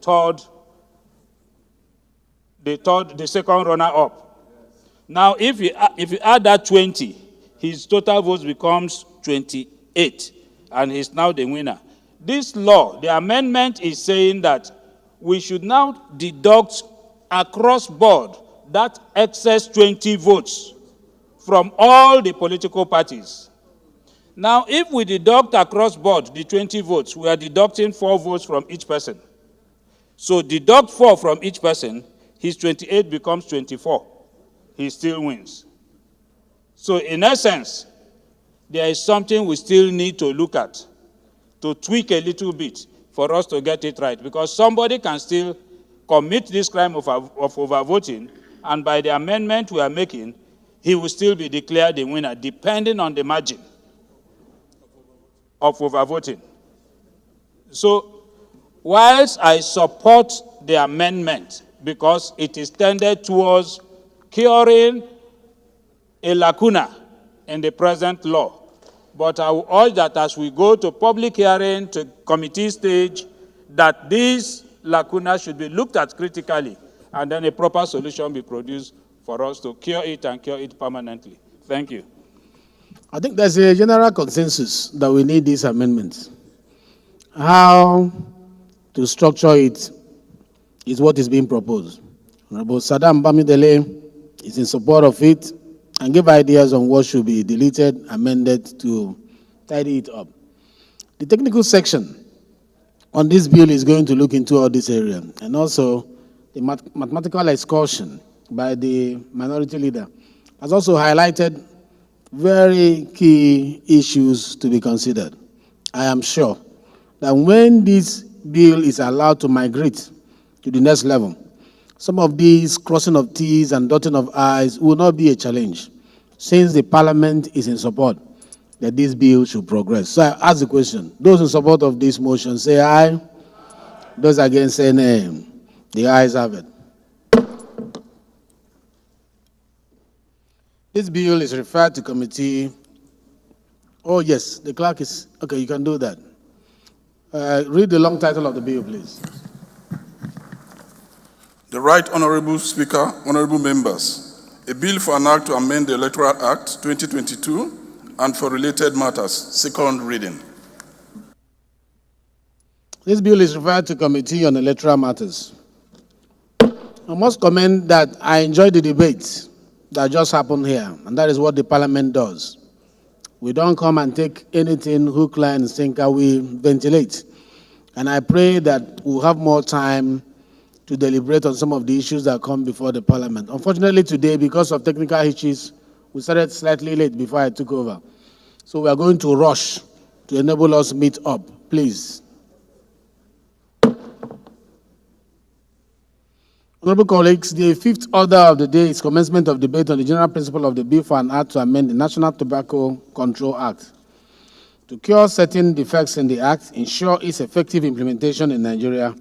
second runner-up. Now, if you add that 20, his total votes becomes 28, and he's now the winner. This law, the amendment is saying that we should now deduct across board that excess 20 votes from all the political parties. Now, if we deduct across board the 20 votes, we are deducting 4 votes from each person. So deduct 4 from each person, his 28 becomes 24. He still wins. So in essence, there is something we still need to look at, to tweak a little bit for us to get it right, because somebody can still commit this crime of overvoting, and by the amendment we are making, he will still be declared the winner, depending on the margin of overvoting. So, whilst I support the amendment because it is tended towards curing a lacuna in the present law, but I will urge that as we go to public hearing, to committee stage, that these lacunas should be looked at critically, and then a proper solution be produced for us to cure it and cure it permanently. Thank you. I think there's a general consensus that we need these amendments. How to structure it is what is being proposed. Honorable Saddam Bamidele is in support of it and give ideas on what should be deleted, amended to tidy it up. The technical section on this bill is going to look into all this area, and also the mathematical excursion by the minority leader has also highlighted very key issues to be considered. I am sure that when this bill is allowed to migrate to the next level, some of these crossing of T's and dotting of I's will not be a challenge, since the Parliament is in support that this bill should progress. So I ask the question, those in support of this motion say aye. Those against say nay. The ayes have it. This bill is referred to committee. Oh yes, the clerk is, okay, you can do that. Read the long title of the bill, please. The Right Honorable Speaker, honorable members, a bill for an act to amend the Electoral Act 2022 and for related matters, second reading. This bill is referred to Committee on Electoral Matters. I must comment that I enjoyed the debate that just happened here, and that is what the Parliament does. We don't come and take anything hook, line, and sinker, we ventilate. And I pray that we'll have more time to deliberate on some of the issues that come before the Parliament. Unfortunately today, because of technical issues, we started slightly late before I took over. So we are going to rush to enable us meet up, please. Honorable colleagues, the fifth order of the day is commencement of debate on the general principle of the bill for an act to amend the National Tobacco Control Act to cure certain defects in the act, ensure its effective implementation in Nigeria,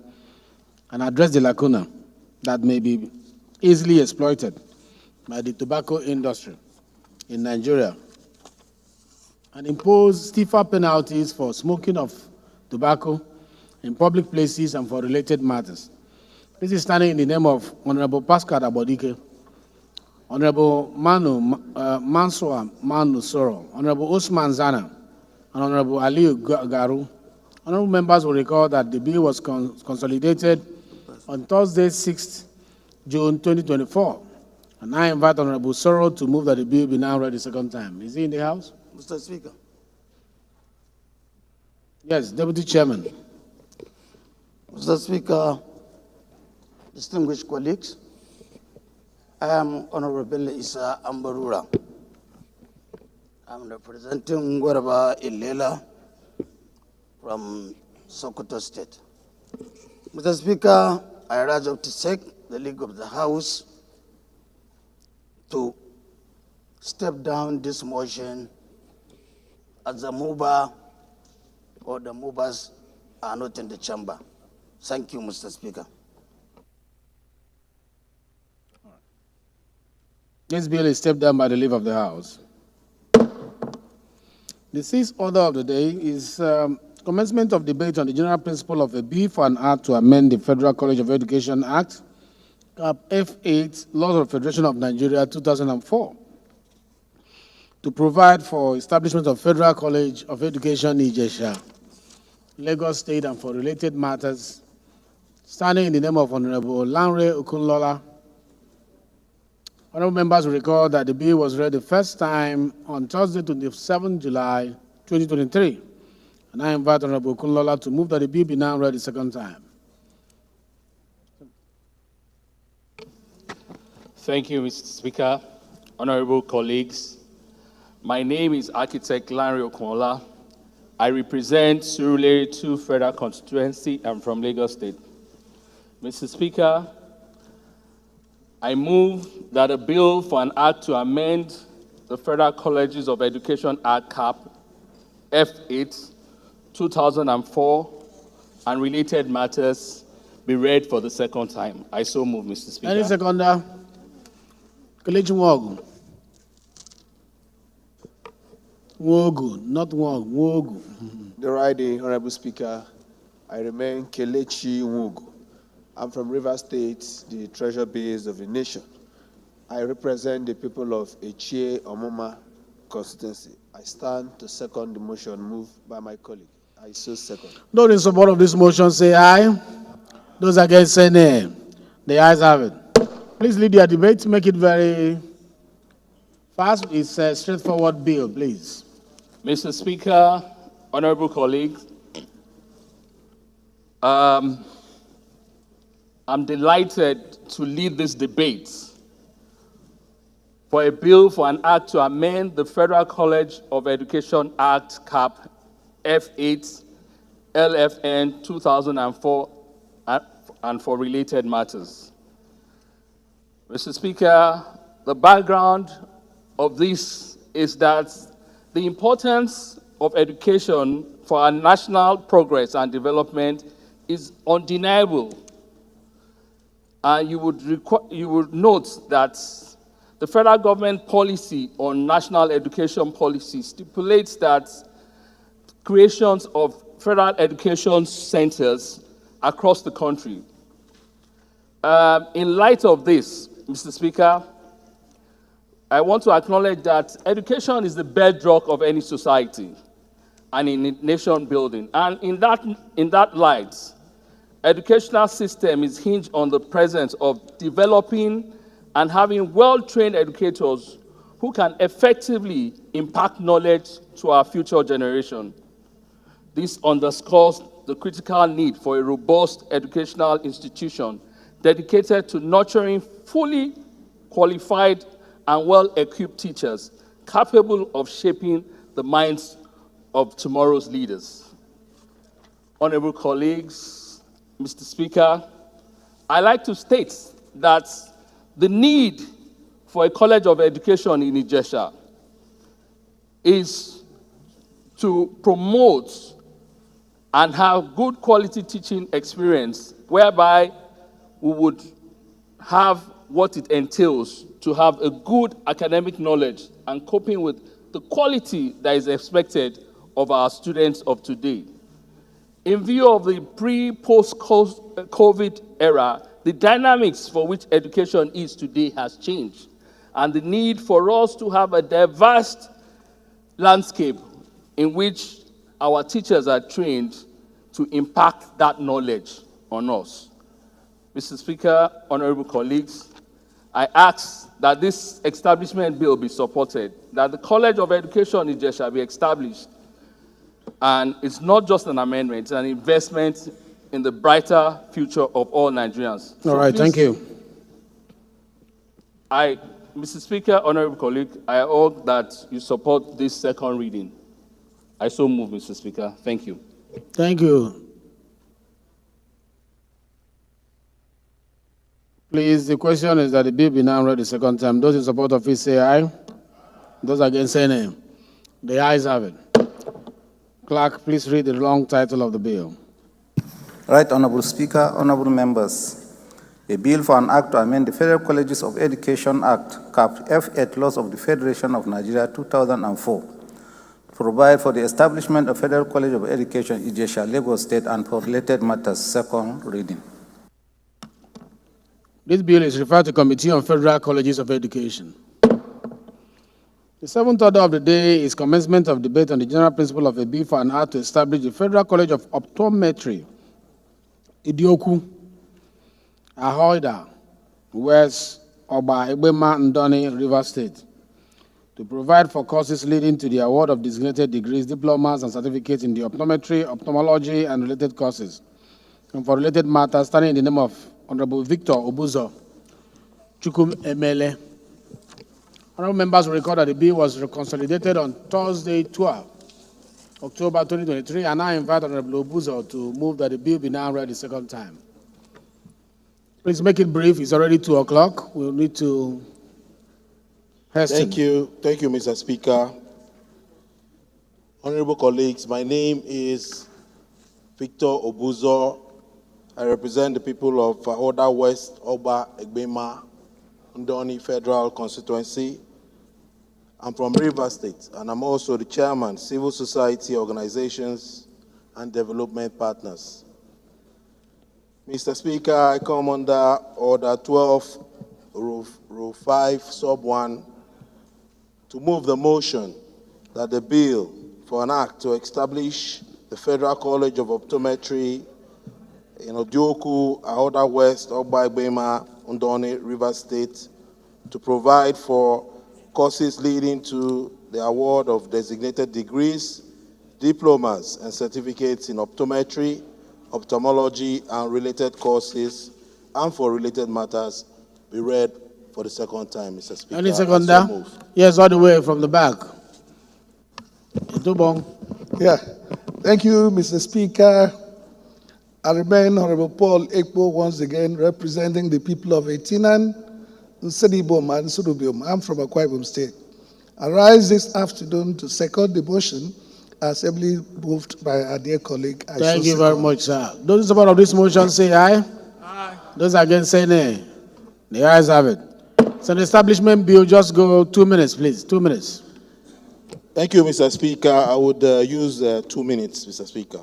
and address the lacuna that may be easily exploited by the tobacco industry in Nigeria, and impose stiffer penalties for smoking of tobacco in public places and for related matters. This is standing in the name of Honorable Pascal Abodike, Honorable Mansour Manu Soro, Honorable Usman Zana, and Honorable Aliu Garu. Honorable members will recall that the bill was consolidated on Thursday, 6th June 2024. And I invite Honorable Soro to move that the bill be now read a second time. Is he in the House? Mr. Speaker. Yes, Deputy Chairman. Mr. Speaker, distinguished colleagues, I am Honorable Isa Ambarura. I'm representing Ngwaraba Ilela from Sokoto State. Mr. Speaker, I urge up to take the League of the House to step down this motion as the mover or the movers are not in the chamber. Thank you, Mr. Speaker. This bill is stepped down by the leave of the House. The sixth order of the day is commencement of debate on the general principle of a bill for an act to amend the Federal College of Education Act, Cap F8, Laws of the Federation of Nigeria, 2004, to provide for establishment of Federal College of Education, Ijesha, Lagos State, and for related matters, standing in the name of Honorable Lanre Okunlola. Honorable members will recall that the bill was read the first time on Thursday, 27 July 2023. And I invite Honorable Okunlola to move that the bill be now read the second time. Thank you, Mr. Speaker. Honorable colleagues, my name is Architect Lanre Okunlola. I represent Surulere 2 Federal Constituency. I'm from Lagos State. Mr. Speaker, I move that a bill for an act to amend the Federal Colleges of Education Act, Cap F8, 2004, and related matters be read for the second time. I so move, Mr. Speaker. Any seconder? Kelechi Nwogu. Nwogu, not Nwogu, Nwogu. The right day, Honorable Speaker. I remain Kelechi Nwogu. I'm from Rivers State, the treasure base of the nation. I represent the people of Echie Omoma constituency. I stand to second the motion moved by my colleague. I so second. Those in support of this motion say aye. Those against say nay. The ayes have it. Please lead your debate. Make it very fast. It's a straightforward bill, please. Mr. Speaker, honorable colleagues, I'm delighted to lead this debate for a bill for an act to amend the Federal College of Education Act, Cap F8, LFN 2004, and for related matters. Mr. Speaker, the background of this is that the importance of education for our national progress and development is undeniable. You would note that the federal government policy on national education policy stipulates that creations of federal education centers across the country. In light of this, Mr. Speaker, I want to acknowledge that education is the bedrock of any society and in nation building. And in that light, educational system is hinged on the presence of developing and having well-trained educators who can effectively impact knowledge to our future generation. This underscores the critical need for a robust educational institution dedicated to nurturing fully qualified and well-equipped teachers capable of shaping the minds of tomorrow's leaders. Honorable colleagues, Mr. Speaker, I like to state that the need for a college of education in Ijesha is to promote and have good quality teaching experience, whereby we would have what it entails to have a good academic knowledge and coping with the quality that is expected of our students of today. In view of the pre-post-COVID era, the dynamics for which education is today has changed, and the need for us to have a diverse landscape in which our teachers are trained to impact that knowledge on us. Mr. Speaker, honorable colleagues, I ask that this establishment bill be supported, that the College of Education in Ijesha be established. And it's not just an amendment, it's an investment in the brighter future of all Nigerians. All right, thank you. Mr. Speaker, honorable colleague, I hope that you support this second reading. I so move, Mr. Speaker. Thank you. Thank you. Please, the question is that the bill be now read the second time. Those in support of it say aye. Those against say nay. The ayes have it. Clerk, please read the long title of the bill. Right Honorable Speaker, honorable members. A bill for an act to amend the Federal Colleges of Education Act, Cap F8 laws of the Federation of Nigeria 2004, provide for the establishment of Federal College of Education, Ijesha, Lagos State, and for related matters, second reading. This bill is referred to Committee on Federal Colleges of Education. The seventh order of the day is commencement of debate on the general principle of a bill for an act to establish the Federal College of Optometry, Idioku, Ahoida, West Oba, Egbema, Ndoni, River State, to provide for courses leading to the award of designated degrees, diplomas, and certificates in the optometry, ophthalmology, and related courses, and for related matters, standing in the name of Honorable Victor Obuzo Chukum Emele. Honorable members will record that the bill was consolidated on Thursday, 12 October 2023, and I invite Honorable Obuzo to move that the bill be now read the second time. Please make it brief. It's already 2 o'clock. We'll need to hasten. Thank you, Mr. Speaker. Honorable colleagues, my name is Victor Obuzo. I represent the people of Oda West, Oba, Egbema, Ndoni Federal Constituency. I'm from River State, and I'm also the chairman, Civil Society Organizations and Development Partners. Mr. Speaker, I come under Order 12, Rule 5, Sub 1, to move the motion that the bill for an act to establish the Federal College of Optometry in Odioku, Ahoda West, Oba, Egbema, Ndoni, River State, to provide for courses leading to the award of designated degrees, diplomas, and certificates in optometry, ophthalmology, and related courses, and for related matters, be read for the second time, Mr. Speaker. Any seconder? Yes, all the way from the back. Yeah. Thank you, Mr. Speaker. I remain Honorable Paul Ekpo once again, representing the people of Etinan, Nsedibom, and Surubium. I'm from Akwa Ibom State. I rise this afternoon to second the motion as ably moved by our dear colleague. Thank you very much, sir. Those in support of this motion say aye. Aye. Those against say nay. The ayes have it. So the establishment bill, just go 2 minutes, please. 2 minutes. Thank you, Mr. Speaker. I would use 2 minutes, Mr. Speaker.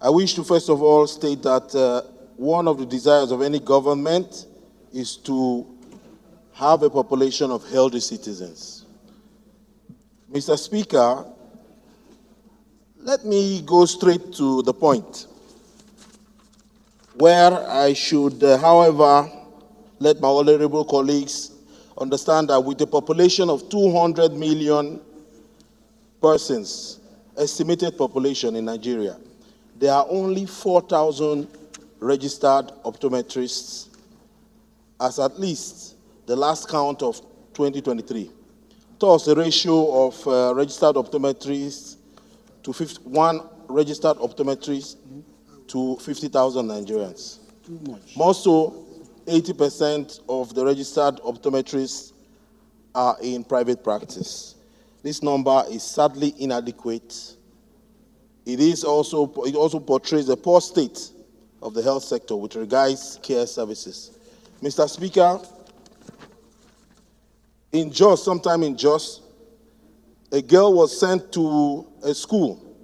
I wish to first of all state that one of the desires of any government is to have a population of healthy citizens. Mr. Speaker, let me go straight to the point, where I should, however, let my honorable colleagues understand that with a population of 200 million persons, estimated population in Nigeria, there are only 4,000 registered optometrists as at least the last count of 2023. Thus, the ratio of registered optometrists to one registered optometrist to 50,000 Nigerians. Too much. More so, 80% of the registered optometrists are in private practice. This number is sadly inadequate. It also portrays the poor state of the health sector with regards to care services. Mr. Speaker, sometime in Jos, a girl was sent to a school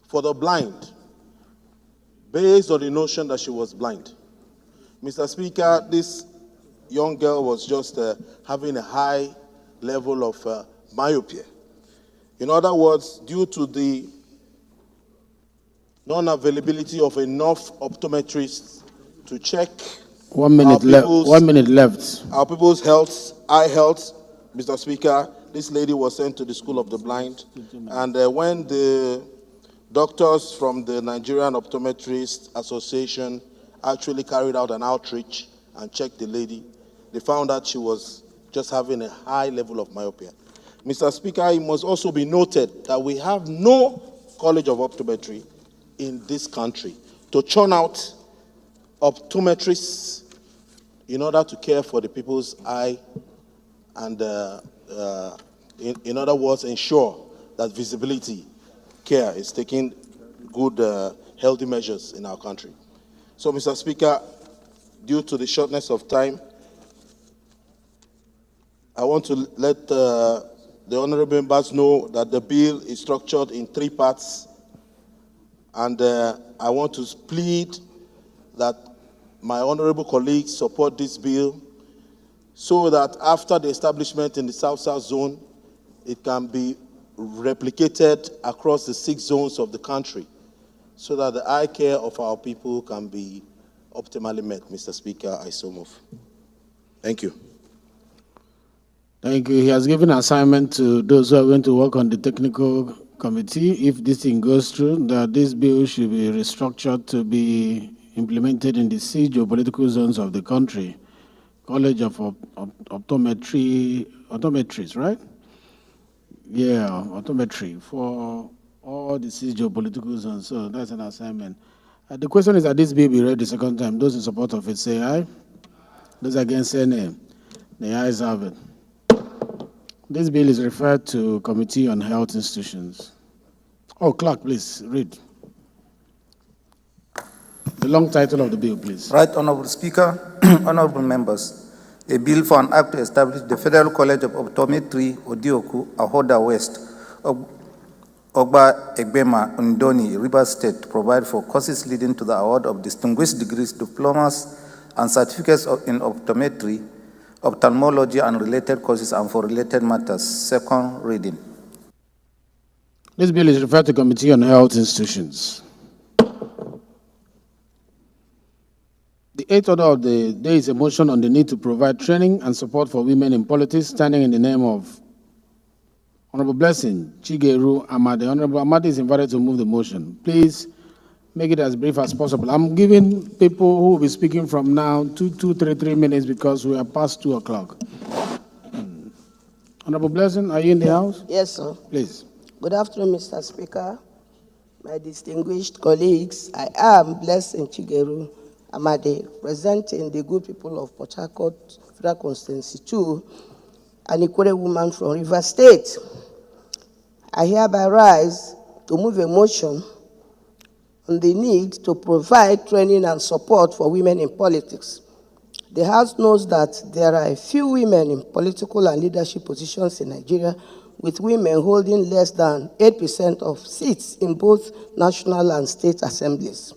for the blind based on the notion that she was blind. Mr. Speaker, this young girl was just having a high level of myopia. In other words, due to the non-availability of enough optometrists to check 1 minute left. 1 minute left. Our people's health, eye health, Mr. Speaker, this lady was sent to the School of the Blind, and when the doctors from the Nigerian Optometrists Association actually carried out an outreach and checked the lady, they found out she was just having a high level of myopia. Mr. Speaker, it must also be noted that we have no College of Optometry in this country to churn out optometrists in order to care for the people's eye and, in other words, ensure that visibility care is taking good, healthy measures in our country. So, Mr. Speaker, due to the shortness of time, I want to let the honorable members know that the bill is structured in 3 parts, and I want to plead that my honorable colleagues support this bill so that after the establishment in the South-South zone, it can be replicated across the 6 zones of the country so that the eye care of our people can be optimally met. Mr. Speaker, I so move. Thank you. Thank you. He has given assignment to those who are going to work on the technical committee. If this thing goes through, that this bill should be restructured to be implemented in the 6 geopolitical zones of the country. College of Optometry, right? Yeah, optometry for all the 6 geopolitical zones. So that's an assignment. The question is that this bill be read the second time. Those in support of it say aye. Those against say nay. The ayes have it. This bill is referred to Committee on Health Institutions. Oh, clerk, please read. The long title of the bill, please. Right Honorable Speaker, honorable members, a bill for an act to establish the Federal College of Optometry, Odioku, Ahoda West, Ogba Egbema, Ndoni, Rivers State, to provide for courses leading to the award of distinguished degrees, diplomas, and certificates in optometry, ophthalmology, and related courses, and for related matters. Second reading. This bill is referred to Committee on Health Institutions. The 8th order of the day is a motion on the need to provide training and support for women in politics, standing in the name of Honorable Blessing Chigeru Amade. Honorable Amade is invited to move the motion. Please make it as brief as possible. I'm giving people who will be speaking from now 3 minutes because we are past 2 o'clock. Honorable Blessing, are you in the house? Yes, sir. Please. Good afternoon, Mr. Speaker, my distinguished colleagues. I am Blessing Chigeru Amade, representing the good people of Port Harcourt Federal Constituency 2, an equal woman from Rivers State. I hereby rise to move a motion on the need to provide training and support for women in politics. The House knows that there are a few women in political and leadership positions in Nigeria, with women holding less than 8% of seats in both national and state assemblies.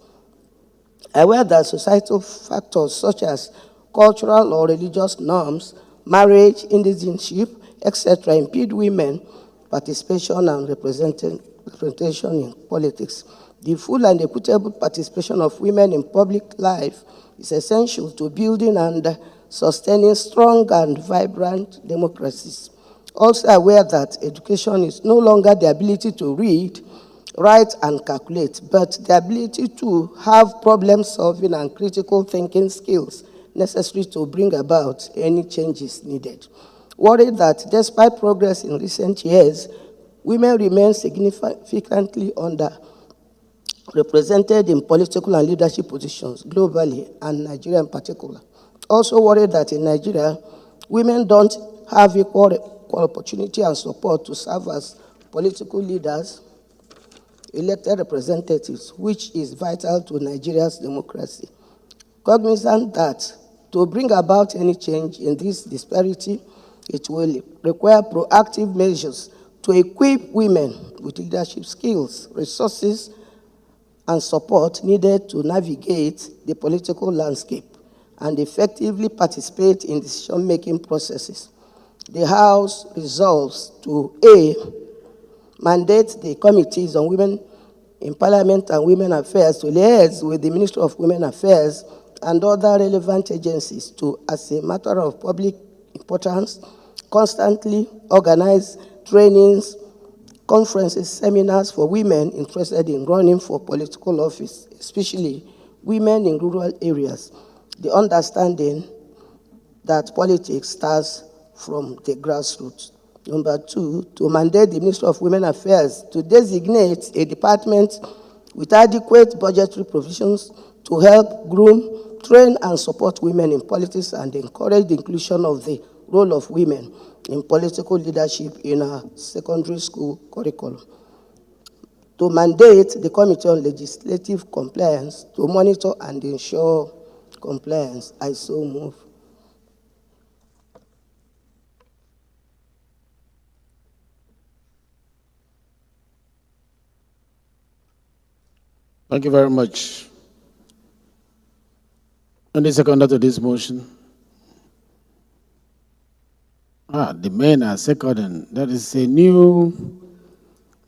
Aware that societal factors such as cultural or religious norms, marriage, indigenship, etc. impede women participation and representation in politics. The full and equitable participation of women in public life is essential to building and sustaining strong and vibrant democracies. Also aware that education is no longer the ability to read, write, and calculate, but the ability to have problem-solving and critical thinking skills necessary to bring about any changes needed. Worried that despite progress in recent years, women remain significantly underrepresented in political and leadership positions globally, and Nigeria in particular. Also worried that in Nigeria, women don't have equal opportunity and support to serve as political leaders, elected representatives, which is vital to Nigeria's democracy. Cognizant that to bring about any change in this disparity, it will require proactive measures to equip women with leadership skills, resources, and support needed to navigate the political landscape and effectively participate in decision-making processes. The House resolves to A, mandate the committees on women in Parliament and Women Affairs to liaise with the Ministry of Women Affairs and other relevant agencies to, as a matter of public importance, constantly organize trainings, conferences, seminars for women interested in running for political office, especially women in rural areas. The understanding that politics starts from the grassroots. Number 2, to mandate the Ministry of Women Affairs to designate a department with adequate budgetary provisions to help groom, train, and support women in politics and encourage the inclusion of the role of women in political leadership in our secondary school curriculum. To mandate the Committee on Legislative Compliance to monitor and ensure compliance. I so move. Thank you very much. Any seconder to this motion? The men are seconding. That is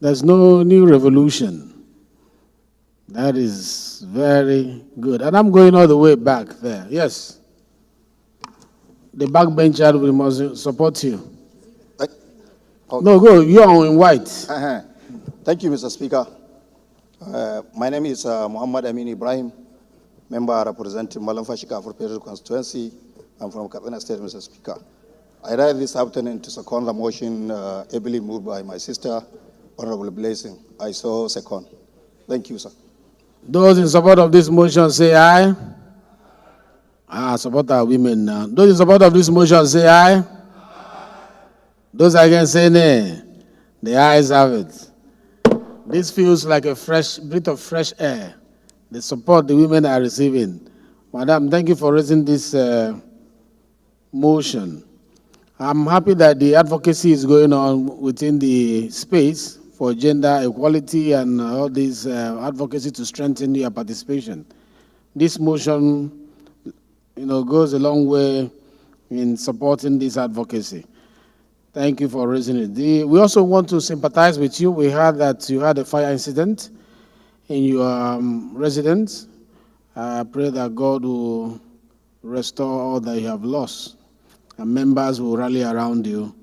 there's no new revolution. That is very good. And I'm going all the way back there. Yes. The backbencher, we must support you. Okay. No, go. You're in white. Thank you, Mr. Speaker. My name is Muhammad Amin Ibrahim, member representing Malamfashika for Federal Constituency. I'm from Katsina State, Mr. Speaker. I rise this afternoon to second the motion ably moved by my sister, Honorable Blessing. I so second. Thank you, sir. Those in support of this motion say aye. Support our women now. Those in support of this motion say aye. Those against say nay. The ayes have it. This feels like a bit of fresh air. The support the women are receiving. Madam, thank you for raising this motion. I'm happy that the advocacy is going on within the space for gender equality and all this advocacy to strengthen your participation. This motion, goes a long way in supporting this advocacy. Thank you for raising it. We also want to sympathize with you. We heard that you had a fire incident in your residence. I pray that God will restore all that you have lost, and members will rally around you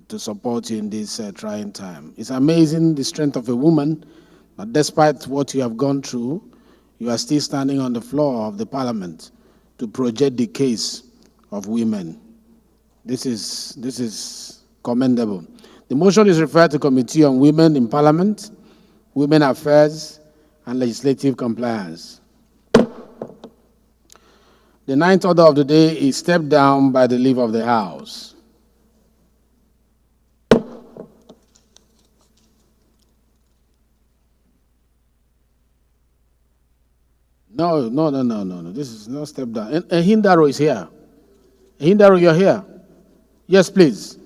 to support you in this trying time. It's amazing the strength of a woman, but despite what you have gone through, you are still standing on the floor of the parliament to project the case of women. This is commendable. The motion is referred to Committee on Women in Parliament, Women Affairs, and Legislative Compliance. The ninth order of the day is stepped down by the leave of the House. No. This is not step down. Hindaro is here. Hindaro, you're here. Yes, please.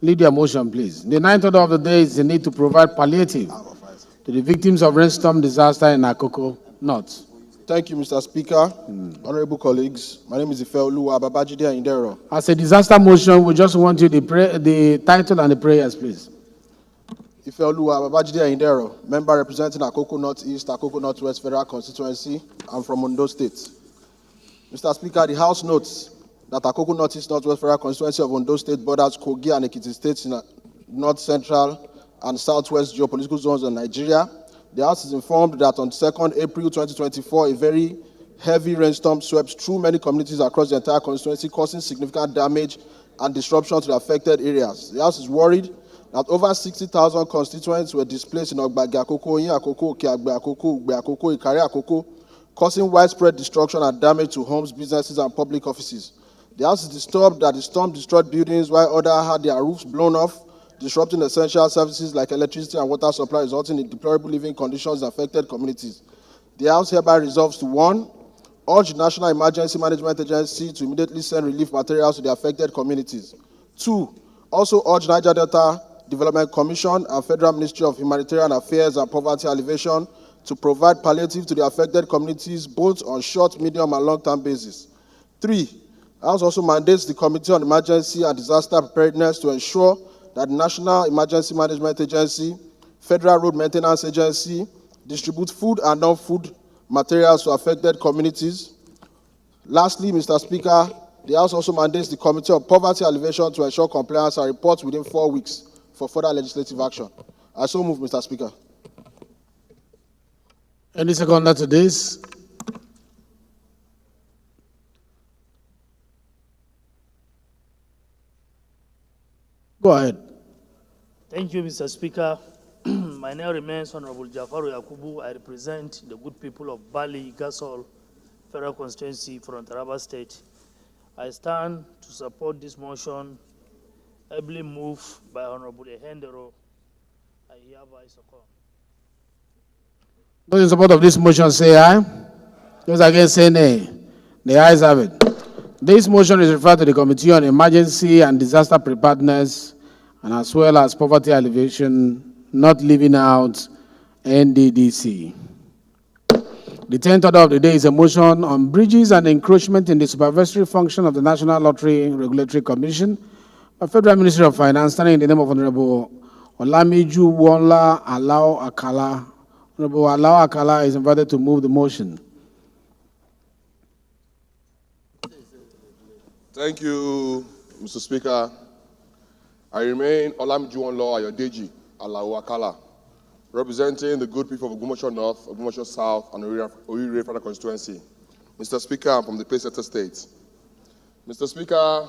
Lead your motion, please. The ninth order of the day is the need to provide palliative to the victims of rainstorm disaster in Akoko North. Thank you, Mr. Speaker. Honorable colleagues, my name is Ifeoluwa Babajide Indero. As a disaster motion, we just want you the title and the prayers, please. Ifeoluwa Babajide Indero, member representing Akoko North East, Akoko Northwest Federal Constituency. I'm from Ondo State. Mr. Speaker, the House notes that Akoko North East Northwest Federal Constituency of Ondo State borders Kogi and Ekiti states in North Central and Southwest geopolitical zones of Nigeria. The House is informed that on 2nd April 2024, a very heavy rainstorm swept through many communities across the entire constituency, causing significant damage and disruption to the affected areas. The House is worried that over 60,000 constituents were displaced in Ogbagi Akoko, Yin Akoko, Oke Agbe Akoko, Ugbe Akoko, Ikare Akoko, causing widespread destruction and damage to homes, businesses, and public offices. The house is disturbed that the storm destroyed buildings while others had their roofs blown off, disrupting essential services like electricity and water supply, resulting in deplorable living conditions in affected communities. The House hereby resolves to 1. Urge National Emergency Management Agency to immediately send relief materials to the affected communities. 2. Also urge Niger Delta Development Commission and Federal Ministry of Humanitarian Affairs and Poverty Alleviation to provide palliative to the affected communities both on short, medium, and long-term basis. 3. House also mandates the Committee on Emergency and Disaster Preparedness to ensure that the National Emergency Management Agency, Federal Road Maintenance Agency distribute food and non-food materials to affected communities. Lastly, Mr. Speaker, the House also mandates the Committee on Poverty Alleviation to ensure compliance and report within 4 weeks for further legislative action. I so move, Mr. Speaker. Any seconder to this? Go ahead. Thank you, Mr. Speaker. My name remains Honorable Jafaru Yakubu. I represent the good people of Bali, Gasol, Federal Constituency from Taraba State. I stand to support this motion, ably moved by Honorable Ehendero. I hereby support. Those in support of this motion say aye. Those against say nay. The ayes have it. This motion is referred to the Committee on Emergency and Disaster Preparedness and as well as Poverty Alleviation, not leaving out NDDC. The 10th order of the day is a motion on breaches and encroachment in the supervisory function of the National Lottery Regulatory Commission, a Federal Ministry of Finance, standing in the name of Honorable Olamiju Wonla Alao Akala. Honorable Alao Akala is invited to move the motion. Thank you, Mr. Speaker. I remain Olamiju Wonla Ayodeji Alao Akala, representing the good people of Ogumosho North, Ogumosho South, and Oire Federal Constituency. Mr. Speaker, I'm from the Placesetter State. Mr. Speaker,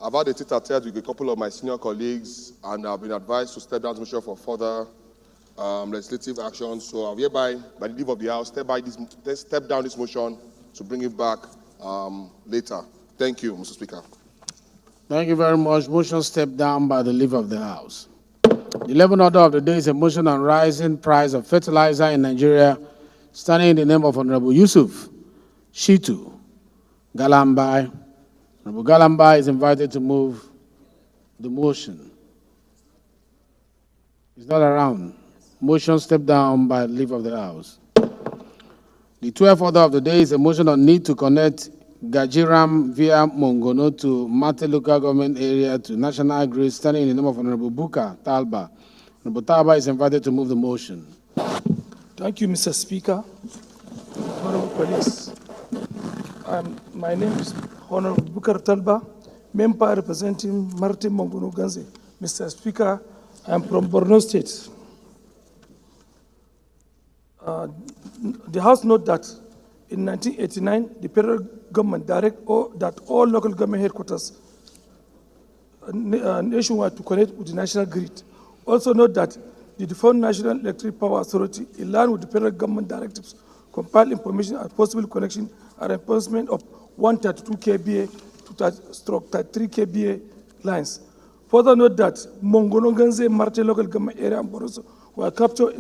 I've had a tete-a-tete with a couple of my senior colleagues, and I've been advised to step down this motion for further legislative action. So I've hereby, by the leave of the House, step down this motion to bring it back later. Thank you, Mr. Speaker. Thank you very much. Motion stepped down by the leave of the House. The 11th order of the day is a motion on rising price of fertilizer in Nigeria, standing in the name of Honorable Yusuf Shitu Galambai. Honorable Galambai is invited to move the motion. He's not around. Motion stepped down by the leave of the House. The 12th order of the day is a motion on need to connect Gajiram via Mongono to Mate local government area to national grid, standing in the name of Honorable Buka Talba. Honorable Talba is invited to move the motion. Thank you, Mr. Speaker. Honorable colleagues, my name is Honorable Bukar Talba, member representing Martin Mongono Ganze. Mr. Speaker, I am from Borno State. The House note that in 1989, the federal government directed that all local government headquarters nationwide to connect with the national grid. Also note that the defunct National Electric Power Authority, in line with the federal government directives, compiled information on possible connection and enforcement of 132 kVA to 33 kVA lines. Further note that Mongono Ganze Marte local government area and Boroso were captured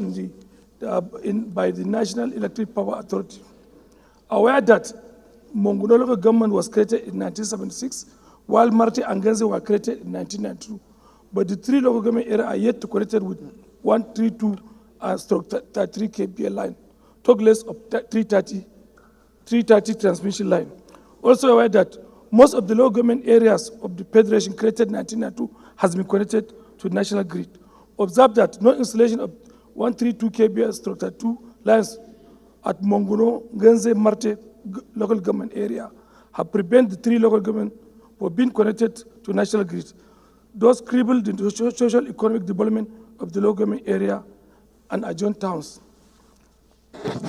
by the National Electric Power Authority. Aware that Mongono local government was created in 1976, while Marte and Ganze were created in 1992. But the three local government areas are yet to connect with 132 33 kVA line, talk less of 330 transmission line. Also aware that most of the local government areas of the Federation created in 1992 has been connected to the national grid. Observe that no installation of 132 kVA 32 lines at Mongono, Ganze, Marte local government area have prevented the three local government from being connected to national grid. Those crippled the social economic development of the local government area and adjoining towns.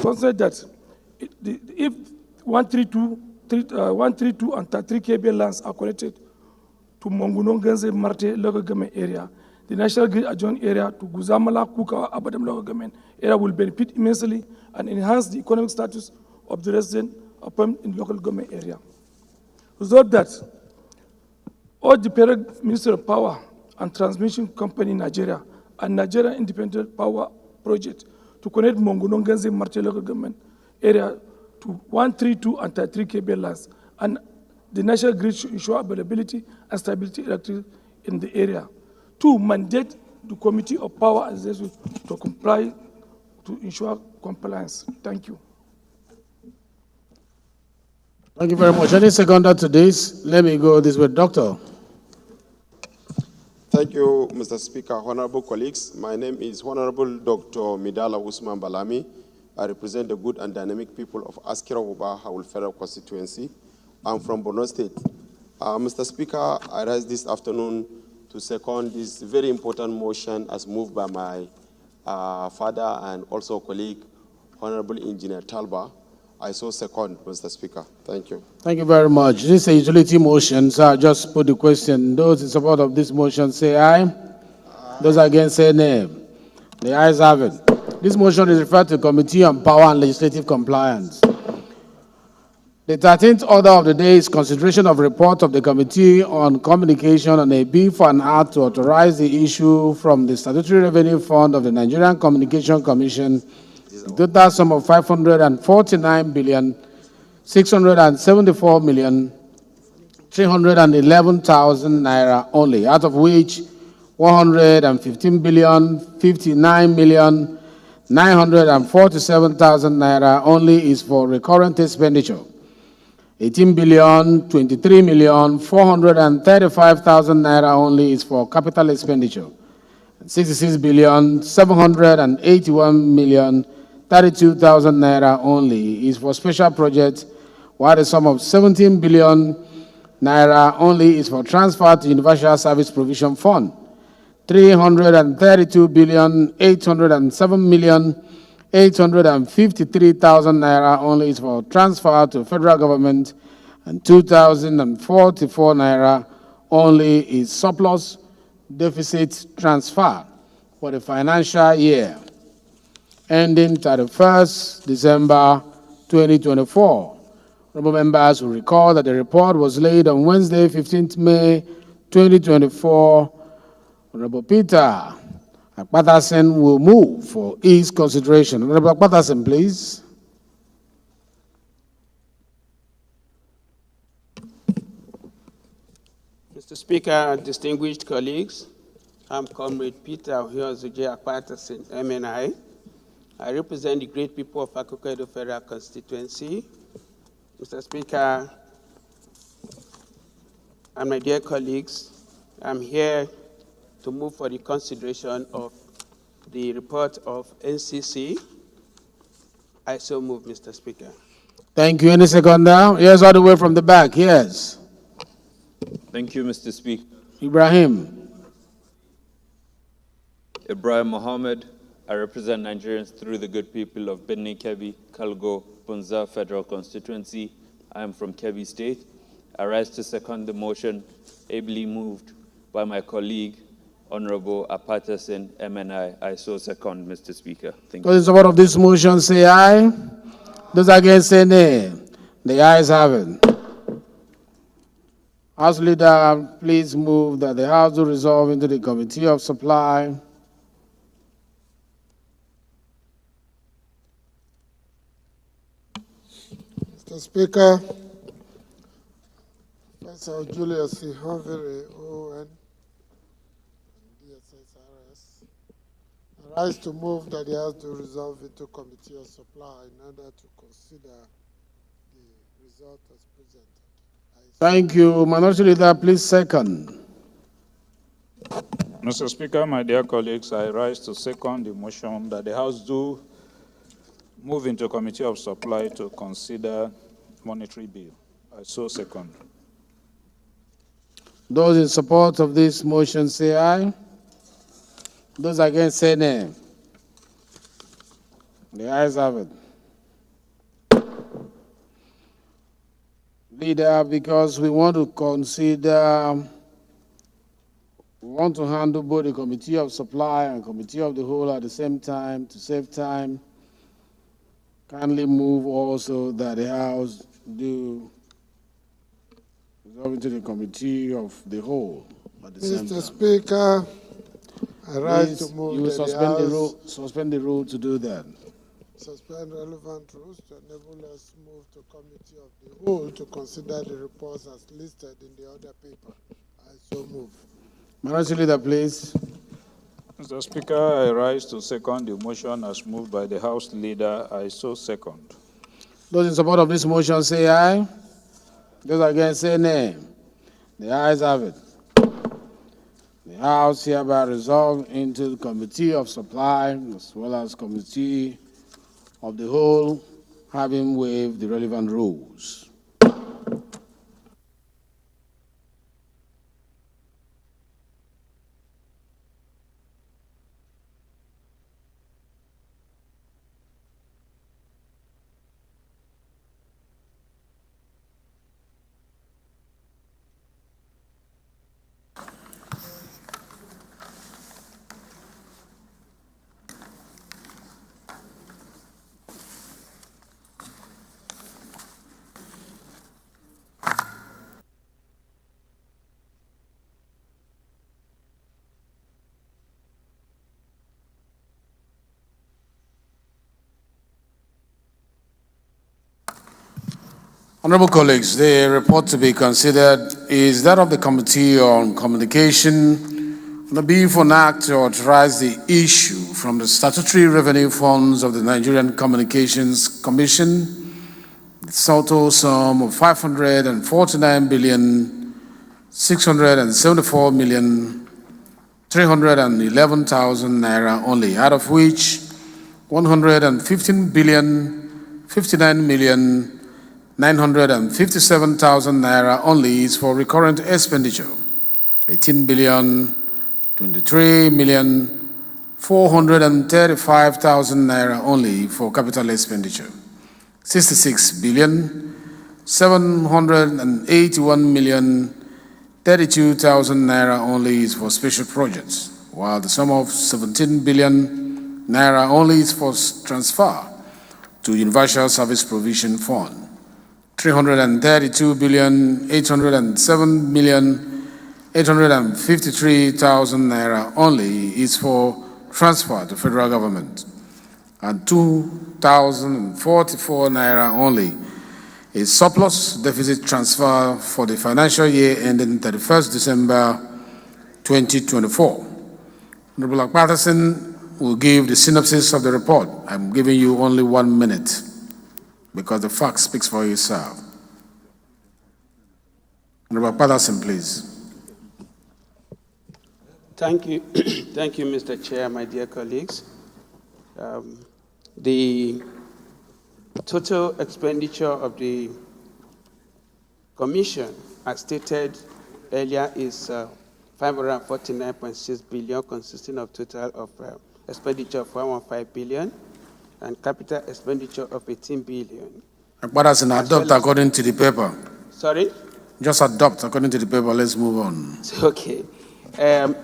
Consider that if 132 and 33 kVA lands are connected to Mongono, Ganze, Marte local government area, the national grid adjoining area to Guzamala, Kukawa, Abadam local government area will benefit immensely and enhance the economic status of the resident appointed in local government area. Result that all the parent Ministry of Power and Transmission Company Nigeria and Nigeria Independent Power Project to connect Mongononganzi Marche local government area to 132 and 33 kV lines, and the national grid should ensure availability and stability electricity in the area. 2, mandate the Committee of Power and Executive to comply to ensure compliance. Thank you. Thank you very much. Any seconder to this? Let me go this way, Doctor. Thank you, Mr. Speaker. Honorable colleagues, my name is Honorable Dr. Midala Usman Balami. I represent the good and dynamic people of Askira Uba Hawul Federal Constituency. I'm from Borno State. Mr. Speaker, I rise this afternoon to second this very important motion as moved by my father and also colleague, Honorable Engineer Talba. I so second, Mr. Speaker. Thank you. Thank you very much. This is a utility motion, so I'll just put the question. Those in support of this motion say aye. Those against say nay. The ayes have it. This motion is referred to the Committee on Power and Legislative Compliance. The 13th order of the day is consideration of report of the Committee on Communication on a bill for an act to authorize the issue from the Statutory Revenue Fund of the Nigerian Communication Commission the total sum of 549,674,311,000 naira only, out of which 115,059,947,000 naira only is for recurrent expenditure. 18,023,435,000 naira only is for capital expenditure. 66,781,032,000 naira only is for special projects, while the sum of 17 billion naira only is for transfer to Universal Service Provision Fund. 332,807,853,000 naira only is for transfer to federal government, and 2,044 naira only is surplus deficit transfer for the financial year ending 31st December 2024. Honorable members will recall that the report was laid on Wednesday, 15th May 2024. Honorable Peter Akpatasen will move for his consideration. Honorable Akpatasen, please. Mr. Speaker, distinguished colleagues, I'm Comrade Peter Ohiozuji Akpatasen, MNI. I represent the great people of Akoko Federal Constituency. Mr. Speaker, and my dear colleagues, I'm here to move for the consideration of the report of NCC. I so move, Mr. Speaker. Thank you. Any seconder? Yes, all the way from the back. Yes. Thank you, Mr. Speaker. Ibrahim Mohammed. I represent Nigerians through the good people of Benin, Kebbi, Kalgo, Bunza Federal Constituency. I am from Kebbi State. I rise to second the motion ably moved by my colleague, Honorable Apatasen, MNI. I so second, Mr. Speaker. Thank you. Those in support of this motion say aye. Those against say nay. The ayes have it. House Leader, please move that the House will resolve into the Committee of Supply. Mr. Speaker, Professor Julius Hovere, ON, DSSRS, I rise to move that the House to resolve into Committee of Supply in order to consider the result as presented. Thank you. Minority Leader, please second. Mr. Speaker, my dear colleagues, I rise to second the motion that the House do move into Committee of Supply to consider monetary bill. I so second. Those in support of this motion say aye. Those against say nay. The ayes have it. Leader, because we want to consider, we want to handle both the Committee of Supply and Committee of the Whole at the same time to save time. Kindly move also that the House do resolve into the Committee of the Whole at the same Mr. time. Speaker, I rise to Please, you move will that the House suspend the rule to do that. suspend relevant rules to enable us move to Committee of the Whole to consider the reports as listed in the other paper. I so move. Minority Leader, please. Mr. Speaker, I rise to second the motion as moved by the House Leader. I so second. Those in support of this motion say aye. Those against say nay. The ayes have it. The House hereby resolved into the Committee of Supply as well as Committee of the Whole, having waived the relevant rules. Honorable colleagues, the report to be considered is that of the Committee on Communication on the bill for an act to authorize the issue from the statutory revenue funds of the Nigerian Communications Commission, the total sum of 549,674,311,000 naira only, out of which 115,059,957,000 naira only is for recurrent expenditure. 18,023,435,000 naira only for capital expenditure. 66,781,032,000 naira only is for special projects, while the sum of 17 billion naira only is for transfer to Universal Service Provision Fund. 332,807,853,000 naira only is for transfer to federal government, and 2,044 naira only is surplus deficit transfer for the financial year ending 31st December 2024. Honorable Patterson will give the synopsis of the report. I'm giving you only 1 minute because the fact speaks for itself. Honorable Patterson, please. Thank you. Thank you, Mr. Chair, my dear colleagues. The total expenditure of the Commission, as stated earlier, is 549.6 billion, consisting of total of expenditure of 115 billion and capital expenditure of 18 billion. Patterson, adopt according to the paper. Sorry? Just adopt according to the paper. Let's move on. Okay.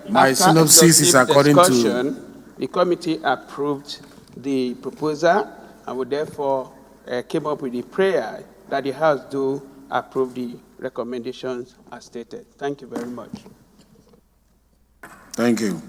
My synopsis is according to. The committee approved the proposal and would therefore came up with a prayer that the House do approve the recommendations as stated. Thank you very much. Thank you.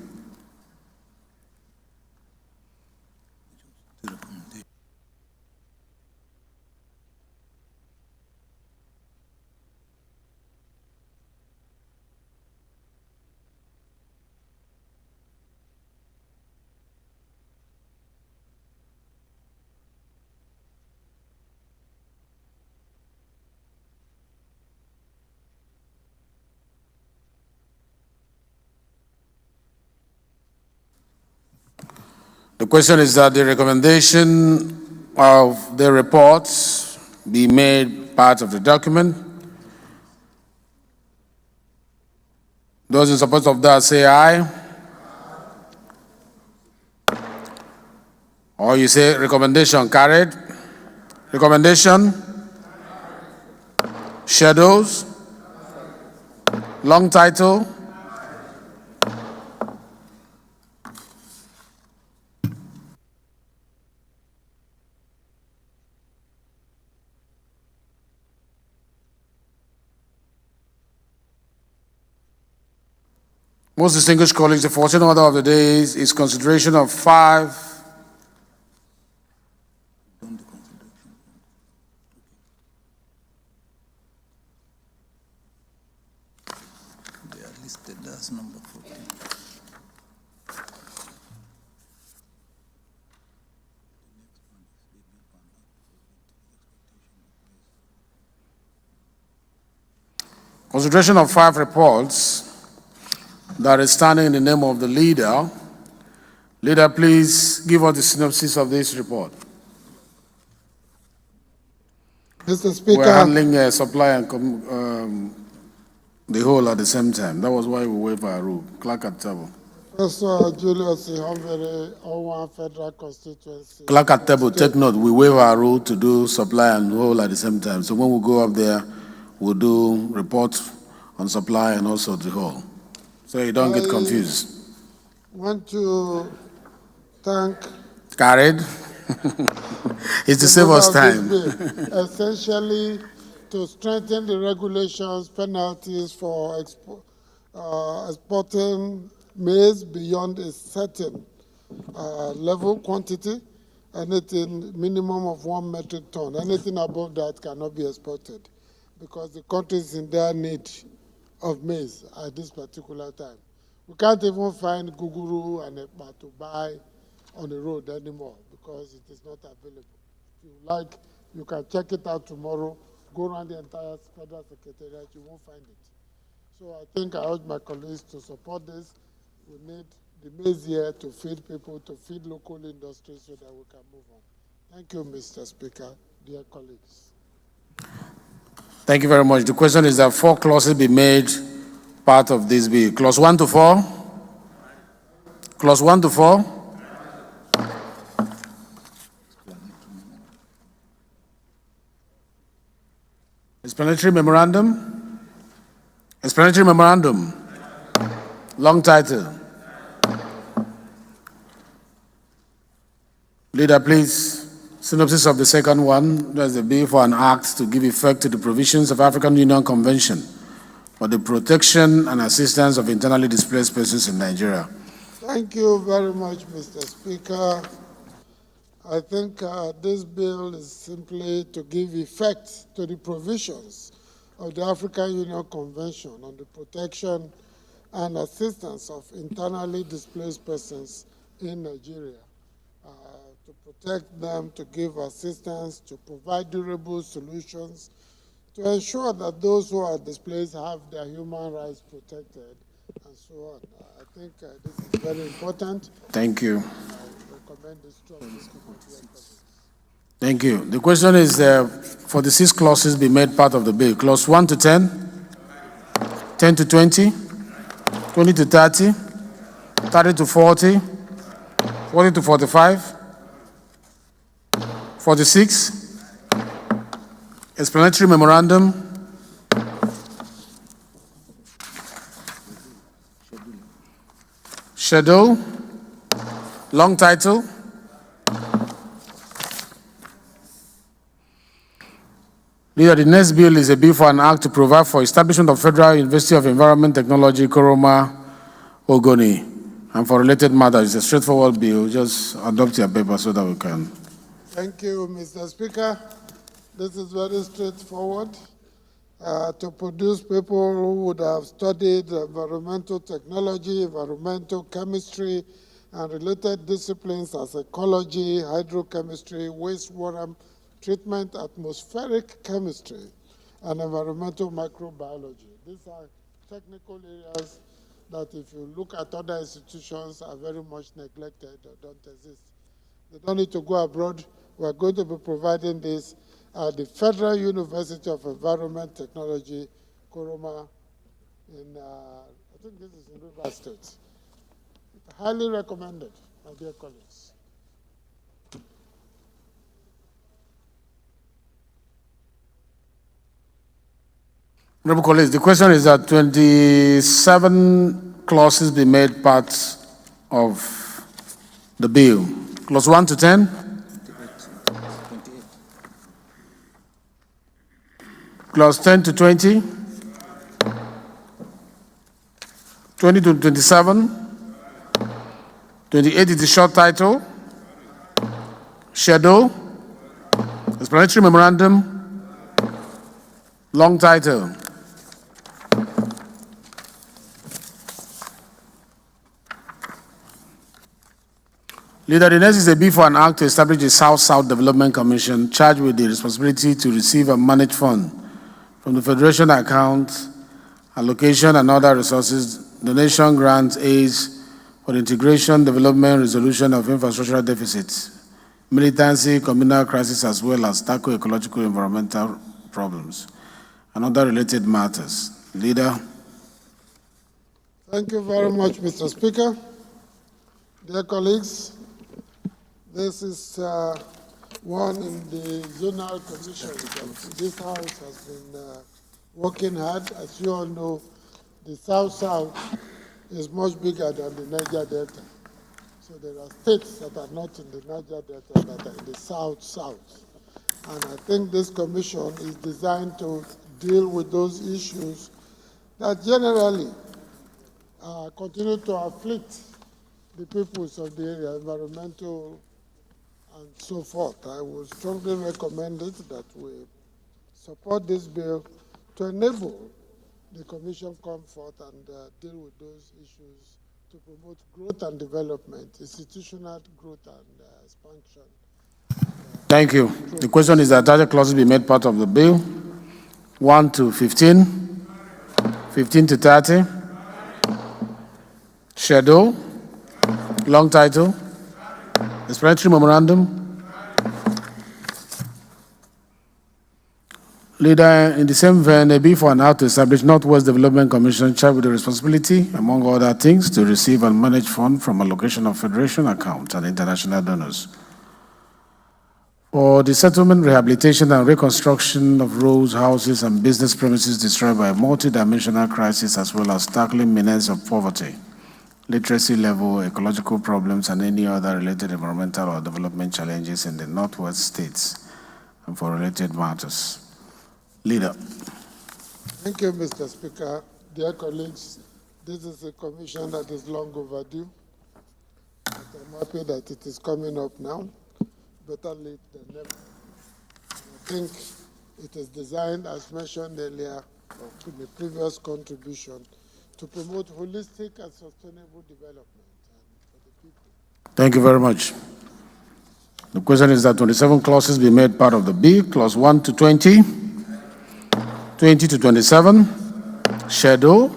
The question is that the recommendation of the reports be made part of the document. Those in support of that say aye. Or you say recommendation carried. Recommendation? Shadows? Long title? Most distinguished colleagues, the 14th order of the day is consideration of 5 They are listed as number 14. consideration of 5 reports that is standing in the name of the leader. Leader, please give us the synopsis of this report. Mr. Speaker. We're handling supply and the whole at the same time. That was why we waived our rule. Clerk at table. Professor Julius Ihonvere, Owan Federal Constituency. Clerk at table, take note. We waive our rule to do supply and whole at the same time. So when we go up there, we'll do reports on supply and also the whole. So you don't get confused. Want to thank. Carried. It's to save us time. Essentially, to strengthen the regulations, penalties for exporting maize beyond a certain level quantity, anything minimum of 1 metric ton. Anything above that cannot be exported because the country is in their need of maize at this particular time. We can't even find guguru and ekpa to buy on the road anymore because it is not available. If you like, you can check it out tomorrow, go around the entire federal secretariat, you won't find it. So I think I urge my colleagues to support this. We need the maize here to feed people, to feed local industries so that we can move on. Thank you, Mr. Speaker, dear colleagues. Thank you very much. The question is that 4 clauses be made part of this bill. Clause 1 to 4? Clause 1 to 4? Explanatory memorandum? Explanatory memorandum. Long title. Leader, please. Synopsis of the second one. There's a bill for an act to give effect to the provisions of African Union Convention for the protection and assistance of internally displaced persons in Nigeria. Thank you very much, Mr. Speaker. I think this bill is simply to give effect to the provisions of the African Union Convention on the protection and assistance of internally displaced persons in Nigeria, to protect them, to give assistance, to provide durable solutions, to ensure that those who are displaced have their human rights protected, and so on. I think this is very important. Thank you. I recommend this strongly. Thank you. The question is for the 6 clauses be made part of the bill. Clause 1 to 10, 10 to 20, 20 to 30, 30 to 40, 40 to 45, 46, explanatory memorandum, schedule, long title, Leader, the next bill is a bill for an act to provide for establishment of Federal University of Environment Technology, Koroma, Ogoni, and for related matters. It's a straightforward bill. Just adopt your paper so that we can. Thank you, Mr. Speaker. This is very straightforward. To produce people who would have studied environmental technology, environmental chemistry, and related disciplines as ecology, hydrochemistry, wastewater treatment, atmospheric chemistry, and environmental microbiology. These are technical areas that, if you look at other institutions, are very much neglected or don't exist. They don't need to go abroad. We're going to be providing this at the Federal University of Environment Technology, Koroma, in, I think this is in River State. Highly recommended, my dear colleagues. Honorable colleagues, the question is that 27 clauses be made part of the bill. Clause 1 to 10? Clause 10 to 20? 20 to 27. 28 is the short title. Schedule. Explanatory memorandum. Long title. Leader, the next is a bill for an act to establish a South-South Development Commission charged with the responsibility to receive and manage funds from the Federation account, allocation and other resources, donation, grants, aids for the integration, development, resolution of infrastructural deficits, militancy, communal crisis, as well as tackle ecological environmental problems and other related matters. Leader. Thank you very much, Mr. Speaker. Dear colleagues, this is one in the zonal commission that this House has been working hard. As you all know, the South-South is much bigger than the Niger Delta. So there are states that are not in the Niger Delta that are in the South-South. And I think this commission is designed to deal with those issues that generally continue to afflict the peoples of the area, environmental and so forth. I would strongly recommend it that we support this bill to enable the Commission come forth and deal with those issues to promote growth and development, institutional growth and expansion. Thank you. The question is that attached clauses be made part of the bill. 1 to 15, 15 to 30. Schedule. Long title. Explanatory memorandum. Leader, in the same vein, a bill for an act to establish Northwest Development Commission charged with the responsibility, among other things, to receive and manage funds from allocation of Federation accounts and international donors for the settlement, rehabilitation, and reconstruction of roads, houses, and business premises destroyed by a multidimensional crisis, as well as tackling menace of poverty, literacy level, ecological problems, and any other related environmental or development challenges in the Northwest states, and for related matters. Leader. Thank you, Mr. Speaker. Dear colleagues, this is a commission that is long overdue. But I'm happy that it is coming up now. Better late than never. I think it is designed, as mentioned earlier, in the previous contribution, to promote holistic and sustainable development for the people. Thank you very much. The question is that 27 clauses be made part of the bill, clause 1 to 20, 20 to 27, schedule,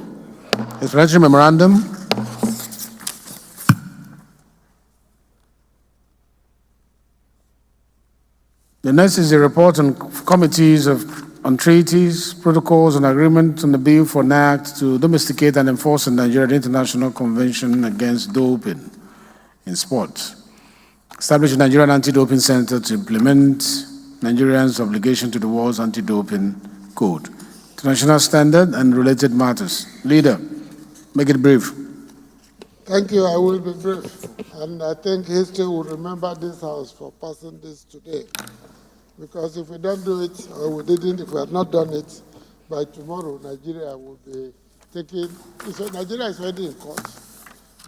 explanatory memorandum. The next is a report on committees on treaties, protocols, and agreements on the bill for an act to domesticate and enforce in Nigeria the International Convention Against Doping in Sports. Establish a Nigerian Anti-Doping Center to implement Nigerians' obligation to the World's Anti-Doping Code, international standard, and related matters. Leader, make it brief. Thank you. I will be brief. And I think history will remember this House for passing this today. Because if we don't do it, or we didn't, if we had not done it, by tomorrow, Nigeria will be taking, so Nigeria is already in court.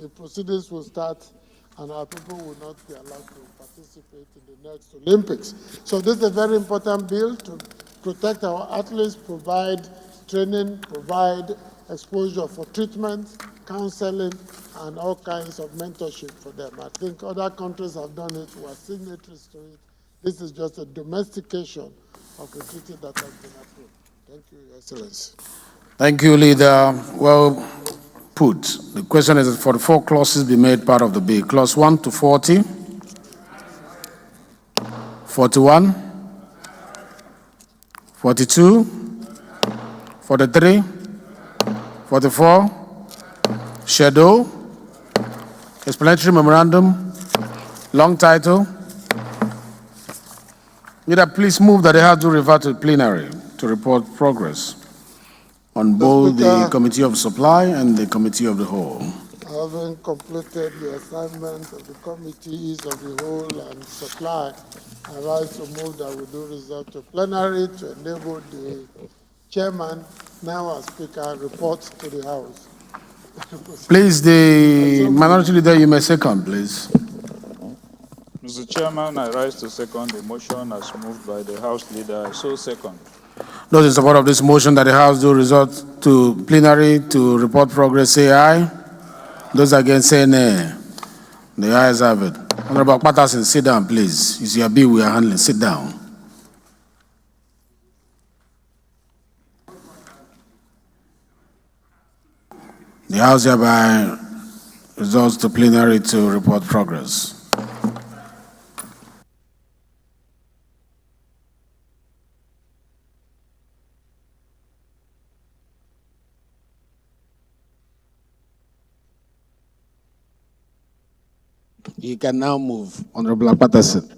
The proceedings will start, and our people will not be allowed to participate in the next Olympics. So this is a very important bill to protect our athletes, provide training, provide exposure for treatment, counseling, and all kinds of mentorship for them. I think other countries have done it, we are signatories to it. This is just a domestication of a treaty that has been approved. Thank you, Your Excellency. Thank you, Leader. Well put. The question is that 44 clauses be made part of the bill. Clause 1 to 40, 41, 42, 43, 44, schedule, explanatory memorandum, long title. Leader, please move that they have to refer to plenary to report progress on both the Committee of Supply and the Committee of the Whole. Having completed the assignment of the committees of the whole and supply, I rise to move that we do reserve to plenary to enable the chairman, now as Speaker, report to the House. Please, the minority leader, you may second, please. Mr. Chairman, I rise to second the motion as moved by the House leader. I so second. Those in support of this motion that the House do resort to plenary to report progress, say aye. Those against, say nay. The ayes have it. Honorable Patterson, sit down, please. It's your bill we are handling. Sit down. The House hereby resorts to plenary to report progress. You can now move, Honorable Patterson.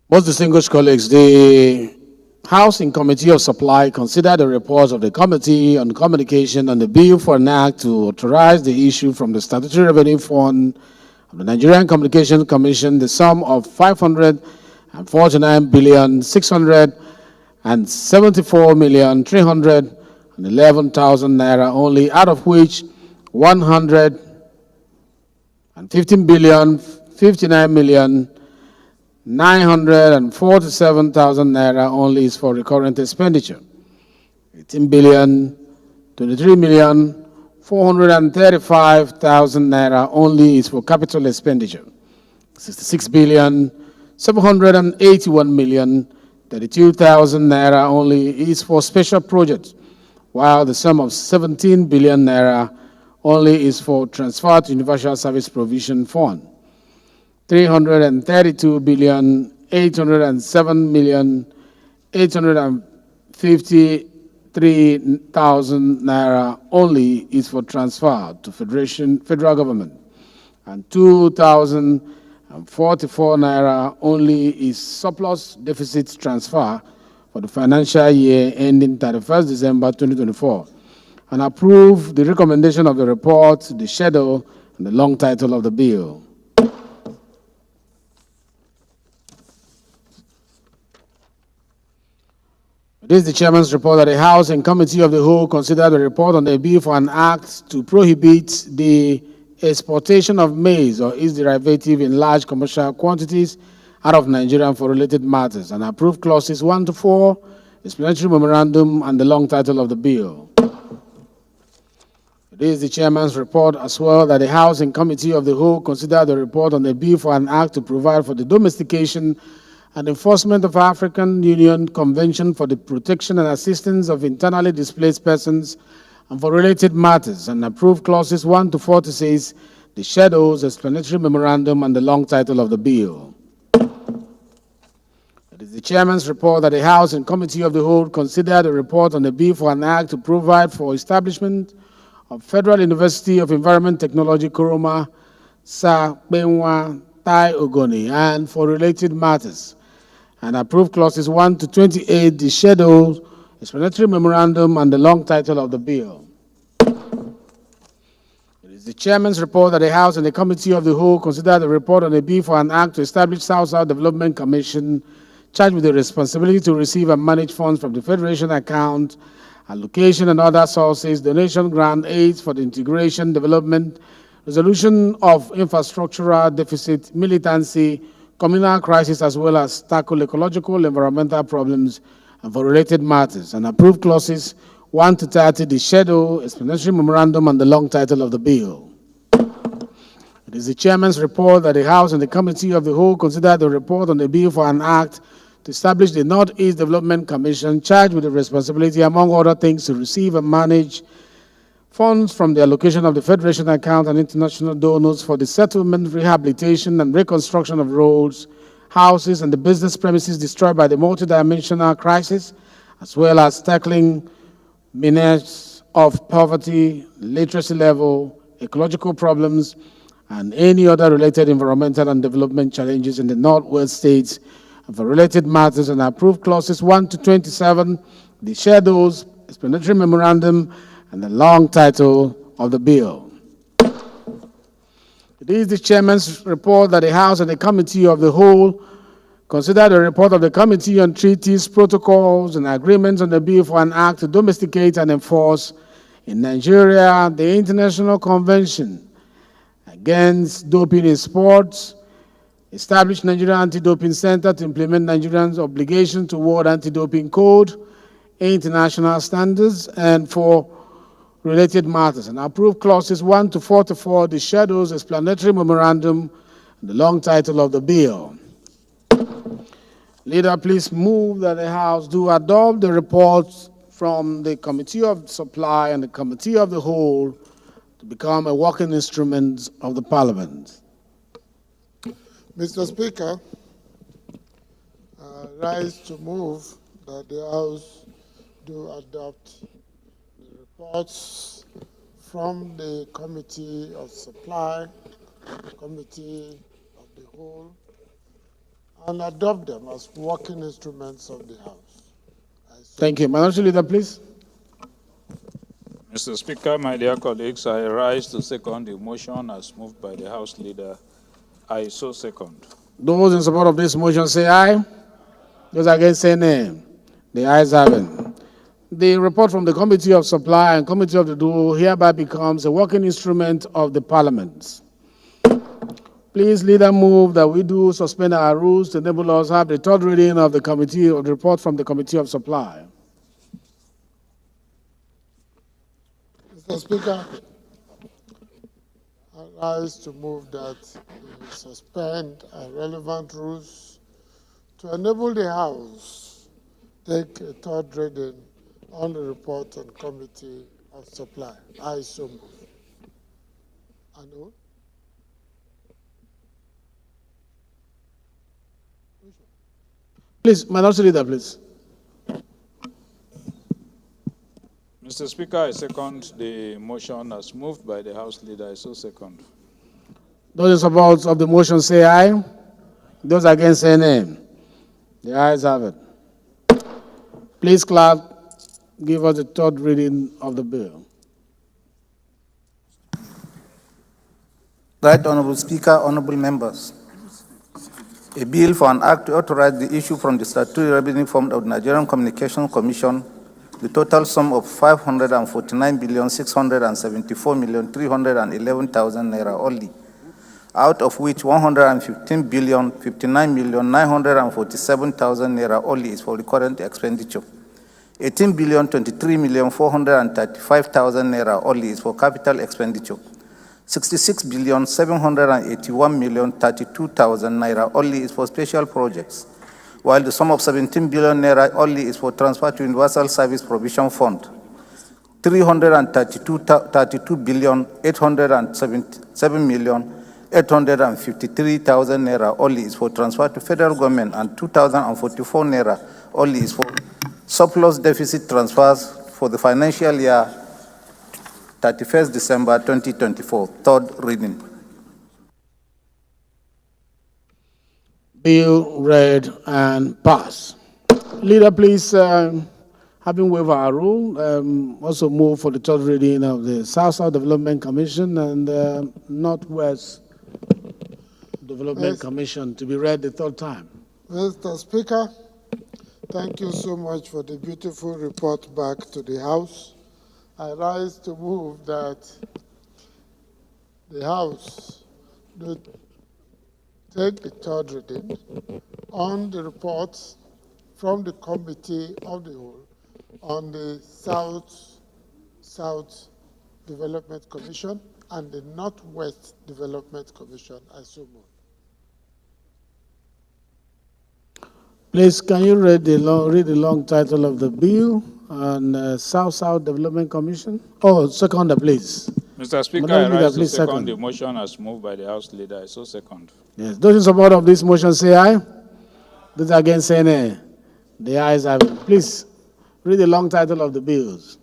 Most distinguished colleagues, the House in Committee of Supply considered the reports of the Committee on Communication on the bill for an act to authorize the issue from the Statutory Revenue Fund of the Nigerian Communications Commission the sum of 549,674,311,000 naira only, out of which 115,059,947,000 naira only is for recurrent expenditure. 18,023,435,000 naira only is for capital expenditure. 66,781,032,000 naira only is for special projects, while the sum of 17 billion naira only is for transfer to Universal Service Provision Fund. 332,807,853,000 naira only is for transfer to federal government, and 2,044 naira only is surplus deficit transfer for the financial year ending 31st December 2024, and approve the recommendation of the report, the schedule, and the long title of the bill. This is the Chairman's report that the House and Committee of the Whole considered the report on the bill for an act to prohibit the exportation of maize or its derivative in large commercial quantities out of Nigeria for related matters, and approve clauses 1 to 4, explanatory memorandum, and the long title of the bill. This is the Chairman's report as well that the House and Committee of the Whole considered the report on the bill for an act to provide for the domestication and enforcement of African Union Convention for the Protection and Assistance of Internally Displaced Persons and for related matters, and approve clauses 1 to 46, the schedules, explanatory memorandum, and the long title of the bill. It is the Chairman's report that the House and Committee of the Whole considered the report on the bill for an act to provide for establishment of Federal University of Environment Technology, Kuroma, Sa Benwa, Tai Ogoni, and for related matters, and approve clauses 1 to 28, the schedule, explanatory memorandum, and the long title of the bill. It is the Chairman's report that the House and the Committee of the Whole consider the report on a bill for an act to establish South-South Development Commission charged with the responsibility to receive and manage funds from the Federation account, allocation and other sources, donation, grant, aids for the integration, development, resolution of infrastructural deficit, militancy, communal crisis, as well as tackle ecological, environmental problems, and for related matters, and approve clauses 1 to 30, the schedule, explanatory memorandum, and the long title of the bill. It is the chairman's report that the House and the Committee of the Whole consider the report on the bill for an act to establish the Northeast Development Commission, charged with the responsibility, among other things, to receive and manage funds from the allocation of the Federation account and international donors for the settlement, rehabilitation, and reconstruction of roads, houses, and the business premises destroyed by the multidimensional crisis, as well as tackling menace of poverty, literacy level, ecological problems, and any other related environmental and development challenges in the Northwest states, and for related matters, and approve clauses 1 to 27, the schedules, explanatory memorandum, and the long title of the bill. It is the chairman's report that the House and the Committee of the Whole consider the report of the Committee on Treaties, Protocols, and Agreements on the bill for an act to domesticate and enforce in Nigeria the International Convention against doping in sports, establish Nigerian Anti-Doping Center to implement Nigerians' obligation toward anti-doping code, international standards, and for related matters, and approve clauses 1 to 44, the schedules, explanatory memorandum, and the long title of the bill. Leader, please move that the House do adopt the reports from the Committee of Supply and the Committee of the Whole to become a working instrument of the Parliament. Mr. Speaker, I rise to move that the House do adopt the reports from the Committee of Supply, Committee of the Whole, and adopt them as working instruments of the House. Thank you. Minority Leader, please. Mr. Speaker, my dear colleagues, I rise to second the motion as moved by the House Leader. I so second. Those in support of this motion say aye. Those against say nay. The ayes have it. The report from the Committee of Supply and Committee of the Whole hereby becomes a working instrument of the Parliament. Please, Leader, move that we do suspend our rules to enable us to have the third reading of the committee of the report from the Committee of Supply. Mr. Speaker, I rise to move that we suspend relevant rules to enable the House take a third reading on the report on Committee of Supply. I so move. Anu? Please, Minority Leader, please. Mr. Speaker, I second the motion as moved by the House Leader. I so second. Those in support of the motion say aye. Those against say nay. The ayes have it. Please, clerk, give us the third reading of the bill. Right Honorable Speaker, honorable members. A bill for an act to authorize the issue from the statutory revenue fund of the Nigerian Communications Commission the total sum of 549,674,311,000 naira only, out of which 115,059,947,000 naira only is for the current expenditure. 18,023,435,000 naira only is for capital expenditure. 66,781,032,000 naira only is for special projects, while the sum of 17 billion naira only is for transfer to Universal Service Provision Fund. 332,807,853,000 naira only is for transfer to federal government, and 2,044 naira only is for surplus deficit transfers for the financial year 31st December 2024. Third reading. Bill read and passed. Leader, please, having waived our rule, also move for the third reading of the South-South Development Commission and Northwest Development Commission to be read the third time. Mr. Speaker, thank you so much for the beautiful report back to the House. I rise to move that the House to take the third reading on the report from the Committee of the Whole on the South Development Commission and the Northwest Development Commission. I so move. Please, can you read the long title of the bill on South Development Commission? Oh, seconder, please. Mr. Speaker, Madam I Leader, rise to please second the second. motion as moved by the House Leader. I so second. Yes, those in support of this motion say aye. Those against say nay. The ayes have it. Please, read the long title of the bills.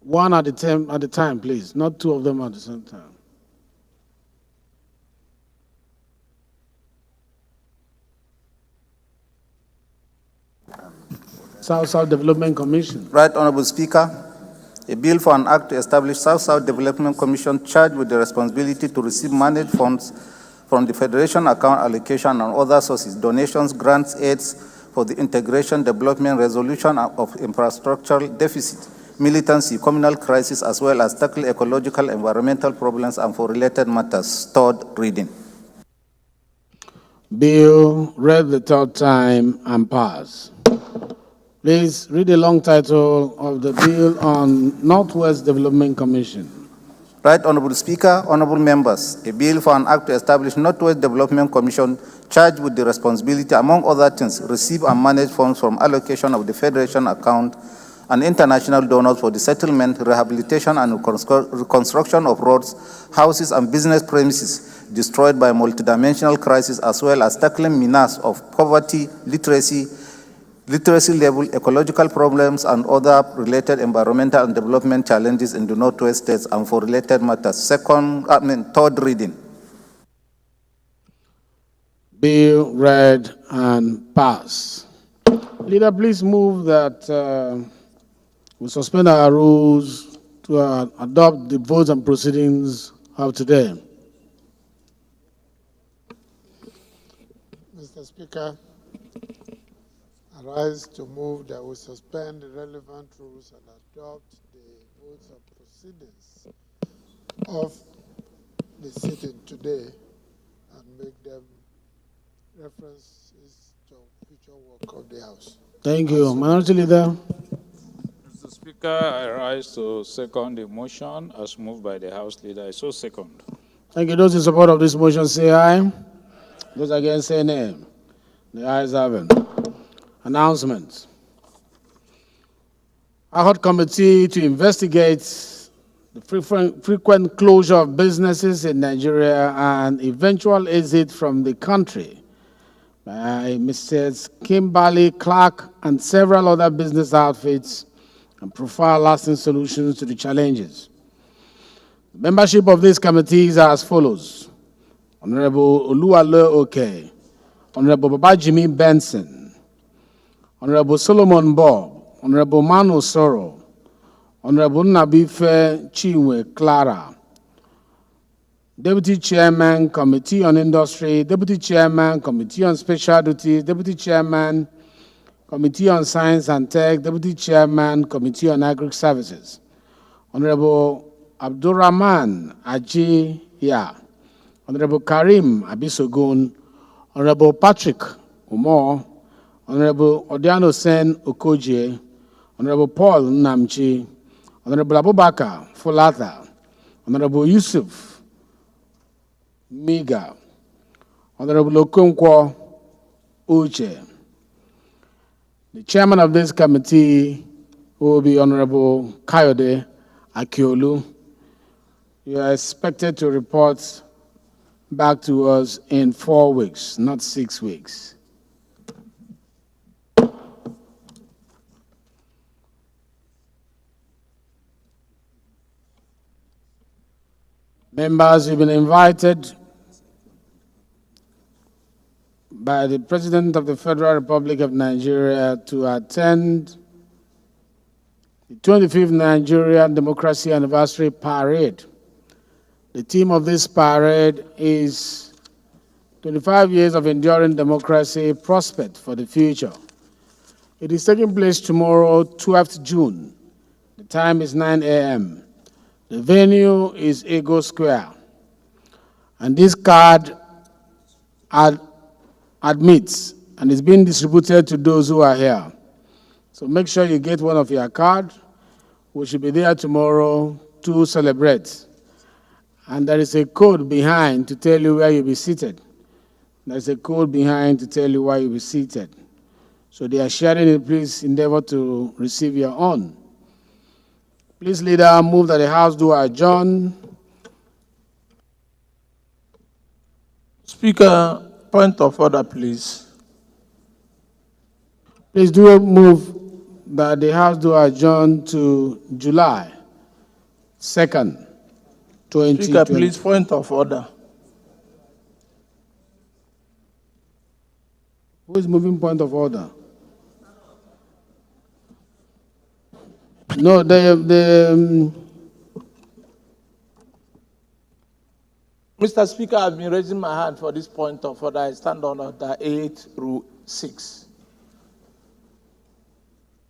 One at a time, please. Not two of them at the same time. South Development Commission. Right Honorable Speaker, a bill for an act to establish South Development Commission charged with the responsibility to receive managed funds from the Federation account allocation and other sources, donations, grants, aids for the integration, development, resolution of infrastructural deficit, militancy, communal crisis, as well as tackle ecological, environmental problems and for related matters. Third reading. Bill read the third time and passed. Please read the long title of the bill on Northwest Development Commission. Right Honorable Speaker, honorable members, a bill for an act to establish Northwest Development Commission charged with the responsibility, among other things, receive and manage funds from allocation of the Federation account and international donors for the settlement, rehabilitation, and reconstruction of roads, houses, and business premises destroyed by multidimensional crisis, as well as tackling menace of poverty, literacy level, ecological problems, and other related environmental and development challenges in the Northwest states and for related matters. Third reading. Bill read and passed. Leader, please move that we suspend our rules to adopt the votes and proceedings of today. Mr. Speaker, I rise to move that we suspend the relevant rules and adopt the votes and proceedings of the sitting today and make them references to future work of the House. Thank you. Minority Leader. Mr. Speaker, I rise to second the motion as moved by the House Leader. I so second. Thank you. Those in support of this motion say aye. Those against say nay. The ayes have it. Announcements. I heard committee to investigate the frequent closure of businesses in Nigeria and eventual exit from the country by Mrs. Kimberly Clark and several other business outfits and provide lasting solutions to the challenges. The membership of these committees are as follows: Honorable Oluwale Oke, Honorable Babajimi Benson, Honorable Solomon Bob, Honorable Manu Soro, Honorable Nabife Chinwe Clara, Deputy Chairman, Committee on Industry, Deputy Chairman, Committee on Special Duties, Deputy Chairman, Committee on Science and Tech, Deputy Chairman, Committee on Agri Services, Honorable Abdurrahman Ajiya, Honorable Karim Abisogun, Honorable Patrick Umar, Honorable Odiano Sen Okoje, Honorable Paul Namchi, Honorable Abubakar Fulata, Honorable Yusuf Miga, Honorable Okonkwo Uche. The chairman of this committee will be Honorable Kayode Akiolu. You are expected to report back to us in 4 weeks, not 6 weeks. Members, you've been invited by the President of the Federal Republic of Nigeria to attend the 25th Nigerian Democracy Anniversary Parade. The theme of this parade is 25 years of enduring democracy, prospect for the future. It is taking place tomorrow, 12th June. The time is 9 a.m. The venue is Ego Square. And this card admits and is being distributed to those who are here. So make sure you get one of your cards. We should be there tomorrow to celebrate. And there is a code behind to tell you where you'll be seated. There's a code behind to tell you where you'll be seated. So they are sharing it. Please endeavor to receive your own. Please, leader, move that the House do adjourn. Speaker, point of order, please. Please do move that the House do adjourn to July 2nd, 2020. Speaker, please, point of order. Who is moving point of order? No, Mr. Speaker, I've been raising my hand for this point of order. I stand on order 8 through 6.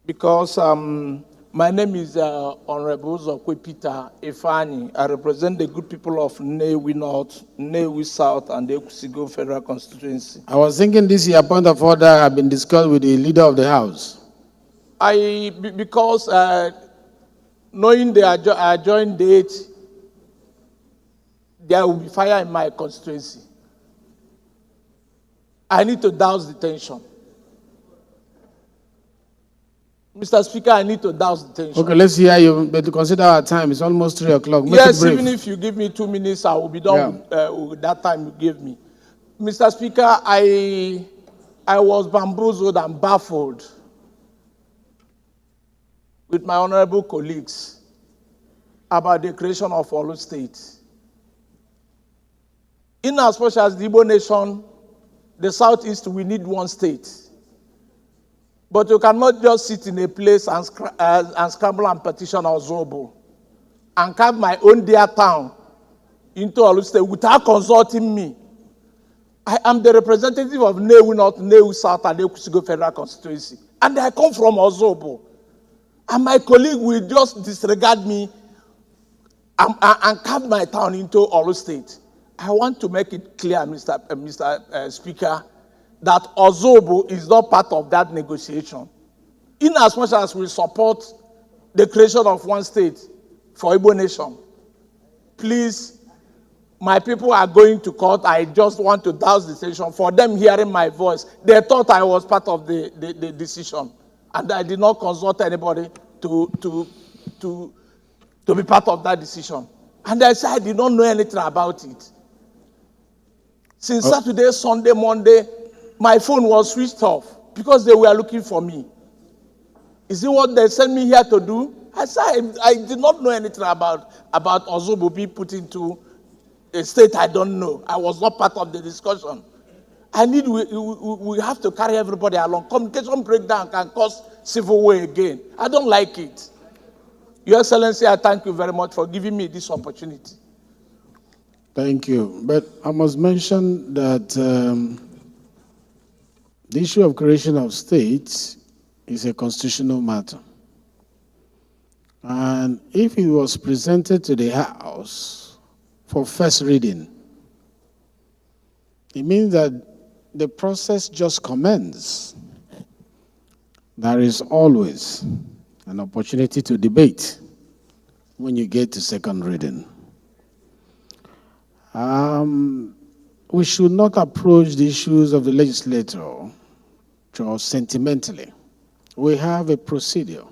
Because my name is Honorable Zokwe Peter Ifani. I represent the good people of Nnewi North, Nnewi South, and the Ekusigo Federal Constituency. I was thinking this year point of order had been discussed with the leader of the House. Because knowing the adjourned date, there will be fire in my constituency. I need to douse the tension. Mr. Speaker, I need to douse the tension. Okay, let's hear you, but to consider our time, it's almost 3 o'clock. Yes, even if you give me 2 minutes, I will be done with that time you gave me. Mr. Speaker, I was bamboozled and baffled with my honorable colleagues about the creation of Olu State. In as much as the Igbo nation, the Southeast, we need one state. But you cannot just sit in a place and scramble and petition Ozobo and carve my own dear town into Olu State without consulting me. I am the representative of Nnewi North, Nnewi South, and Ekusigo Federal Constituency. And I come from Ozobo. And my colleague will just disregard me and carve my town into Olu State. I want to make it clear, Mr. Speaker, that Ozobo is not part of that negotiation. In as much as we support the creation of one state for Igbo nation, please, my people are going to court. I just want to douse the decision. For them hearing my voice, they thought I was part of the decision. And I did not consult anybody to be part of that decision. And I said I did not know anything about it. Since Saturday, Sunday, Monday, my phone was switched off because they were looking for me. Is it what they sent me here to do? I said I did not know anything about Ozobo being put into a state I don't know. I was not part of the discussion. We have to carry everybody along. Communication breakdown can cause civil war again. I don't like it. Your Excellency, I thank you very much for giving me this opportunity. Thank you. But I must mention that the issue of creation of states is a constitutional matter. And if it was presented to the House for first reading, it means that the process just commences. There is always an opportunity to debate when you get to second reading. We should not approach the issues of the legislature just sentimentally. We have a procedure.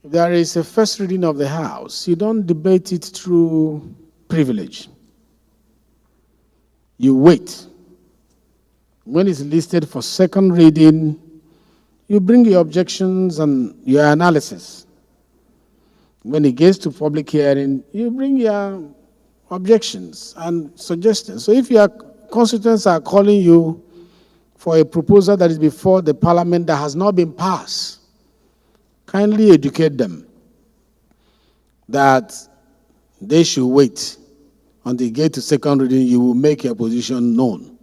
If there is a first reading of the House, you don't debate it through privilege. You wait. When it's listed for second reading, you bring your objections and your analysis. When it gets to public hearing, you bring your objections and suggestions. So if your constituents are calling you for a proposal that is before the parliament that has not been passed, kindly educate them that they should wait until you get to second reading. You will make your position known.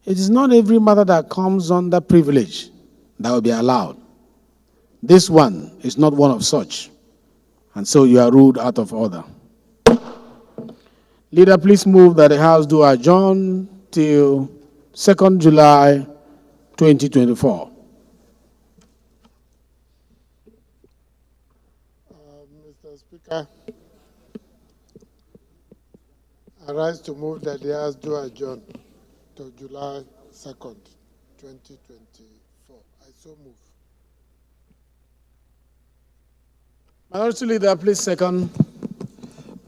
It is not every matter that comes under privilege that will be allowed. This one is not one of such. and so you are ruled out of order. Leader, please move that the House do adjourn till 2nd July 2024. Mr. Speaker, I rise to move that the House do adjourn to July 2nd, 2024. I so move. Minority Leader, please second.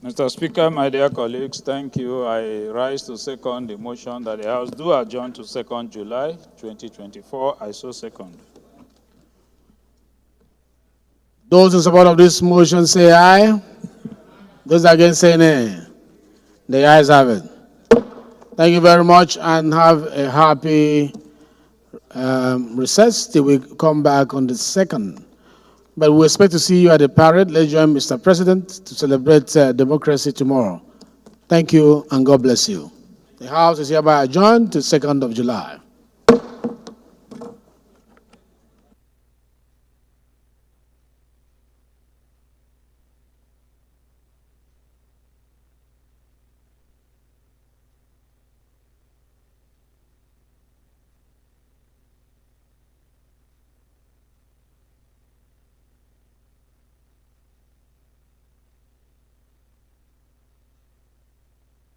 Mr. Speaker, my dear colleagues, thank you. I rise to second the motion that the House do adjourn to 2nd July 2024. I so second. Those in support of this motion say aye. Those against say nay. The ayes have it. Thank you very much and have a happy recess till we come back on the 2nd. But we expect to see you at the parade. Let's join Mr. President to celebrate democracy tomorrow. Thank you and God bless you. The House is hereby adjourned to 2nd of July.